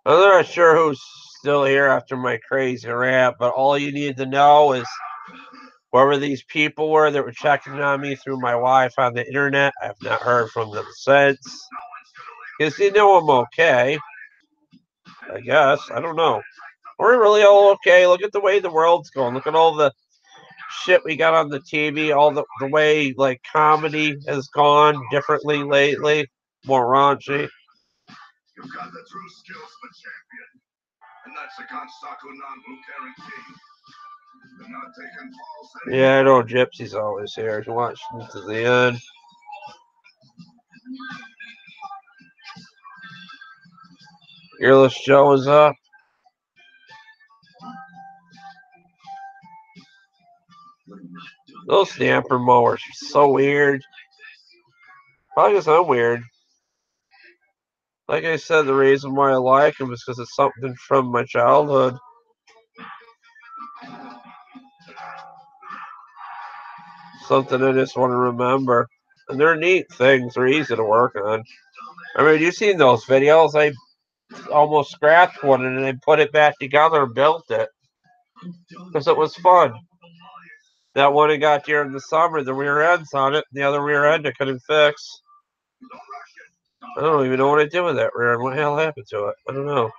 I'm not sure who's still here after my crazy rant, but all you need to know is whoever these people were that were checking on me through my Wi-Fi on the internet, I have not heard from them since. Because you know I'm okay. I guess. I don't know. We're really all okay. Look at the way the world's going. Look at all the shit we got on the TV. All the way, like, comedy has gone differently lately. More raunchy. You've got the true skills of a champion. And that's a Kansaku non-blue guarantee. You're not taking false anymore. Yeah, I know Gypsy's always here. She watched to the end. Earless Joe is up. Those stamper mowers are so weird. Probably because I'm weird. Like I said, the reason why I like them is because it's something from my childhood. Something I just want to remember. And they're neat things. They're easy to work on. I mean, you've seen those videos. I almost scratched one and then put it back together and built it. Because it was fun. That one I got here in the summer, the rear end's on it. The other rear end I couldn't fix. I don't even know what I did with that rear end. What the hell happened to it? I don't know.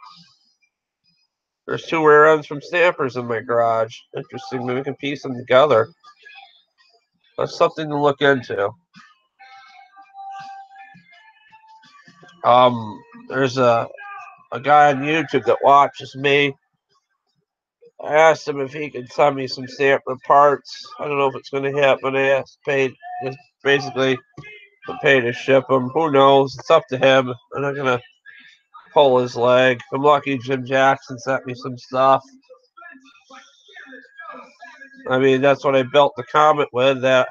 There's two rear ends from Stampers in my garage. Interesting. Maybe we can piece them together. That's something to look into. There's a guy on YouTube that watches me. I asked him if he could send me some Stamper parts. I don't know if it's going to happen. I asked, basically pay to ship them. Who knows? It's up to him. I'm not going to pull his leg. I'm lucky Jim Jackson sent me some stuff. I mean, that's what I built the Comet with. That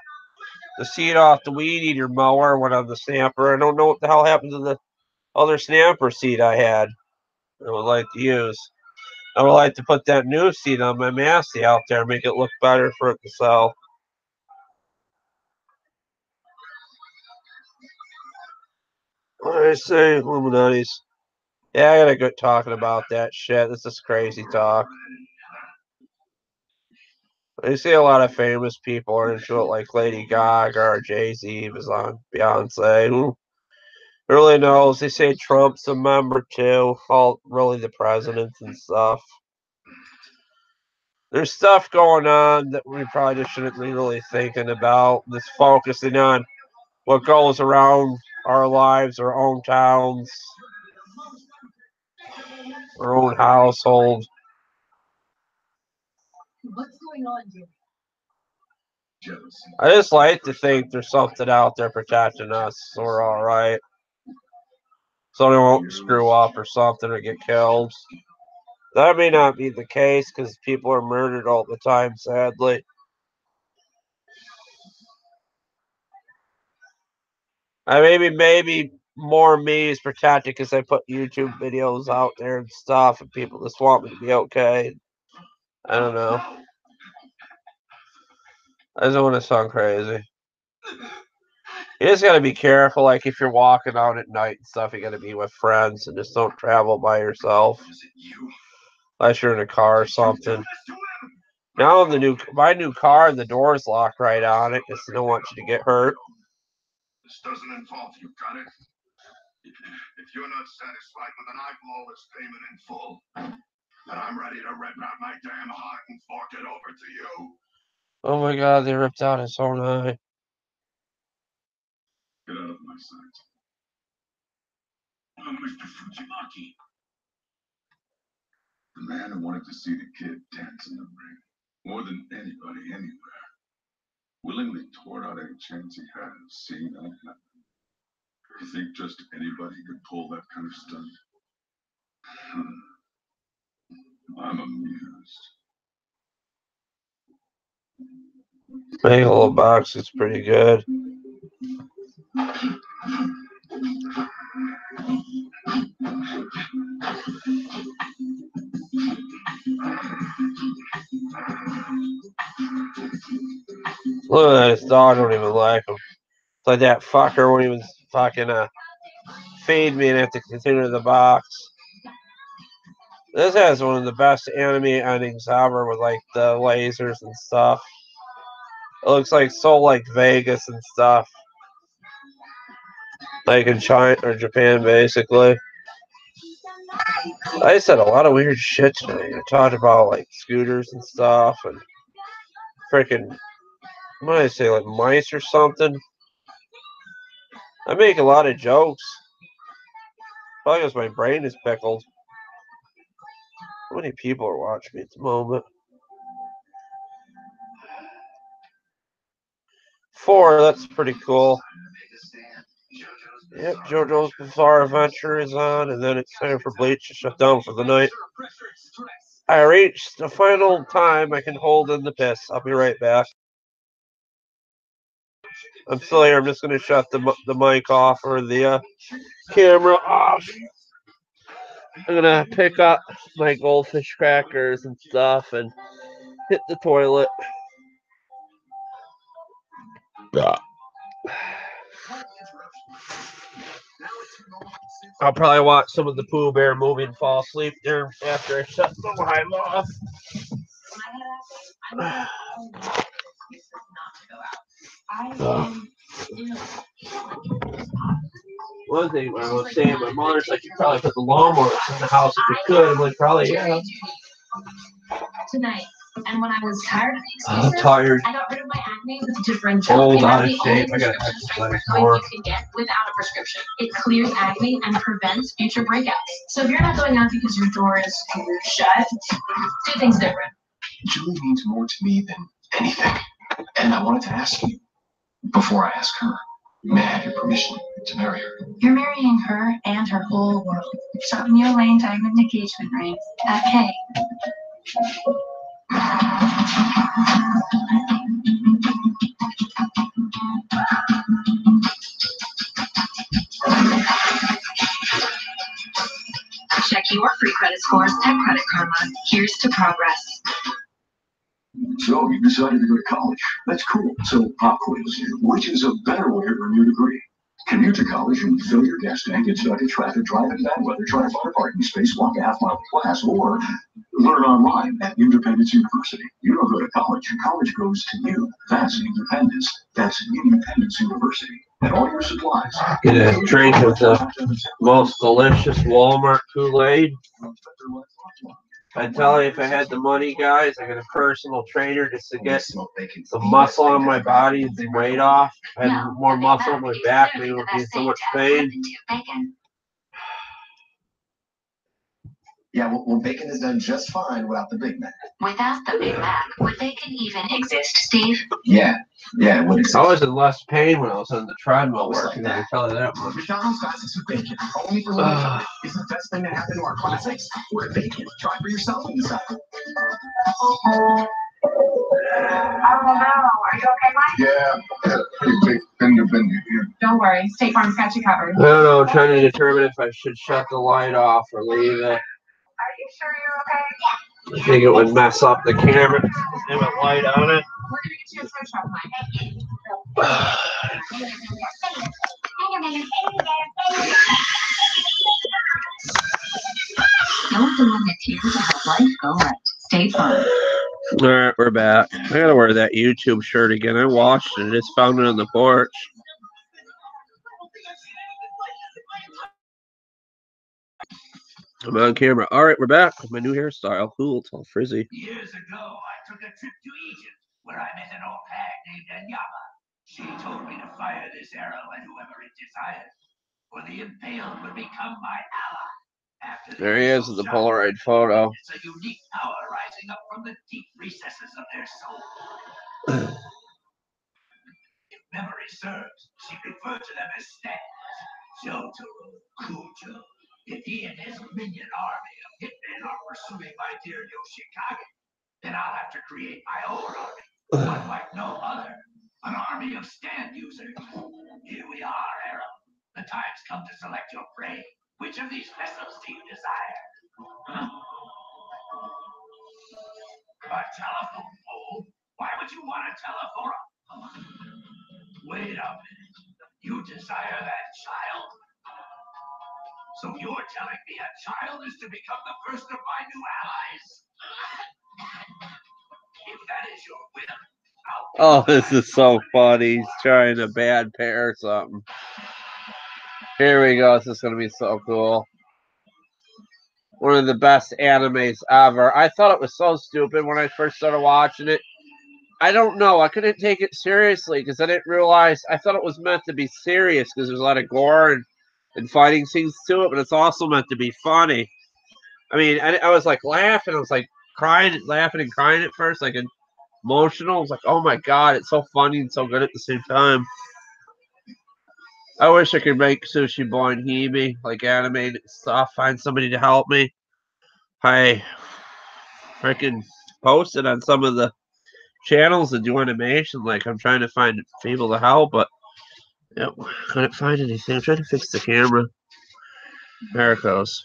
the seat off the weed eater mower went on the Stamper. I don't know what the hell happened to the other Stamper seat I had. I would like to use. I would like to put that new seat on my Massey out there, make it look better for it to sell. What did I say? Illuminati's. Yeah, I gotta quit talking about that shit. This is crazy talk. I see a lot of famous people are into it, like Lady Gaga or Jay-Z was on Beyonce. Who really knows? They say Trump's a member too. All really the presidents and stuff. There's stuff going on that we probably just shouldn't be really thinking about. Just focusing on what goes around our lives, our own towns, our own household. What's going on, Jimmy? Jealousy. I just like to think there's something out there protecting us, so we're all right. So they won't screw up or something or get killed. That may not be the case because people are murdered all the time, sadly. Maybe more me is protected because I put YouTube videos out there and stuff, and people just want me to be okay. I don't know. I just don't want to sound crazy. You just gotta be careful, like if you're walking out at night and stuff, you gotta be with friends and just don't travel by yourself. Unless you're in a car or something. Now my new car, the door's locked right on it because they don't want you to get hurt. This doesn't involve you, got it? If you're not satisfied with an eyeballers payment in full, then I'm ready to rip out my damn heart and fork it over to you. Oh my god, they ripped out his own eye. Get out of my sight. I'm Mr. Fujimaki. The man who wanted to see the kid dance in the ring more than anybody anywhere. Willingly tore out any chance he had of seeing that happen. You think just anybody could pull that kind of stunt? I'm amused. Making a little box is pretty good. Look at this dog, I don't even like him. It's like that fucker when he was fucking feed me and have to continue the box. This has one of the best anime endings ever with like the lasers and stuff. It looks like so like Vegas and stuff. Like in China or Japan basically. I said a lot of weird shit today. I talked about like scooters and stuff and freaking what did I say, like mice or something? I make a lot of jokes. Probably because my brain is pickled. How many people are watching me at the moment? 4, that's pretty cool. Yep, JoJo's Bizarre Adventure is on, and then it's time for Bleach to shut down for the night. I reached the final time I can hold in the piss. I'll be right back. I'm still here. I'm just going to shut the mic off or the camera off. I'm going to pick up my goldfish crackers and stuff and hit the toilet. I'll probably watch some of the Pooh Bear movie and fall asleep there after I shut the live off. One thing when I was saying, my mother's like, you probably put the lawnmowers in the house if you could. I'm like, probably, yeah. Tonight. And when I was tired of the I'm excuses, tired. I got rid of my acne with differential. Old, It out has of the only shape. I gotta prescription strength exercise retinoid more. you can get without a prescription. It clears acne and prevents future breakouts. So if you're not going out because your door is shut, do things different. Julie means more to me than anything. And I wanted to ask you, before I ask her, may I have your permission to marry her? You're marrying her and her whole world. Shopping your lane diamond engagement ring at K. Check your free credit scores at Credit Karma. Here's to progress. So you decided to go to college. That's cool. So pop quiz, which is a better way to earn your degree? Commute to college and fill your gas tank, get stuck in traffic, drive in bad weather, try to find a parking space, walk a half-mile to class, or learn online at Independence University. You don't go to college. College goes to you. That's Independence. That's Independence University. And all your supplies. Get a drink with the most delicious Walmart Kool-Aid. I tell you, if I had the money, guys, I got a personal trainer just to get some muscle on my body and some weight off. I had more muscle on my back, maybe it would be so much pain. Yeah, well, bacon is done just fine without the Big Mac. Without the Big Mac, would bacon even exist, Steve? Yeah, it would exist. I was in less pain when I was on the treadmill working, I can tell you that much. McDonald's classics with bacon, only for one time. Is the best thing to happen to our classics? With bacon. Try for yourself and decide. Oh no, are you okay, Mike? Yeah, pretty big fender bender here. Don't worry, State Farm's got you covered. I don't know, trying to determine if I should shut the light off or leave it. Are you sure you're okay? I think it would mess up the camera. Have a light on it. We're gonna get you a switch off, Mike. Don't the one that's here to help life go right. State Farm. Alright, we're back. I gotta wear that YouTube shirt again. I washed it. I just found it on the porch. I'm on camera. Alright, we're back with my new hairstyle. Cool, it's all frizzy. Years ago, I took a trip to Egypt where I met an old hag named Anyama. She told me to fire this arrow at whoever it desired, for the impaled would become my ally. After There he is in the Polaroid photo. It's a unique power rising up from the deep recesses of their soul. If memory serves, she referred to them as stands. Jotaro, Kujo. If he and his minion army of hitmen are pursuing my dear Yoshikage, then I'll have to create my own army, one like no other. An army of stand users. Here we are, Arrow. The time's come to select your prey. Which of these vessels do you desire? Huh? A telephone pole? Why would you want a telephone? Wait a minute. You desire that child? So you're telling me a child is to become the first of my new allies? If that is your will, Oh, this is so funny. He's trying to bad pair or something. Here we go. This is going to be so cool. One of the best animes ever. I thought it was so stupid when I first started watching it. I don't know. I couldn't take it seriously because I didn't realize. I thought it was meant to be serious because there's a lot of gore and fighting scenes to it, but it's also meant to be funny. I mean, I was like laughing. I was like crying, laughing and crying at first, like emotional. I was like, oh my God, it's so funny and so good at the same time. I wish I could make Sushi Boy and Hebe, like animated stuff, find somebody to help me. I freaking posted on some of the channels that do animation, like I'm trying to find people to help, but yep, couldn't find anything. I'm trying to fix the camera. There it goes.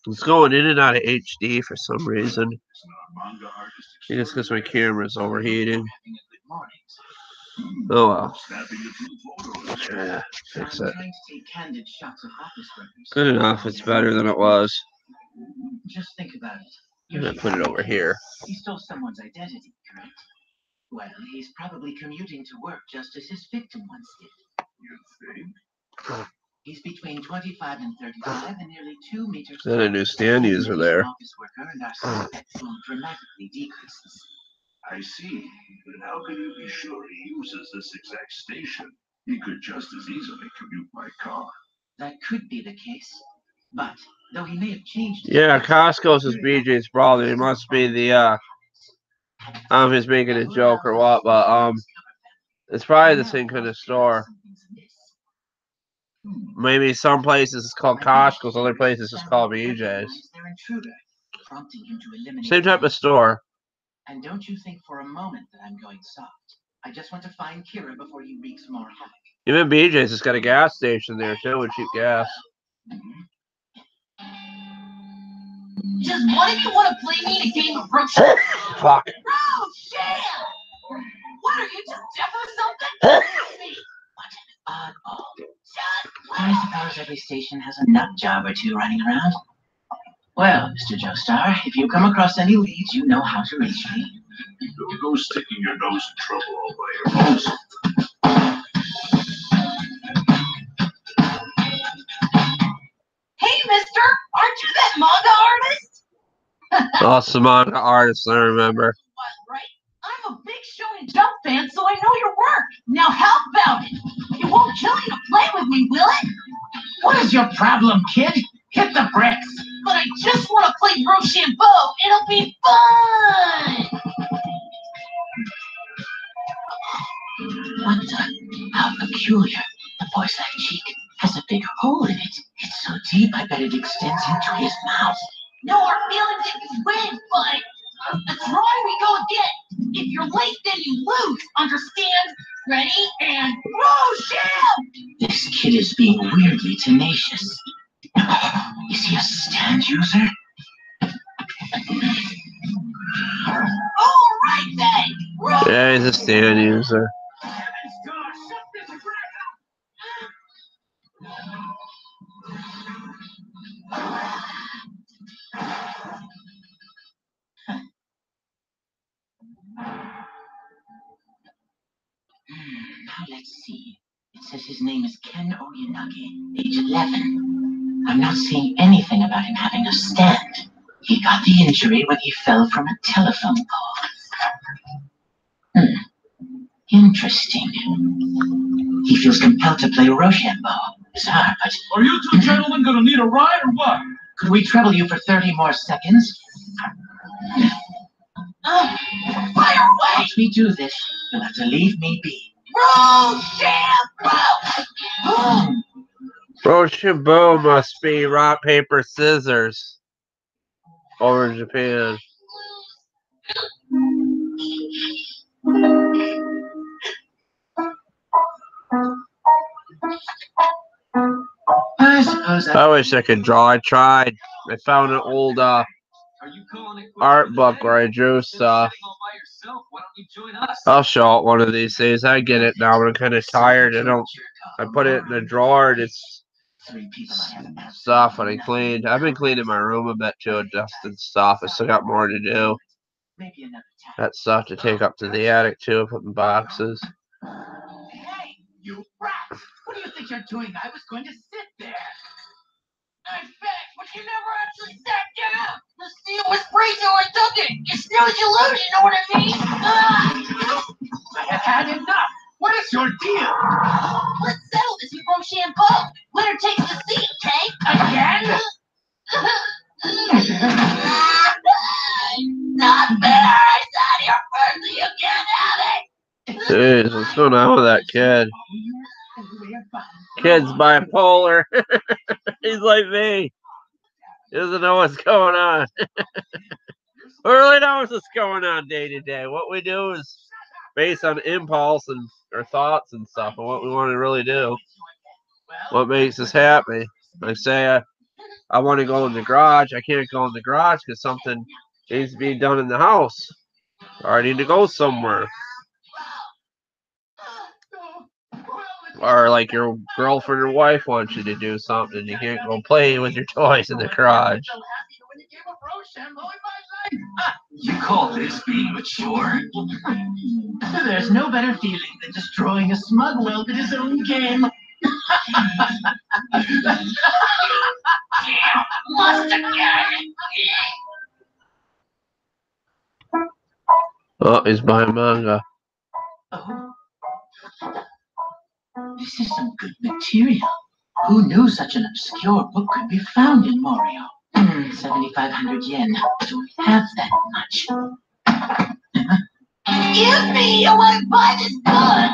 It's going in and out of HD for some reason. I think it's because my camera's overheating. Oh well. Yeah, fix it. Good enough. It's better than it was. Just think about it. I'm gonna put it over here. You stole someone's identity, correct? Well, he's probably commuting to work just as his victim once did. You think? He's between 25 and 35 and nearly 2 meters Then tall. a new stand user there. Office worker, and our suspect pool dramatically decreases. I see. But how can you be sure he uses this exact station? He could just as easily commute by car. That could be the case. But, though he may have changed... Yeah, Costco's is BJ's brother. He must be the, I don't know if he's making a joke or what, but, it's probably the same kind of store. Maybe some places it's called Costco's, other places it's called BJ's. Same type of store. And don't you think for a moment that I'm going soft. I just want to find Kira before he wreaks more havoc. Even BJ's has got a gas station there too with cheap gas. Just one of you want to play me a game of Roche? Fuck. Roche! What are you, just deaf or something? What an oddball. I suppose every station has a nut job or two running around. Well, Mr. Joestar, if you come across any leads, you know how to reach me. Don't go sticking your nose in trouble all by your nose. Hey, mister, aren't you that manga artist? Awesome manga artist, I remember. Right? I'm a big Shonen Jump fan, so I know your work. Now how about it? It won't kill you to play with me, will it? What is your problem, kid? Hit the bricks. But I just want to play Rochambeau. It'll be fun. What the? How peculiar. The boy's left cheek has a big hole in it. It's so deep, I bet it extends into his mouth. No hard feelings if you win, but that's wrong we go again. If you're late, then you lose. Understand? Ready? And Rocham! This kid is being weirdly tenacious. Is he a stand user? All right then. Yeah, he's a stand user. Now let's see. It says his name is Ken Oyanagi, age 11. I'm not seeing anything about him having a stand. He got the injury when he fell from a telephone pole. Interesting. He feels compelled to play Rochambeau. Bizarre, but... Are you two gentlemen gonna need a ride or what? Could we trouble you for 30 more seconds? Fire away! Once we do this, you'll have to leave me be. Rochambeau! Rochambeau must be rock, paper, scissors over in Japan. I suppose I wish I could draw. I tried. I found an old art book where I drew stuff. I'll show it one of these days. I get it now, but I'm kind of tired. I put it in the drawer and it's stuff and I cleaned. I've been cleaning my room a bit too, dusting stuff. I still got more to do. Got stuff to take up to the attic too, put in boxes. Hey, you rat! What do you think you're doing? I was going to sit there. I bet, but you never actually sat down. The steel was breaking when I took it. You snooze, you lose, you know what I mean? I have had enough. What is your deal? Let's settle this with Rochambeau. Winner takes the seat, okay? Again? Not fair! It's not your birthday, you can't have it! Jeez, what's going on with that kid? Kid's bipolar. He's like me. He doesn't know what's going on. Who really knows what's going on day to day? What we do is based on impulse and our thoughts and stuff and what we want to really do. What makes us happy. Like say I want to go in the garage. I can't go in the garage because something needs to be done in the house. Or I need to go somewhere. Or like your girlfriend or wife wants you to do something and you can't go play with your toys in the garage. You call this being mature? There's no better feeling than destroying a smug whelp at his own game. Lost again! Oh, he's buying manga. Oh. This is some good material. Who knew such an obscure book could be found in Morio? 7,500 yen. Don't have that much. Excuse me, you want to buy this book?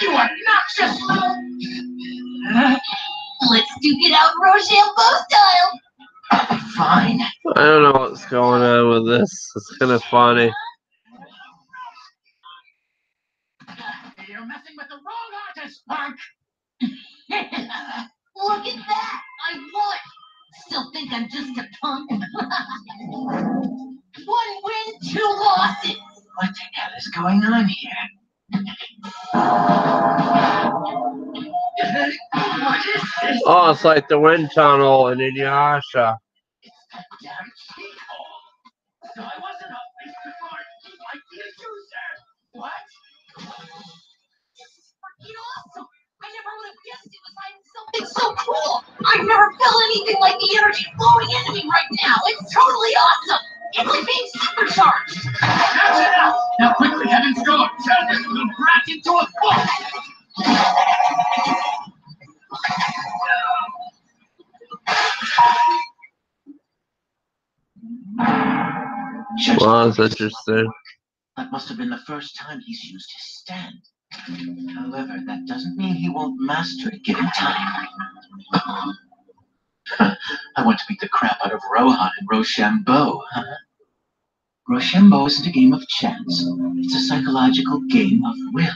You obnoxious little... Let's duke it out Rochambeau style. Fine. I don't know what's going on with this. It's kind of funny. You're messing with the wrong artist, punk. Look at that! I won! Still think I'm just a punk? 1 win, 2 losses! What the hell is going on here? What is this? Oh, it's like the wind tunnel in Inuyasha. It's that damn cheat hole. So I wasn't up before. I did you, sir. What? Freaking awesome! I never would have guessed it was hiding something so cool! I've never felt anything like the energy flowing into me right now! It's totally awesome! It's like being supercharged! That's enough! Now quickly, heavens go! Turn this little brat into a book! Well, that's interesting. That must have been the first time he's used his stand. However, that doesn't mean he won't master it given time. I want to beat the crap out of Rohan and Rochambeau. Rochambeau isn't a game of chance. It's a psychological game of will.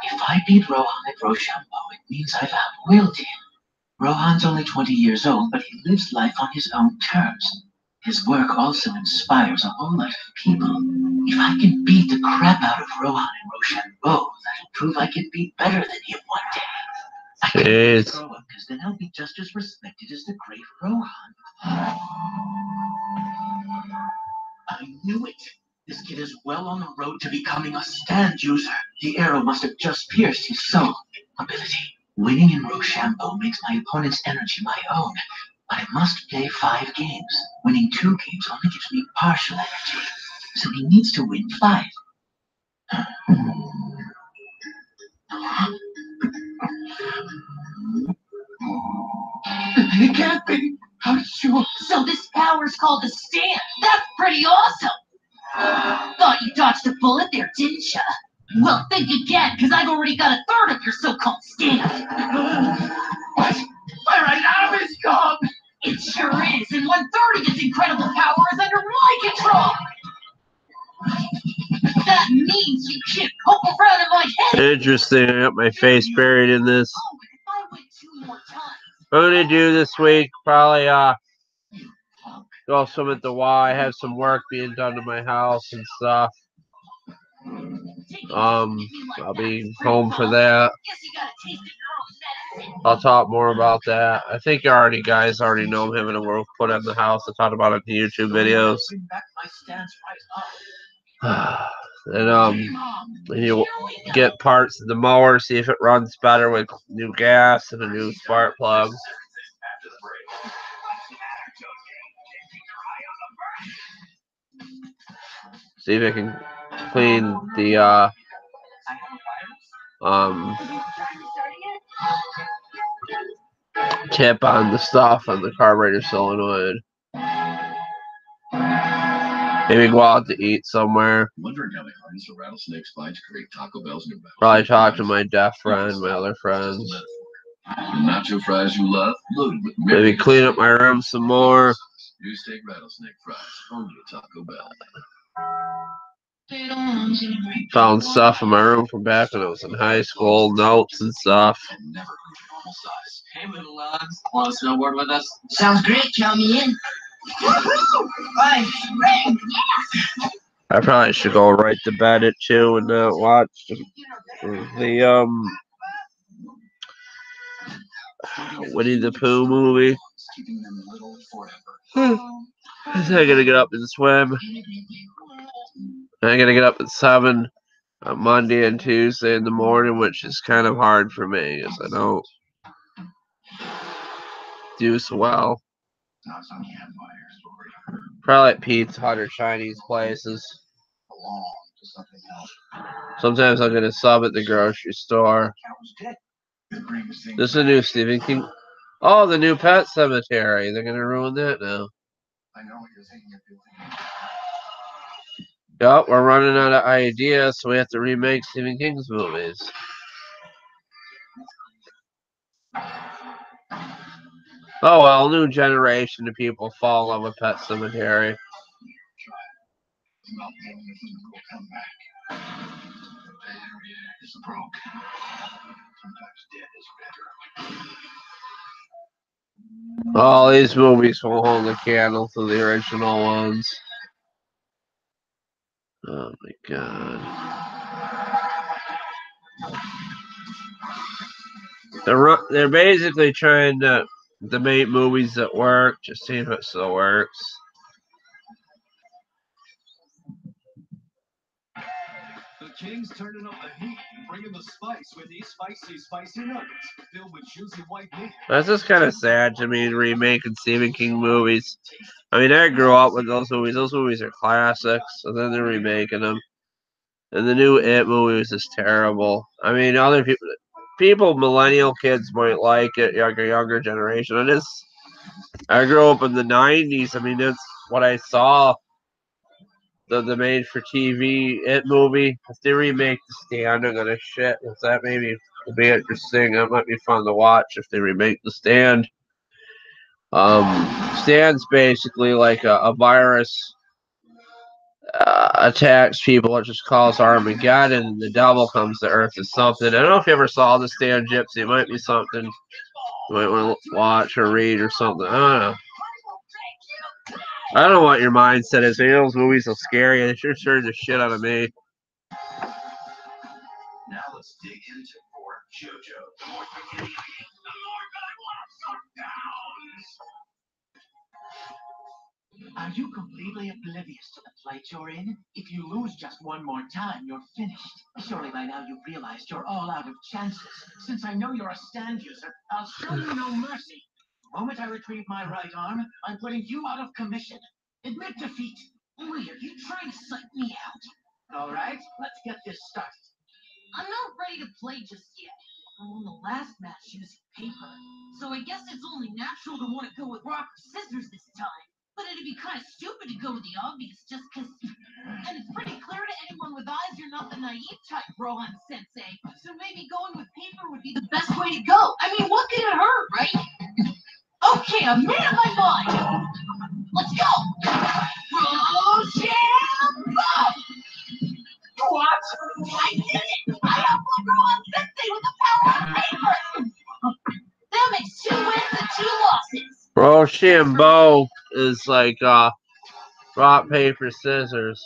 If I beat Rohan and Rochambeau, it means I've outwilled him. Rohan's only 20 years old, but he lives life on his own terms. His work also inspires a whole lot of people. If I can beat the crap out of Rohan and Rochambeau, that'll prove I can be better than him one day. I can Jeez. grow up, because then I'll be just as respected as the great Rohan. I knew it. This kid is well on the road to becoming a stand user. The arrow must have just pierced his soul. Ability. Winning in Rochambeau makes my opponent's energy my own. But I must play 5 games. Winning 2 games only gives me partial energy. So he needs to win 5. It can't be. How did you... So this power's called a stand! That's pretty awesome! Thought you dodged a bullet there, didn't ya? Well, think again, because I've already got a third of your so-called stand! What? We're right out of his job! It sure is, and 1/3 of its incredible power is under my control! That means you can't poke around in my head! Interesting. I got my face buried in this. Oh, and if I win 2 more times... What I'm gonna do this week, probably go swim at the Y. I have some work being done to my house and stuff. I'll be home for that. Guess you got a taste of your own medicine. I'll talk more about that. I think you guys already know I'm having a work put in the house. I talked about it in the YouTube videos. Bring back my stance right up. And you get parts of the mower, see if it runs better with new gas and a new spark plug. See if it can clean the tip on the stuff on the carburetor solenoid. Maybe go out to eat somewhere. Wondering how they harness a rattlesnake's bite to create Taco Bell's new battle. Probably talk to my deaf friend, my other friends. Nacho fries you love, loaded with Maybe clean up my room some more. New steak rattlesnake fries, only at Taco Bell. Found stuff in my room from back when I was in high school, notes and stuff. And never reach normal size. Hey, little logs. Want to snowboard with us? Sounds great. Count me in. Right, ring. I probably should go right to bed at 2 and not watch the Winnie the Pooh movie. Keeping them little forever. I gotta get up and swim. I gotta get up at 7 on Monday and Tuesday in the morning, which is kind of hard for me because I don't do so well. Probably at Pizza Hut or Chinese places. Sometimes I'll get a sub at the grocery store. This is a new Stephen King. Oh, the new Pet Cemetery. They're gonna ruin that now. Yup, we're running out of ideas, so we have to remake Stephen King's movies. Oh well, new generation of people fall in love with Pet Cemetery. All these movies will hold a candle to the original ones. Oh my god. They're basically trying to make movies that work, just see if it still works. The King's turning up the heat, bringing the spice with these spicy nuggets filled with juicy white meat. That's just kind of sad to me, remaking Stephen King movies. I mean, I grew up with those movies. Those movies are classics, and then they're remaking them. And the new It movie was just terrible. I mean, other people, millennial kids might like it, younger generation. I grew up in the 90s. I mean, that's what I saw. The made-for-TV It movie. If they remake The Stand, I'm gonna shit. If that maybe will be interesting, that might be fun to watch if they remake The Stand. Stand's basically like a virus attacks people. It just calls Armageddon, and the devil comes to Earth or something. I don't know if you ever saw The Stand, Gypsy. It might be something you might want to watch or read or something. I don't know. I don't know what your mindset is. Maybe those movies are scary. They sure scared the shit out of me. Now let's dig into more JoJo. Are you completely oblivious to the plight you're in? If you lose just one more time, you're finished. Surely by now you've realized you're all out of chances. Since I know you're a stand user, I'll show you no mercy. The moment I retrieve my right arm, I'm putting you out of commission. Admit defeat. Wait, are you trying to psych me out? All right, let's get this started. I'm not ready to play just yet. I won the last match using paper, so I guess it's only natural to want to go with rock or scissors this time. But it'd be kind of stupid to go with the obvious just because. And it's pretty clear to anyone with eyes you're not the naive type, Rohan Sensei. So maybe going with paper would be the best way to go. I mean, what could it hurt, right? Okay, I'm made up my mind. Let's go. Rochambeau! What? I did it! I outwon Rohan Sensei with the power of paper! That makes 2 wins and 2 losses. Rochambeau is like rock, paper, scissors.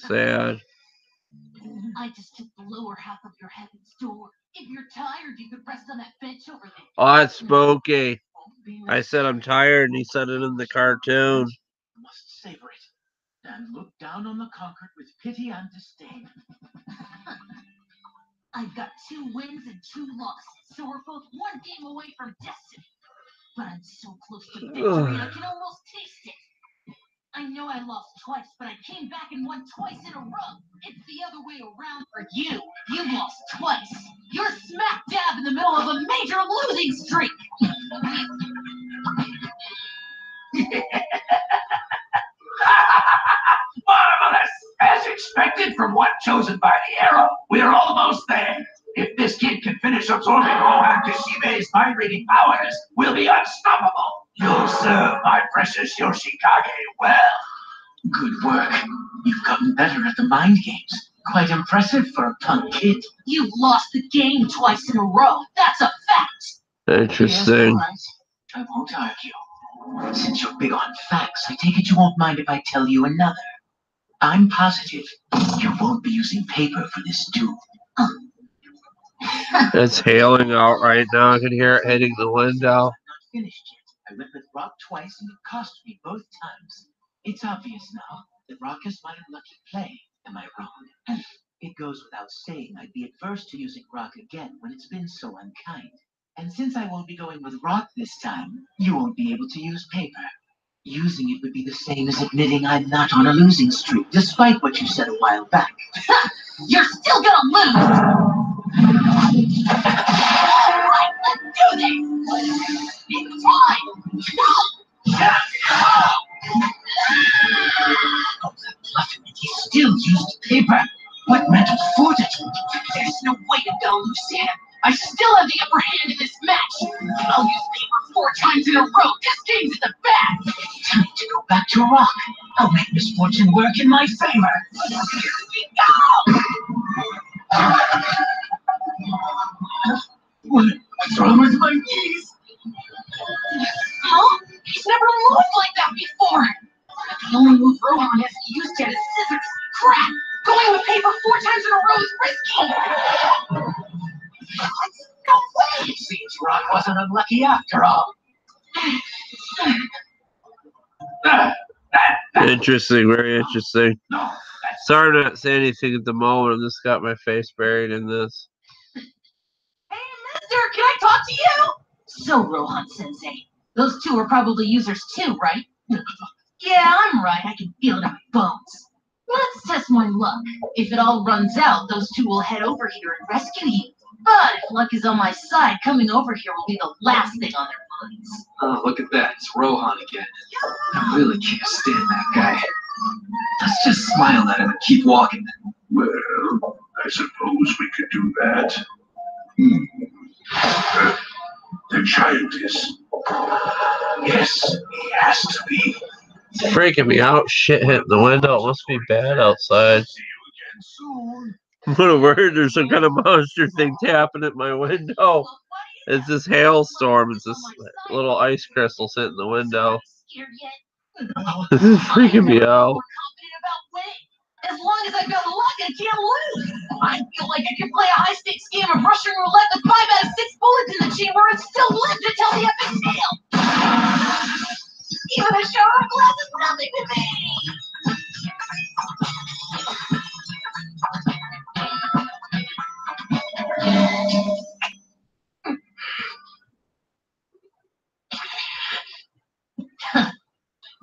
Sad. I just took the lower half of your heaven's door. If you're tired, you could rest on that bench over there. Oh, that's spooky. I said I'm tired, and he said it in the cartoon. You must savor it. And look down on the conquered with pity and disdain. I've got 2 wins and 2 losses, so we're both 1 game away from destiny. But I'm so close to victory, I can almost taste it. I know I lost twice, but I came back and won twice in a row. It's the other way around for you. You lost twice. You're smack dab in the middle of a major losing streak. Marvelous! As expected from one chosen by the arrow, we're almost there. If this kid can finish absorbing Rohan Kishibe's mind-reading powers, we'll be unstoppable. You'll serve my precious Yoshikage well. Good work. You've gotten better at the mind games. Quite impressive for a punk kid. You've lost the game twice in a row. That's a fact. Interesting. Yes, all right. I won't argue. Since you're big on facts, I take it you won't mind if I tell you another. I'm positive you won't be using paper for this duel. It's hailing out right now. I can hear it hitting the window. I'm not finished yet. I went with Rock twice and it cost me both times. It's obvious now that Rock is my unlucky play. Am I wrong? It goes without saying I'd be adverse to using Rock again when it's been so unkind. And since I won't be going with Rock this time, you won't be able to use paper. Using it would be the same as admitting I'm not on a losing streak, despite what you said a while back. You're still gonna lose! Alright, let's do this! It's time! He still used paper. What mental fortitude! There's no way I'm gonna lose to him. I still have the upper hand in this match. I'll use paper 4 times in a row. This game's in the bag. Time to go back to Rock. I'll make misfortune work in my favor. Here we go! What's wrong with my knees? Huh? He's never moved like that before. The only move Rohan hasn't used yet is scissors. Crap! Going with paper 4 times in a row is risky. No way! It seems Rock wasn't unlucky after all. Interesting, very interesting. Sorry to not say anything at the moment. I just got my face buried in this. Hey, mister, can I talk to you? So, Rohan-sensei, those 2 are probably users too, right? Yeah, I'm right. I can feel it in my bones. Let's test my luck. If it all runs out, those 2 will head over here and rescue you. But if luck is on my side, coming over here will be the last thing on their minds. Oh, look at that. It's Rohan again. I really can't stand that guy. Let's just smile at him and keep walking. Well, I suppose we could do that. The child is. Yes, he has to be. It's freaking me out. Shit hit the window. It must be bad outside. See you again soon. What a word. There's some kind of monster thing tapping at my window. It's this hailstorm. It's this little ice crystal sitting in the window. Scared yet? This is freaking me out. More confident about winning. As long as I've got luck, I can't lose. I feel like I could play a high-stakes game of Russian roulette with 5 out of 6 bullets in the chamber and still live to tell the epic tale. Even a shower of glass is nothing to me.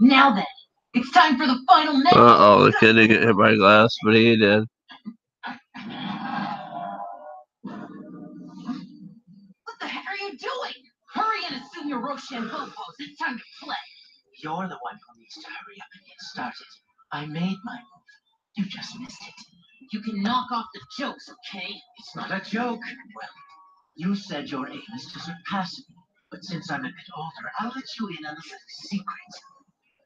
Now then, it's time for the final match. Uh-oh, the kid didn't get hit by glass, but he did. What the heck are you doing? Hurry and assume your Rochambeau pose. It's time to play. You're the one who needs to hurry up and get started. I made my move. You just missed it. You can knock off the jokes, okay? It's not a joke. Well, you said your aim is to surpass me. But since I'm a bit older, I'll let you in on a little secret.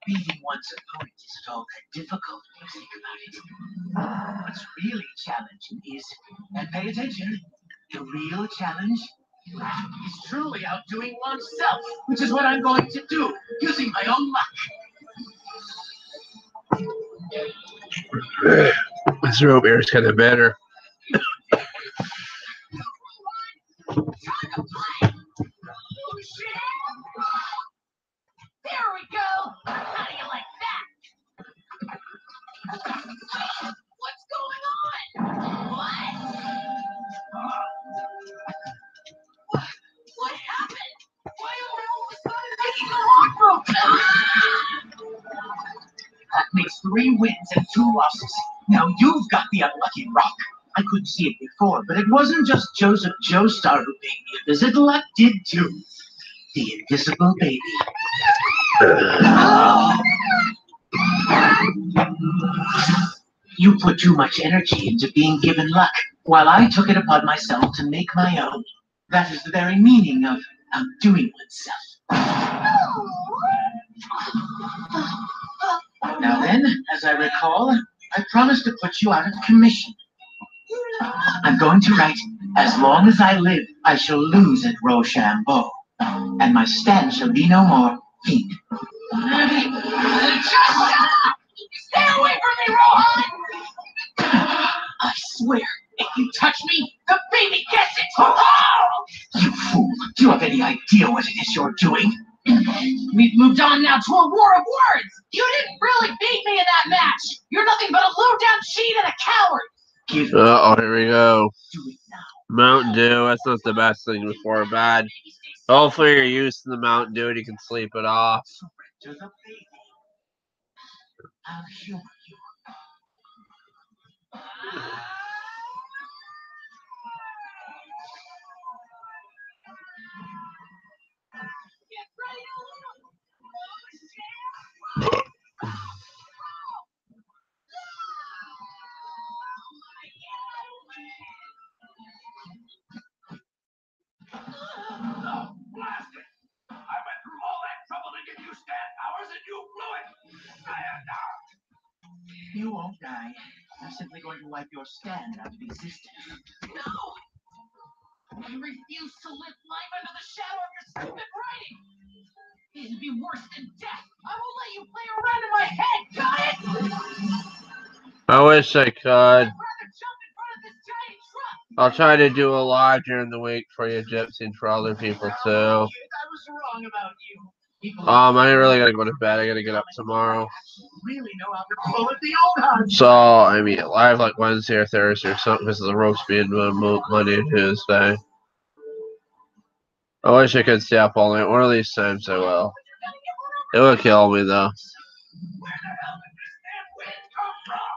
Beating one's opponent isn't all that difficult when you think about it. What's really challenging is, and pay attention, the real challenge is truly outdoing oneself, which is what I'm going to do, using my own luck. This rope here is kind of better. There we go! How do you like that? What's going on? What happened? Why am I all of a sudden making the rock move? That makes 3 wins and 2 losses. Now you've got the unlucky rock. I couldn't see it before, but it wasn't just Joseph Joestar who paid me a visit. Luck did too. The invisible baby. You put too much energy into being given luck, while I took it upon myself to make my own. That is the very meaning of outdoing oneself. Now then, as I recall, I promised to put you out of commission. I'm going to write, as long as I live, I shall lose at Rochambeau, and my stand shall be no more feet. Just shut up! Stay away from me, Rohan! thinks you're doing. We've moved on now to a war of words. You didn't really beat me in that match. You're nothing but a low-down cheat and a coward. Uh-oh, here we go. Do it now. Mountain Dew, that's not the best thing before bed. Hopefully you're used to the Mountain Dew and you can sleep it off. Surrender the baby. I'll humor you. Oh, blast it! I went through all that trouble to give you stand powers and you blew it! Sayonara! You won't die. I'm simply going to wipe your stand out of existence. No! I refuse to live life under the shadow of your stupid writing. It'd be worse than death. I won't let you play around in my head, got it? I wish I could. I'd rather jump in front of this giant truck. I'll try to do a live during the week for you, Gypsy, and for other people too. I was wrong about you. I really gotta go to bed. I gotta get up tomorrow. Really know how to pull it the old hunt. So, I mean, live like Wednesday or Thursday or something because of the roast being Monday and Tuesday. I wish I could stay up all night. One of these times I will. It would kill me, though.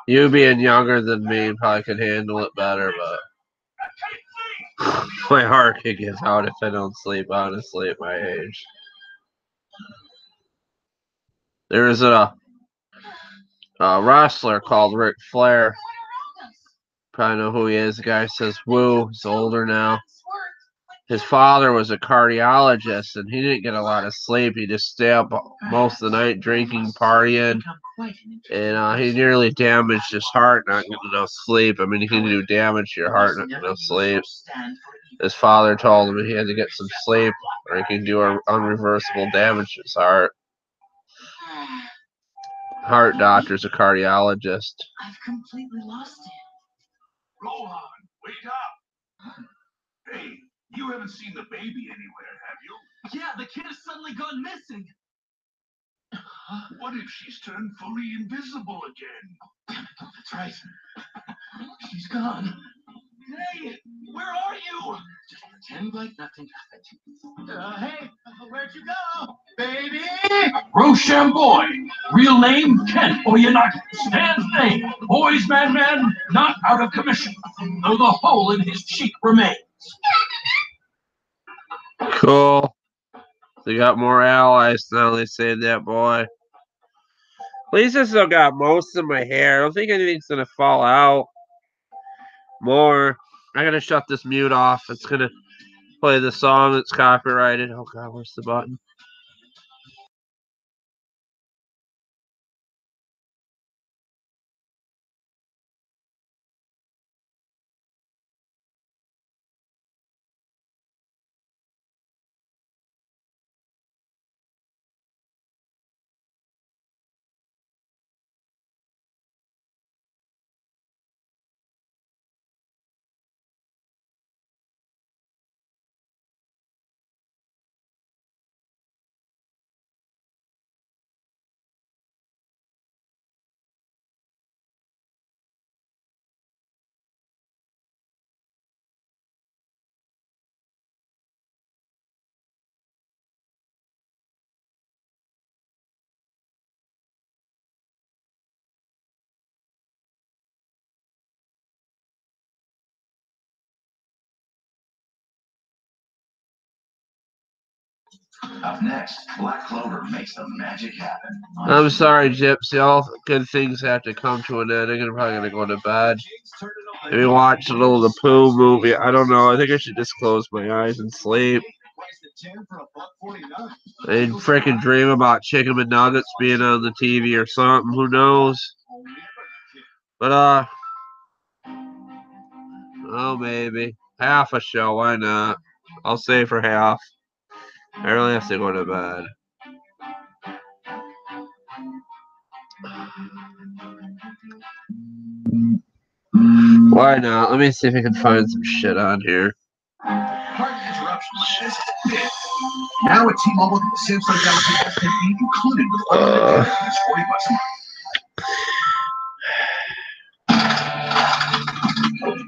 You being younger than me probably could handle it better, but my heart could give out if I don't sleep, honestly, at my age. There is a wrestler called Ric Flair. Probably know who he is. The guy says, woo, he's older now. His father was a cardiologist, and he didn't get a lot of sleep. He just stayed up most of the night drinking, partying, and he nearly damaged his heart not getting enough sleep. I mean, you can do damage to your heart not getting enough sleep. His father told him he had to get some sleep, or he can do irreversible damage to his heart. Heart doctor's a cardiologist. I've completely lost it. Rohan, wake up! Hey, you haven't seen the baby anywhere, have you? Yeah, the kid has suddenly gone missing. What if she's turned fully invisible again? That's right. She's gone. Hey, where are you? Just pretend like nothing happened. Hey, where'd you go? Baby! Rochamboy, real name Ken Oyonagi. Stan's name, Boys Man Man, not out of commission, though the hole in his cheek remains. Cool. They got more allies now, they say that boy. At least I still got most of my hair. I don't think anything's gonna fall out more. I gotta shut this mute off. It's gonna play the song that's copyrighted. Oh god, where's the button? Up next, Black Clover makes the magic happen. I'm sorry, Gypsy. All good things have to come to an end. I'm probably gonna go to bed. Maybe watch a little of the Pooh movie. I don't know. I think I should just close my eyes and sleep. And freaking dream about chicken McNuggets being on the TV or something. Who knows? But oh, maybe half a show. Why not? I'll stay for half. I really have to go to bed. Why not? Let me see if I can find some shit on here. Pardon the interruption. Now at T-Mobile, Samsung Galaxy S10e included with unlimited data is $40 a month.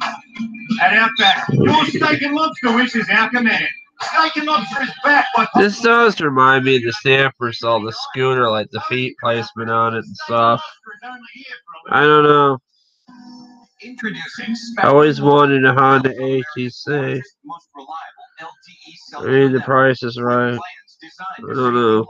At Outback, your steak and lobster wishes our command. Steak and lobster is back by This does remind me of the Stampers, all the scooter, like the feet placement on it and stuff. I don't know. Introducing I always wanted a Honda ATC. I mean, the price is right. I don't know.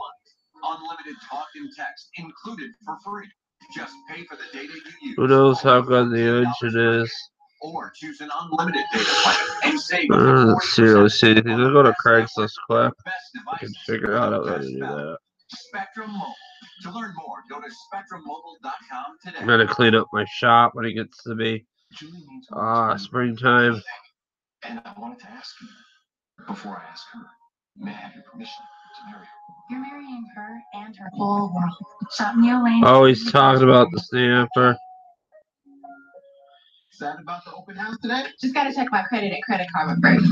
Unlimited talk and text included for free. Just pay for the data you use. Who knows how good the engine is? Or choose an unlimited data plan and save I up to don't 40% seriously see anything. I'll go to Craigslist quick. Best I can devices figure out with how the to best do value. that. Spectrum Mobile. To learn more, go to spectrummobile.com today. I'm gonna clean up my shop when it gets to be springtime. And I wanted to ask you, before I ask her, may I have your permission to marry her? You're marrying her and her whole world. Shop Neo Lane. Always talking about the Stamper. Sad about the open house today? Just gotta check my credit at Credit Karma first.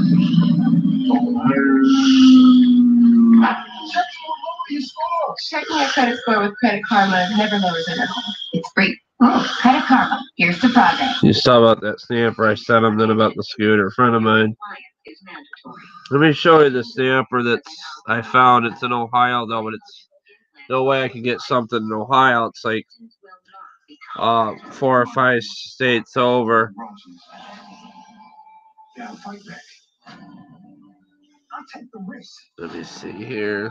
Checking your credit score with Credit Karma never lowers your level. It's free. Credit Karma. Here's to progress. You saw about that Stamper I sent him, then about the scooter. A friend of mine. Let me show you the Stamper that's I found. It's in Ohio though, but it's no way I can get something in Ohio. It's like 4 or 5 states over. Let me see here.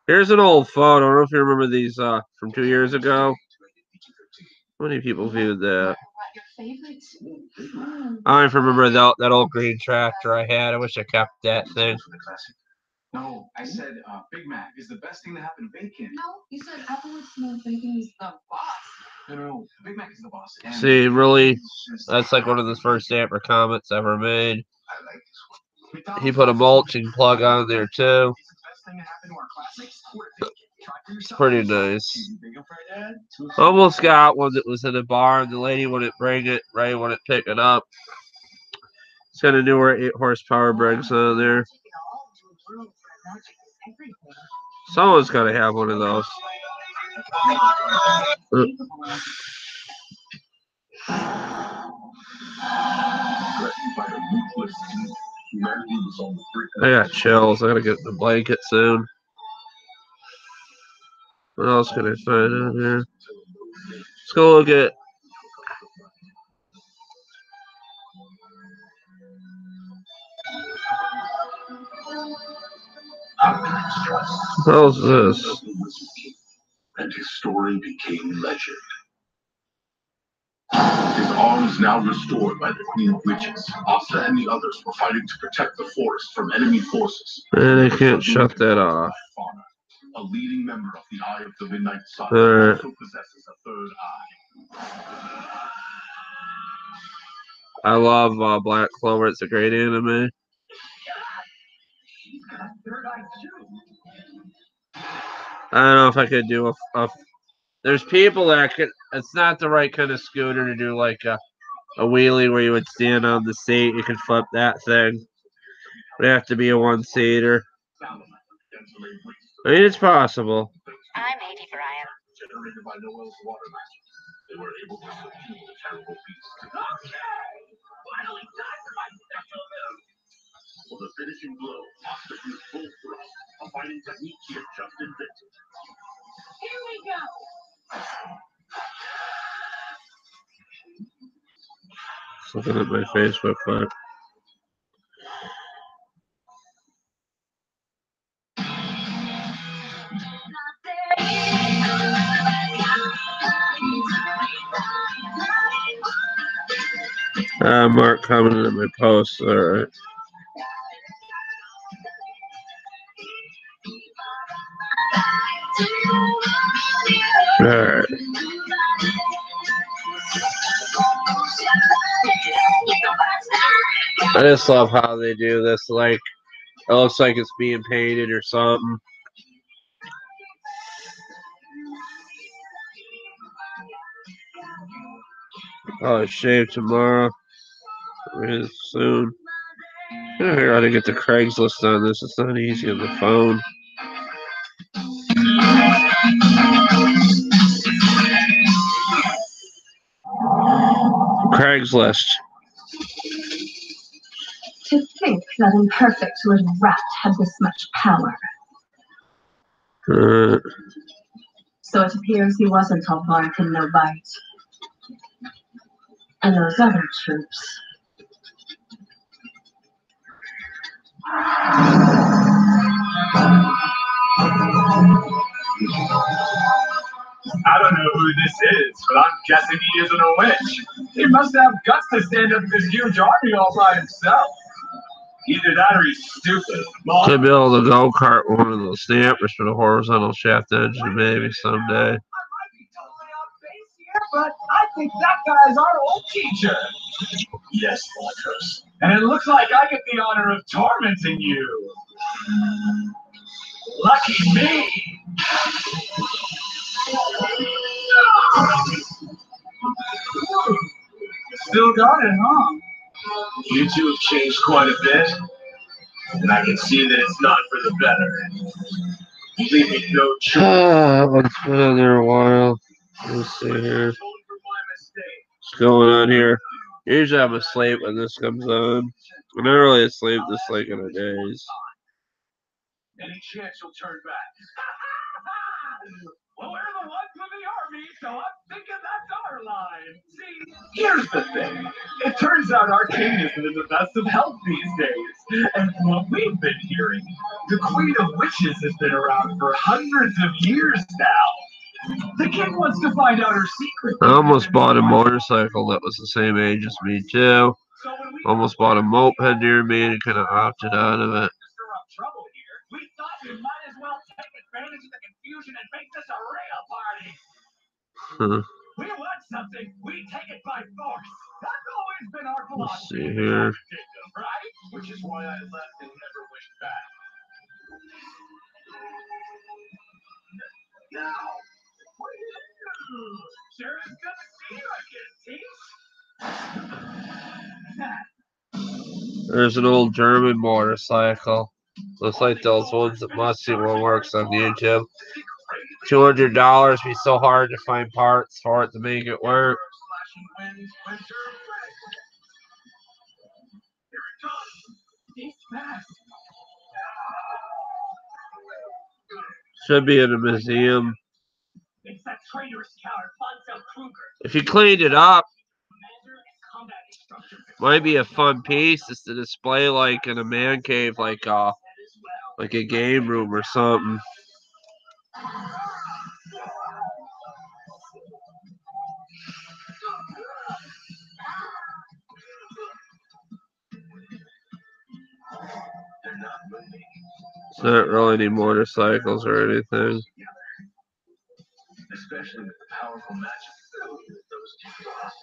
Here's an old photo. I don't know if you remember these from 2 years ago. How many people viewed that? I don't remember that old green tractor I had. I wish I kept that thing. No, I said Big Mac is the best thing to happen to bacon. No, you said Applewood smoked bacon is the boss. No, Big Mac is the boss. And See, really, that's like one of the first Stamper comments ever made. I like this one. He put a mulching plug on there too. It's pretty nice. Almost got one that was in a barn. The lady wouldn't bring it, Ray wouldn't pick it up. It's got a newer 8 horsepower brakes on there. Someone's got to have one of those. I got chills. I gotta get the blanket soon. What else can I find on here? Let's go look at. What else is this? And his story became legend. His arms now restored by the Queen of Witches. Asta and the others were fighting to protect the forest from enemy forces. And I can't shut that off. Fauna, a leading member of the Eye of the Midnight Sun, Alright. also possesses a third eye. I love Black Clover. It's a great anime. I don't know if I could do a there's people that could. It's not the right kind of scooter to do like a wheelie where you would stand on the seat. You could flip that thing. It would have to be a 1-seater. I mean, it's possible. I'm 80, Brian. Generated by Noel's water magic, they were able to subdue the terrible beast. Finally time for my special move! For the finishing blow, Asta used full thrust, a fighting technique she had just invented. Here we go. Just looking at my Facebook quick. Mark commented on my post. All right. All right. I just love how they do this. Like, it looks like it's being painted or something. Oh, shave tomorrow. Soon. I gotta get the Craigslist on this. It's not easy on the phone. Craigslist. To think that imperfect little rat had this much power. So it appears he wasn't all bark and no bite. And those other troops. I don't know who this is, but I'm guessing he isn't a witch. He must have guts to stand up this huge army all by himself. Either that or he's stupid. To build a go-kart, one of those dampers for the horizontal shaft engine, maybe someday. I might be totally off base here, but I think that guy's our old teacher. Yes, Marcos. And it looks like I get the honor of tormenting you. Lucky me. Still got it, huh? You two have changed quite a bit, and I can see that it's not for the better. Leave me no choice. It's been on there a while. Let's see here. What's going on here? Usually I'm asleep when this comes on. I'm not really asleep this late in the days. Any chance you'll turn back? Well, we're the ones with the army, so I'm thinking that's our line. See, here's the thing. It turns out our king isn't in the best of health these days. And from what we've been hearing, the Queen of Witches has been around for hundreds of years now. The king wants to find out her secret. I almost bought a motorcycle that was the same age as me, too. Almost bought a moped near me and kind of opted out of it. We thought we might as well take advantage of the confusion and make this a real party. We want something, we take it by force. That's always been our philosophy. Let's see here. Right? Which is why I left and never wished back. Now, sure is good to see you again, Teach. There's an old German motorcycle. Looks like those ones that must see what works on YouTube. $200 be so hard to find parts for it to make it work. Should be in a museum. If you cleaned it up, might be a fun piece just to display like in a man cave, like a game room or something. It's not really any motorcycles or anything. Especially with the powerful magic ability that those two lost.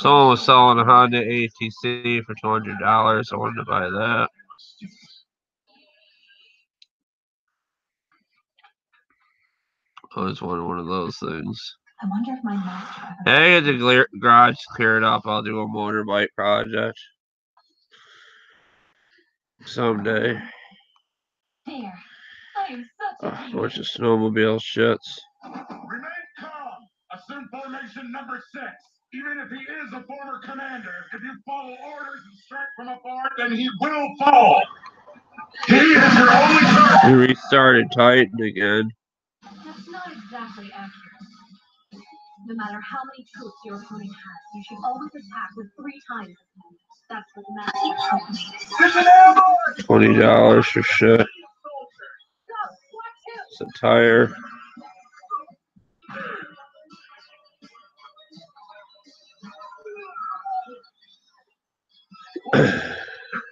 Someone was selling a Honda ATC for $200. I wanted to buy that. I always wanted one of those things. I wonder if my mom. Hey, get the garage cleared up. I'll do a motorbike project someday. There. I am such a Bunch of snowmobile shits. Remain calm. Assume formation number 6. Even if he is a former commander, if you follow orders and strike from afar, then he will fall. He is your only target. He restarted Titan again. That's not exactly accurate. No matter how many troops your opponent has, you should always attack with 3 times as many. That's what matters. $20 for shit. It's a tire.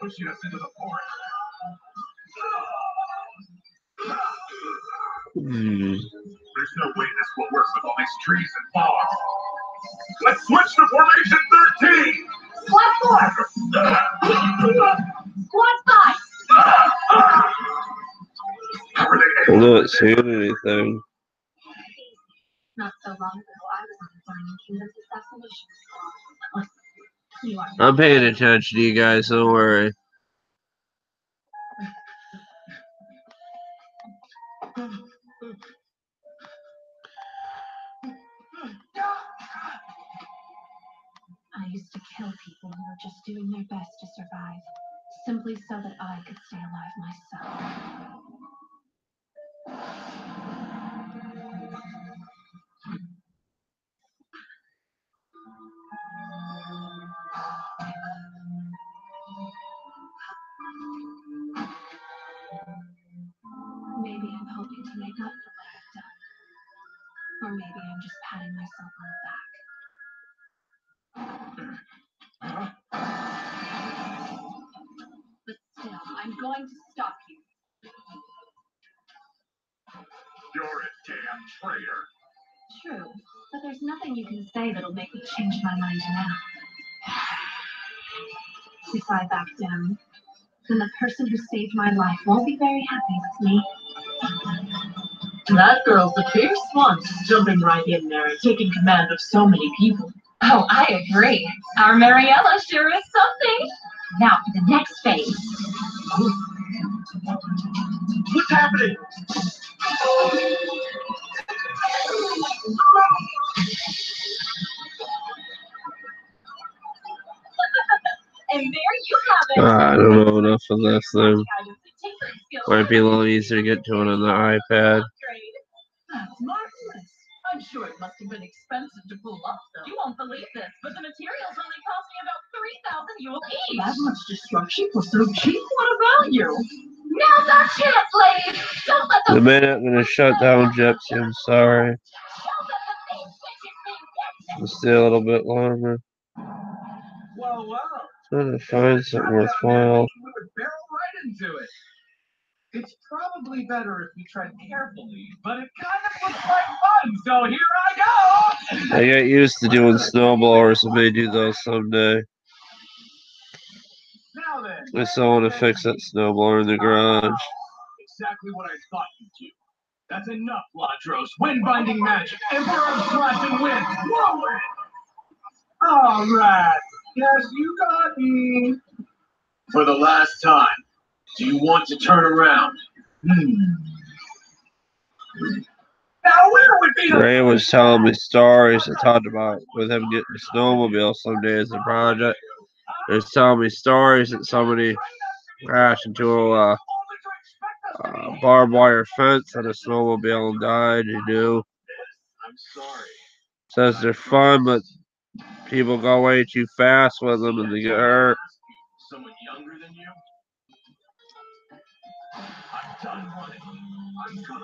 Pushing us into the forest. There's no way this will work with all these trees and fogs. Let's switch to formation 13. What for? What 5? How are they I'm able not seeing anything. Not so long ago, I was on the Flying Kingdom's assassination squad. You are I'm paying attention to you guys, don't worry. I used to kill people who were just doing their best to survive, simply so that I could stay alive myself. Maybe I'm hoping to make up for what I've done. Or maybe I'm just patting myself on the back. But still, I'm going to stop you. You're a damn traitor. True, but there's nothing you can say that'll make me change my mind now. If I back down, then the person who saved my life won't be very happy with me. That girl's a fierce one, jumping right in there and taking command of so many people. Oh, I agree. Our Mariella sure is something. Now for the next phase. What's happening? And there you have it. I don't know enough of this thing. Might be a little easier to get to it on the iPad. That's marvelous. I'm sure it must have been expensive to pull off, though. You won't believe this, but the materials only cost me about 3,000 UL each. That much destruction for so cheap? What a value! Now's our chance, ladies. Don't let The the minute I'm gonna shut down Gypsy, I'm sorry. It'll stay a little bit longer. Well. Trying to find something worthwhile. We would barrel right into it. It's probably better if you tread carefully, but it kind of looks like fun, so here I go! I get used to doing snowblowers. I may do those someday. Now then. I still want to fix that snowblower in the garage. Exactly what I thought you'd do. That's enough, Latros. Wind-binding magic. Emperor's Slash and Wind. Whirlwind! Alright. Yes, you got me. For the last time, do you want to turn around? Now where would be the... Ray was telling me stories. I talked about with him getting a snowmobile someday as a project. He was telling me stories that somebody crashed into a barbed wire fence on a snowmobile and died. He knew. I'm sorry. Says they're fun, but people go way too fast with them and they get hurt. Someone younger than you? I'm done running. I'm gonna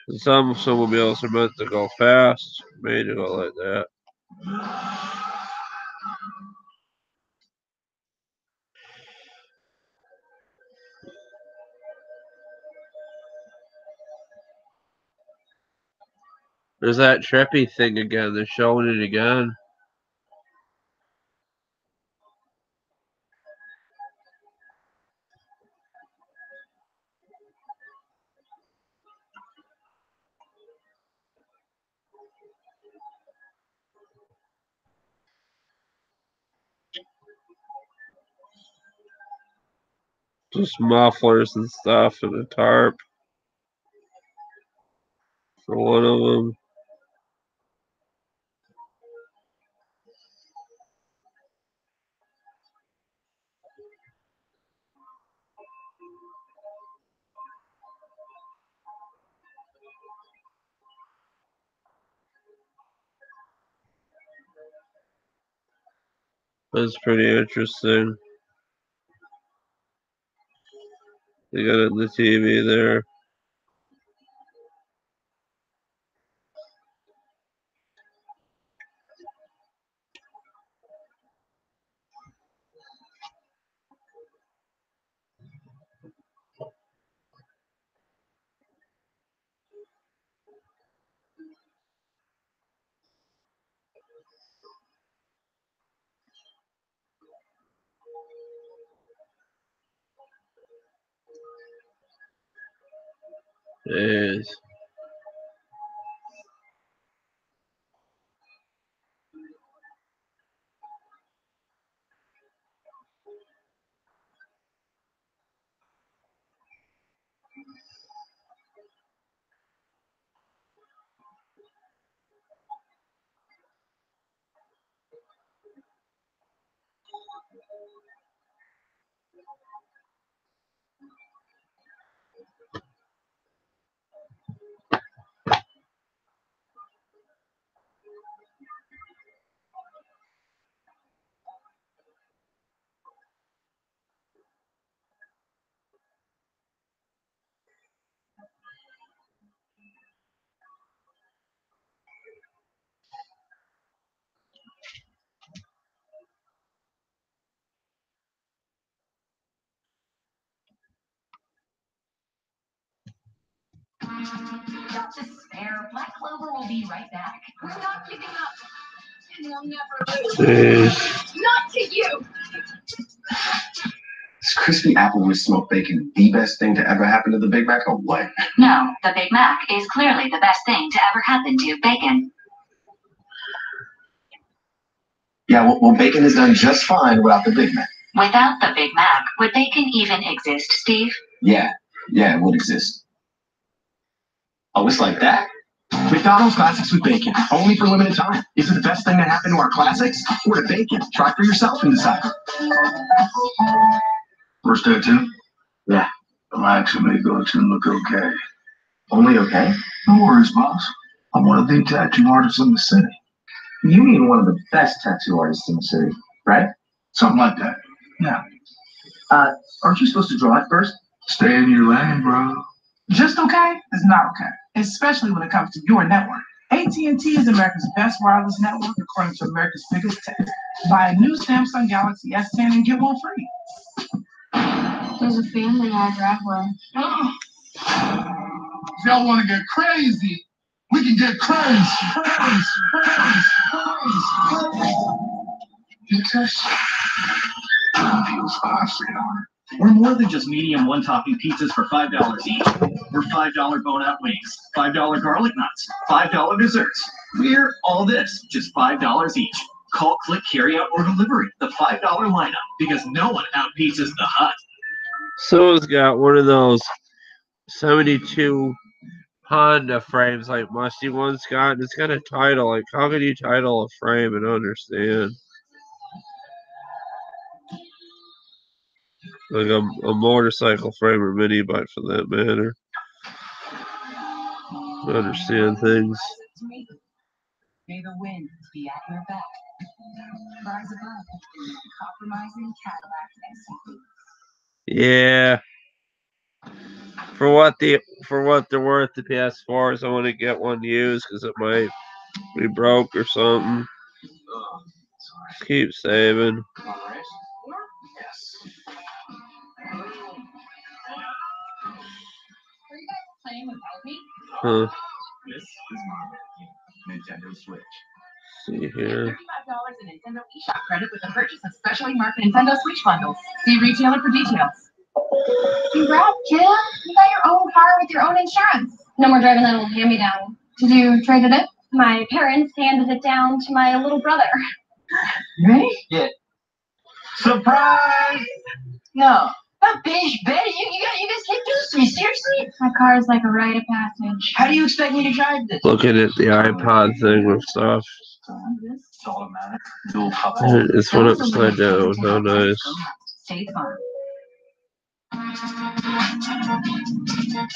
live. Some snowmobiles are meant to go fast, made to go like that. There's that trippy thing again. They're showing it again. Just mufflers and stuff and a tarp for one of them. That's pretty interesting. They got it in the TV there. Yes. Don't despair. Black Clover will be right back. We're not giving up. And we'll never lose. Jeez. Not to you. Is crispy applewood smoked bacon the best thing to ever happen to the Big Mac or what? No, the Big Mac is clearly the best thing to ever happen to bacon. Yeah, well, bacon is done just fine without the Big Mac. Without the Big Mac, would bacon even exist, Steve? Yeah, it would exist. Oh, it's like that? McDonald's Classics with Bacon, only for limited time. Is it the best thing that happened to our classics? Or to bacon? Try for yourself and decide. First tattoo? Yeah. I actually make those two look okay. Only okay? No worries, boss. I'm one of the tattoo artists in the city. You mean one of the best tattoo artists in the city, right? Something like that. Yeah. Aren't you supposed to draw it first? Stay in your lane, bro. Just okay is not okay, especially when it comes to your network. AT&T is America's best wireless network according to America's biggest tech. Buy a new Samsung Galaxy S10 and get one free. There's a family in our driveway. If y'all want to get crazy, we can get crazy. You touch feels odd, sweetheart. We're more than just medium one-topping pizzas for $5 each. We're $5 bone-out wings, $5 garlic nuts, $5 desserts. We're all this, just $5 each. Call, click, carry out, or delivery. The $5 lineup, because no one out-pizzas the Hut. Someone's got one of those 72 Honda frames like Musty one's got, and it's got a title. Like, how can you title a frame? I don't understand. Like a motorcycle frame or mini bike for that matter. I understand things. May the wind be at your back. Rise above in the compromising Cadillac SUV. Yeah. For what they're worth, the PS4s, I want to get one used because it might be broke or something. Keep saving. Yes. Are you guys playing without me? Huh. This is my Nintendo Switch. See here. $35 in Nintendo eShop credit with the purchase of specially marked Nintendo Switch bundles. See retailer for details. Congrats, kid. You got your own car with your own insurance. No more driving that old hand-me-down. Did you trade it in? My parents handed it down to my little brother. Ready? Yeah. Surprise! No. That beige Betty, you guys can't do this to me, seriously? My car is like a rite of passage. How do you expect me to drive this? Looking at the iPod thing with stuff. It's automatic. Dual couple. It's one upside down. How nice. State Farm.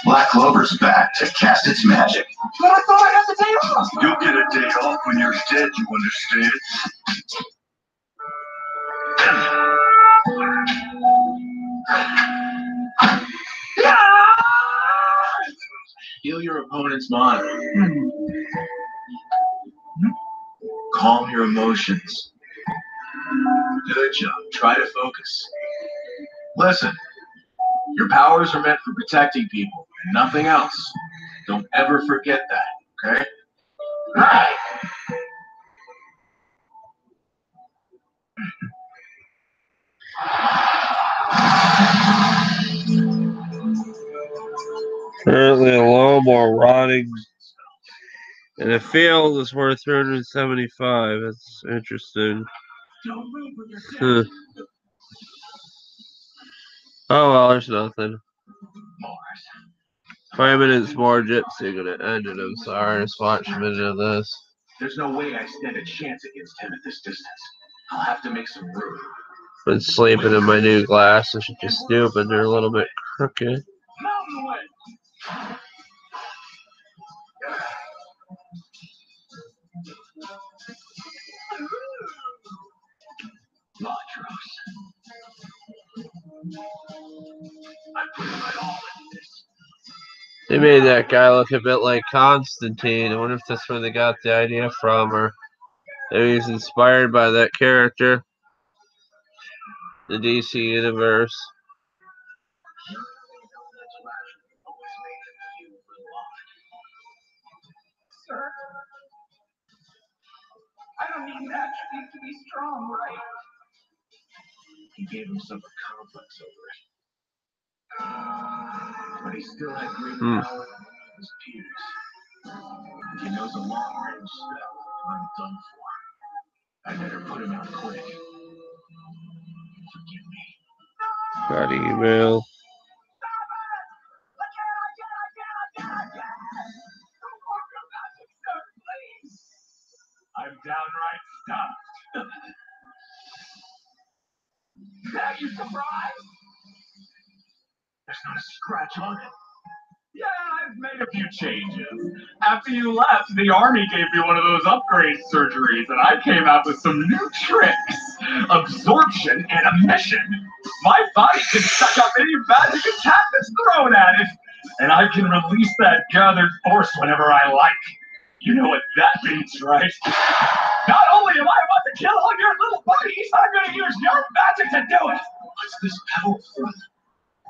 Black Clover's back to cast its magic. But I thought I had the day off. You'll get a day off when you're dead, you understand? Heal your opponent's mind. Calm your emotions. Good job. Try to focus. Listen, your powers are meant for protecting people and nothing else. Don't ever forget that, okay? Right. Currently, a lawnmower rotting in a field is worth $375. That's interesting. Huh. Oh well, there's nothing. 5 minutes more, Gypsy gonna end it. I'm sorry, just watch a minute of this. There's no way I stand a chance against him at this distance. I'll have to make some room. Been sleeping in my new glasses, which is stupid. They're a little bit crooked. They made that guy look a bit like Constantine. I wonder if that's where they got the idea from, or maybe he's inspired by that character. The DC universe. Sir, I don't need that attribute to be strong, right? He gave himself a complex over it. But he still had greater power than his peers. He knows a long-range spell I'm done for. I better put him out quick. Forgive me. Got email. I'm downright stuffed. Are you surprised? There's not a scratch on it. Yeah, I've made a few changes. After you left, the army gave me one of those upgrade surgeries, and I came out with some new tricks. Absorption and emission. My body can suck up any magic attack that's thrown at it, and I can release that gathered force whenever I like. You know what that means, right? Not only am I about to kill all your little buddies, I'm going to use your magic to do it! What's this power for?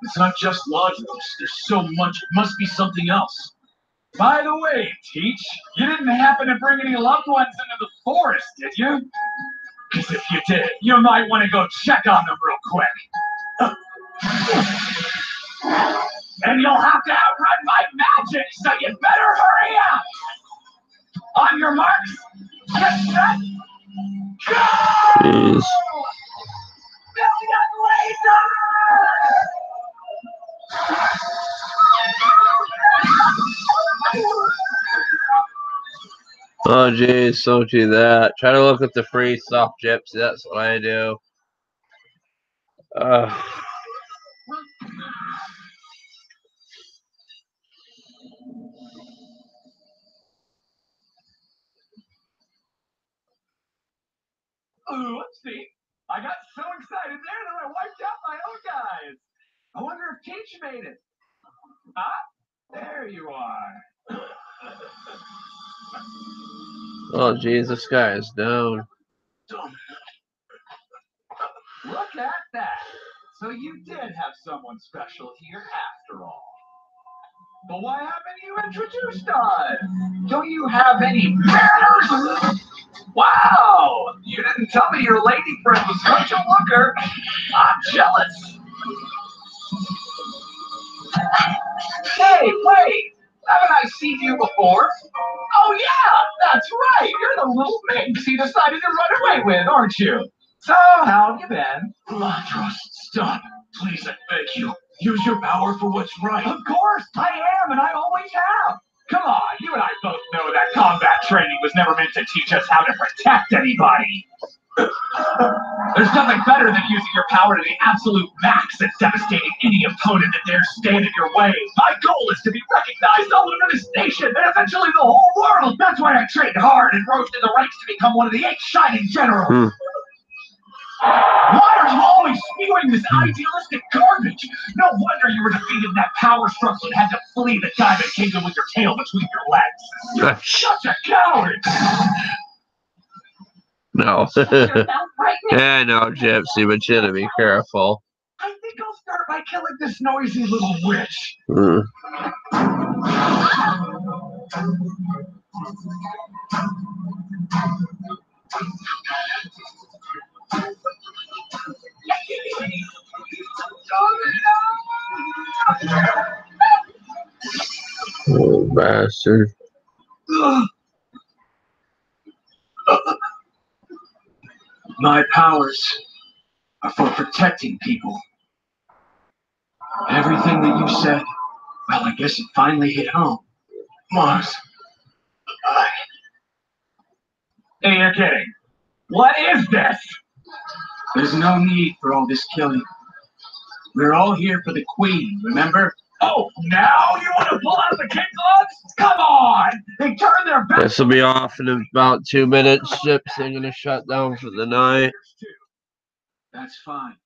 It's not just Lodros. There's so much. It must be something else. By the way, Teach, you didn't happen to bring any loved ones into the forest, did you? Because if you did, you might want to go check on them real quick. And you'll have to outrun my magic, so you better hurry up! On your marks, get set, go! Jeez. Million lasers! Oh, jeez, don't do that. Try to look at the free stuff, Gypsy. That's what I do. Oopsie. I got so excited there that I wiped out my own guys. I wonder if Teach made it. Ah, there you are. Oh, jeez, this guy is down. Look at that. So you did have someone special here after all. But why haven't you introduced us? Don't you have any manners? Wow! You didn't tell me your lady friend was such a looker. I'm jealous. Hey, wait! Haven't I seen you before? Oh yeah, that's right. You're the little minx he decided to run away with, aren't you? So, how have you been? Lodros, stop. Please, I beg you. Use your power for what's right. Of course, I am, and I always have. Come on, you and I both know that combat training was never meant to teach us how to protect anybody. There's nothing better than using your power to the absolute max and devastating any opponent that dares stand in your way. My goal is to be recognized all over this nation and eventually the whole world. That's why I trained hard and rose to the ranks to become one of the 8 shining generals. Why are you always spewing this idealistic garbage? No wonder you were defeated in that power struggle and had to flee the Diamond Kingdom with your tail between your legs. You're such a coward! No. Yeah, no, Gypsy, but you gotta be careful. I think I'll start by killing this noisy little witch. Oh, bastard. My powers are for protecting people. Everything that you said, well, I guess it finally hit home. Mars. Hey, you're kidding. What is this? There's no need for all this killing. We're all here for the Queen, remember? Oh, now you want to pull out the kick gloves? Come on! They turn their back. This will be off in about 2 minutes. Ships are gonna shut down for the night. That's fine.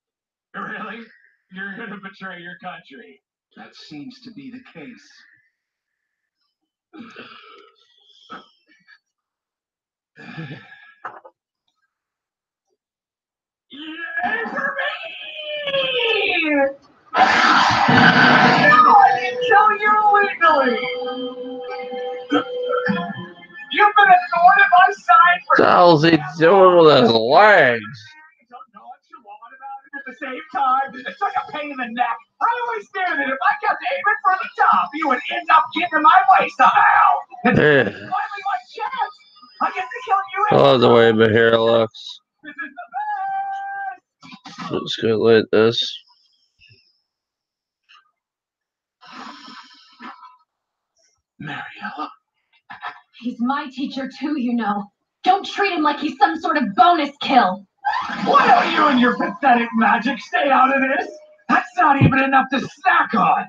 Really? You're gonna betray your country? That seems to be the case. Yay for me! I can kill you legally! You've been a thorn in my side for. What the hell's he doing with his legs? Don't know what you want about it at the same time. It's like a pain in the neck. I always knew that if I kept aiming for the top, you would end up getting in my way somehow. And Yeah. finally my chance. I get to kill you. I love the way my hair looks. This is the best. Let's go like this. Mariella? He's my teacher too, you know. Don't treat him like he's some sort of bonus kill. Why don't you and your pathetic magic stay out of this? That's not even enough to snack on.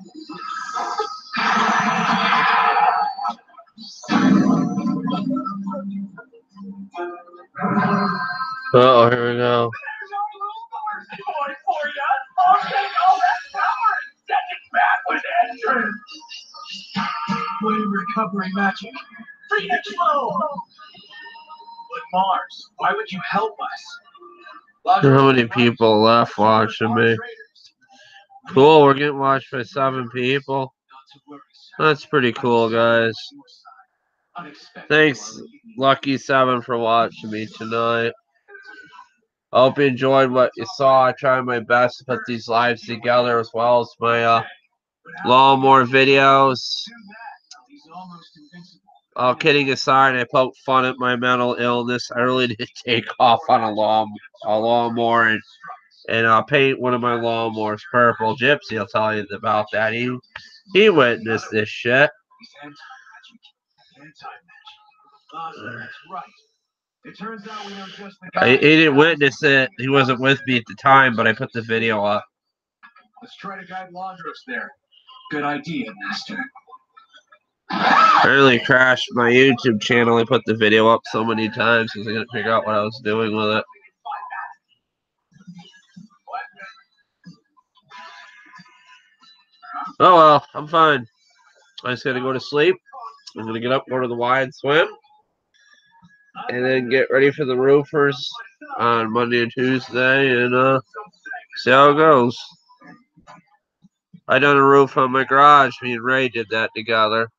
Oh, here we go. There's our little varsity boy for ya. I'll take all that power and send it back with entrance. Flame recovery magic. Phoenix Flow. But Mars, why would you help us? How many people left watching me? Cool, we're getting watched by 7 people. That's pretty cool, guys. Thanks, Lucky7, for watching me tonight. I hope you enjoyed what you saw. I tried my best to put these lives together as well as my lawnmower videos. All kidding aside, I poked fun at my mental illness. I really did take off on a lawnmower and paint one of my lawnmowers purple. Gypsy will tell you about that. He witnessed this shit. He didn't witness it. He wasn't with me at the time, but I put the video up. Let's try to guide Londros there. Good idea, Master. I really crashed my YouTube channel. I put the video up so many times because I couldn't figure out what I was doing with it. Oh well, I'm fine. I just gotta go to sleep. I'm gonna get up, go to the wide swim, and then get ready for the roofers on Monday and Tuesday, and see how it goes. I done a roof on my garage. Me and Ray did that together,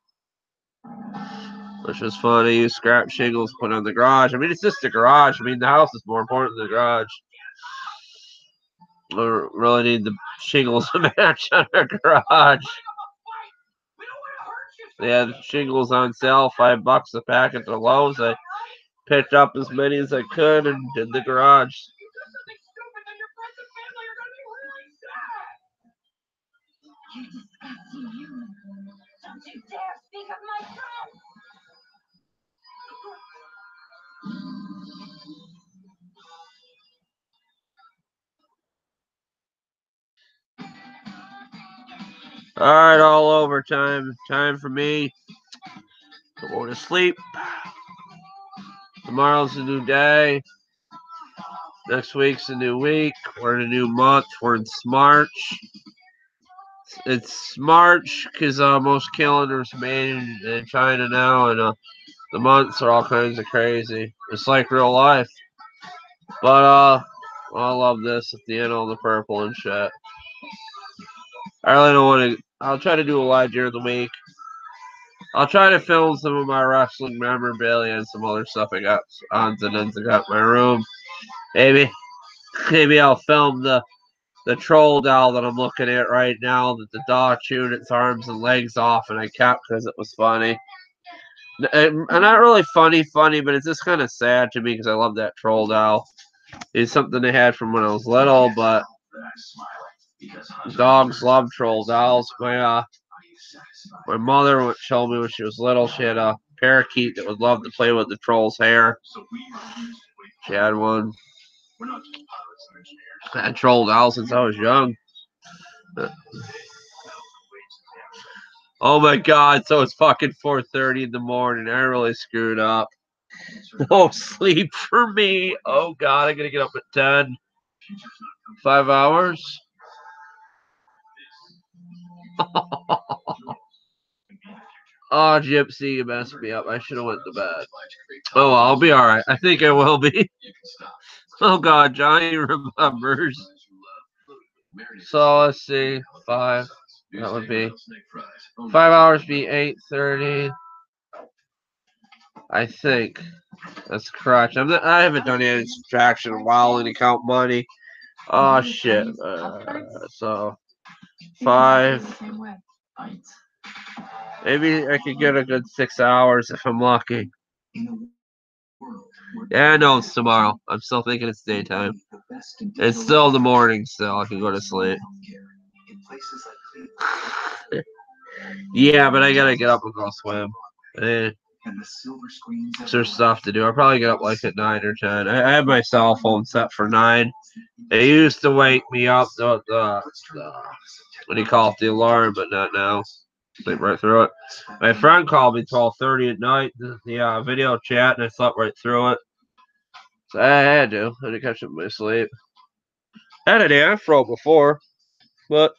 which was fun. I used scrap shingles put on the garage. I mean, it's just the garage. I mean, the house is more important than the garage. I really need the shingles to match on our garage. They had shingles on sale, $5 a packet to Lowe's. I picked up as many as I could and did the garage. You disgusting human. Don't you dare speak of my friend! Alright, all over. Time for me to go to sleep. Tomorrow's a new day. Next week's a new week. We're in a new month. We're in March. It's March because most calendars are made in China now, and the months are all kinds of crazy. It's like real life. But I love this at the end, all the purple and shit. I really don't want to. I'll try to do a live during the week. I'll try to film some of my wrestling memorabilia and some other stuff I got, odds and ends I got in my room. Maybe I'll film the troll doll that I'm looking at right now that the dog chewed its arms and legs off, and I kept because it was funny. And not really funny, but it's just kind of sad to me because I love that troll doll. It's something I had from when I was little, but dogs love troll dolls. My mother would show me when she was little. She had a parakeet that would love to play with the troll's hair. She had one. I trolled Al since I was young. Oh my god, so it's fucking 4:30 in the morning. I really screwed up. No sleep for me. Oh god, I gotta get up at 10. 5 hours. Oh, Gypsy, you messed me up. I should have went to bed. Oh, well, I'll be alright. I think I will be. Oh god, Johnny remembers. So let's see. 5. That would be 5 hours be 8:30. I think that's correct. I haven't done any subtraction in a while and count money. Oh shit. So 5. Maybe I could get a good 6 hours if I'm lucky. Yeah, no, it's tomorrow. I'm still thinking it's daytime. It's still the morning still. I can go to sleep. Yeah, but I gotta get up and go swim. There's stuff to do. I'll probably get up like at 9 or 10. I have my cell phone set for 9. It used to wake me up, the what do you call it, the alarm, but not now. Sleep right through it. My friend called me 12:30 at night, the video chat, and I slept right through it. So I had to catch up my sleep. I had an afro before, but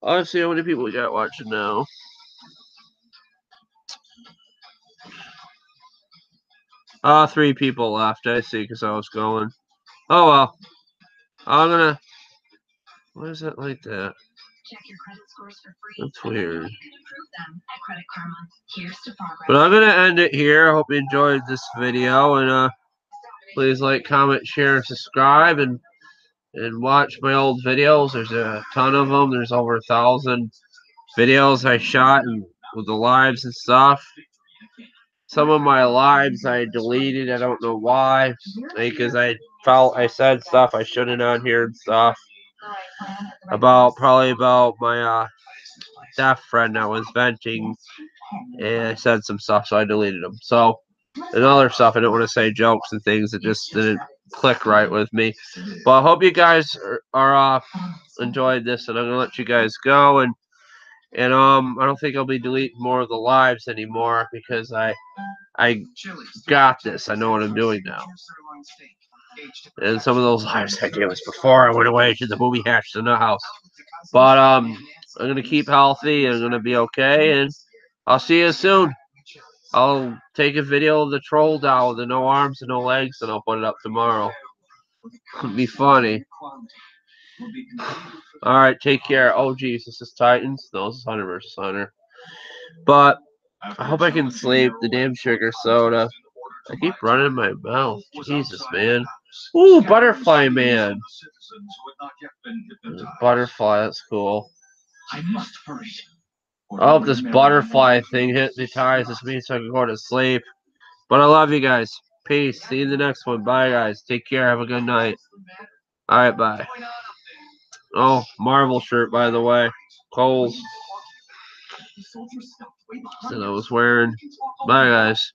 let's see how many people we got watching now. Oh, 3 people left. I see, because I was going. Oh, well. I'm gonna... Why is it like that? Check your credit scores for free. That's weird. You can improve them at Credit Karma. Here's to progress. But I'm gonna end it here. I hope you enjoyed this video, and please like, comment, share, and subscribe, and watch my old videos. There's a ton of them. There's over 1,000 videos I shot and with the lives and stuff. Some of my lives I deleted. I don't know why, because I felt I said stuff I shouldn't on here and stuff probably about my deaf friend that was venting, and I said some stuff, so I deleted them. So, and other stuff, I don't want to say jokes and things that just didn't click right with me. But I hope you guys are enjoyed this, and I'm gonna let you guys go. And I don't think I'll be deleting more of the lives anymore, because I got this. I know what I'm doing now. And some of those lives I gave was before I went away to the movie hatch in the house. But I'm gonna keep healthy, and I'm gonna be okay, and I'll see you soon. I'll take a video of the troll doll with the no arms and no legs, and I'll put it up tomorrow. It'd be funny. Alright, take care. Oh geez, this is Titans? No, this is Hunter vs. Hunter. But I hope I can sleep. The damn sugar soda. I keep running my mouth. Jesus, man. Ooh, Butterfly Man. Butterfly, that's cool. I hope this butterfly thing hypnotizes me so I can go to sleep. But I love you guys. Peace. See you in the next one. Bye, guys. Take care. Have a good night. Alright, bye. Oh, Marvel shirt, by the way. Coles. That I was wearing. Bye, guys.